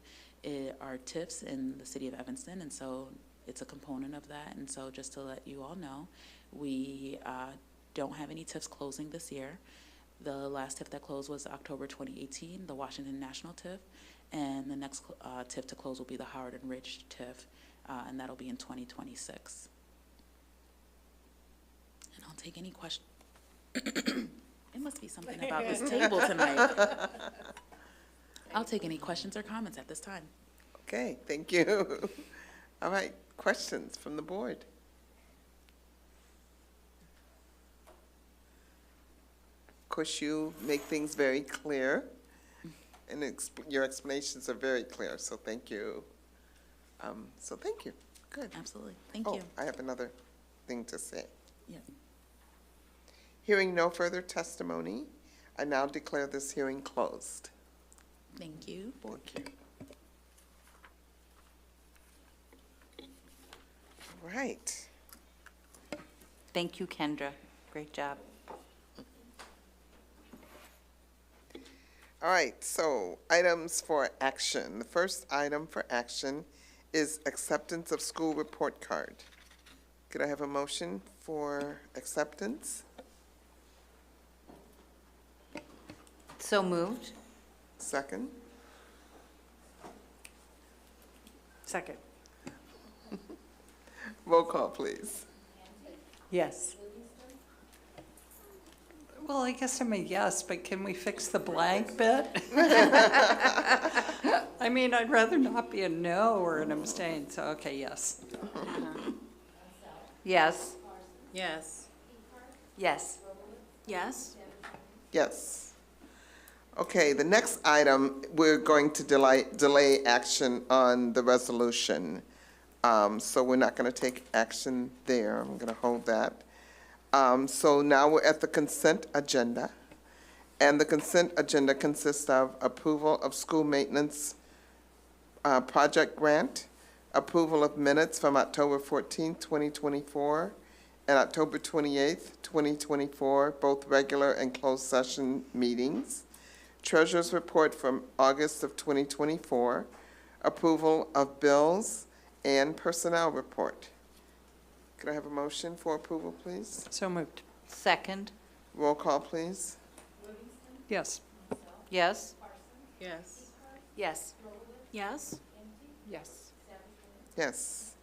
are TIFs in the city of Evanston, and so it's a component of that. And so just to let you all know, we don't have any TIFs closing this year. The last TIF that closed was October 2018, the Washington National TIF, and the next TIF to close will be the Howard and Ridge TIF, and that'll be in 2026. And I'll take any question. It must be something about this table tonight. I'll take any questions or comments at this time. Okay, thank you. All right, questions from the board? Of course, you make things very clear, and your explanations are very clear, so thank you. Thank you. Good. Absolutely. Thank Oh, you. I have another thing to say. Yeah. Hearing no further testimony, I now declare this hearing closed. Thank you. Thank you. All right. Thank you, Kendra. Great job. All right, so items for action. The first item for action is acceptance of school report card. Could I have a motion for acceptance? So moved. Second? Second. Roll call, please. Yes. Well, I guess I'm a yes, but can we fix the blank bit? I mean, I'd rather not be a no or an abstain, so, okay, yes. Yes. Yes. Yes. Yes? Yes. Okay, the next item, we're going to delay action on the resolution. So we're not going to take action there. I'm going to hold that. So now we're at the consent agenda. And the consent agenda consists of approval of school maintenance project grant, approval of minutes from October 14th, 2024, and October 28th, 2024, both regular and closed session meetings, Treasurer's report from August of 2024, approval of bills, and personnel report. Could I have a motion for approval, please? So moved. Second. Roll call, please. Yes. Yes. Yes. Yes. Yes? Yes. Yes.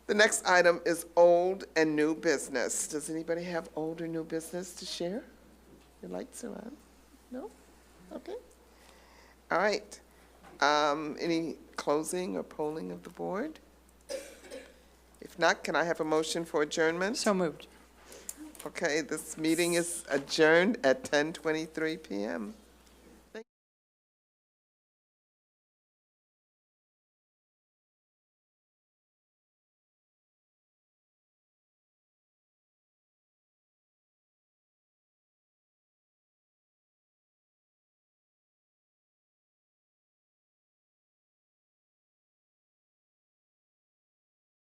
The next item is old and new business. Does anybody have old or new business to share? Your lights are on? No? Okay. All right. Any closing or polling of the board? If not, can I have a motion for adjournment? So moved. Okay, this meeting is adjourned at 10:23 p.m.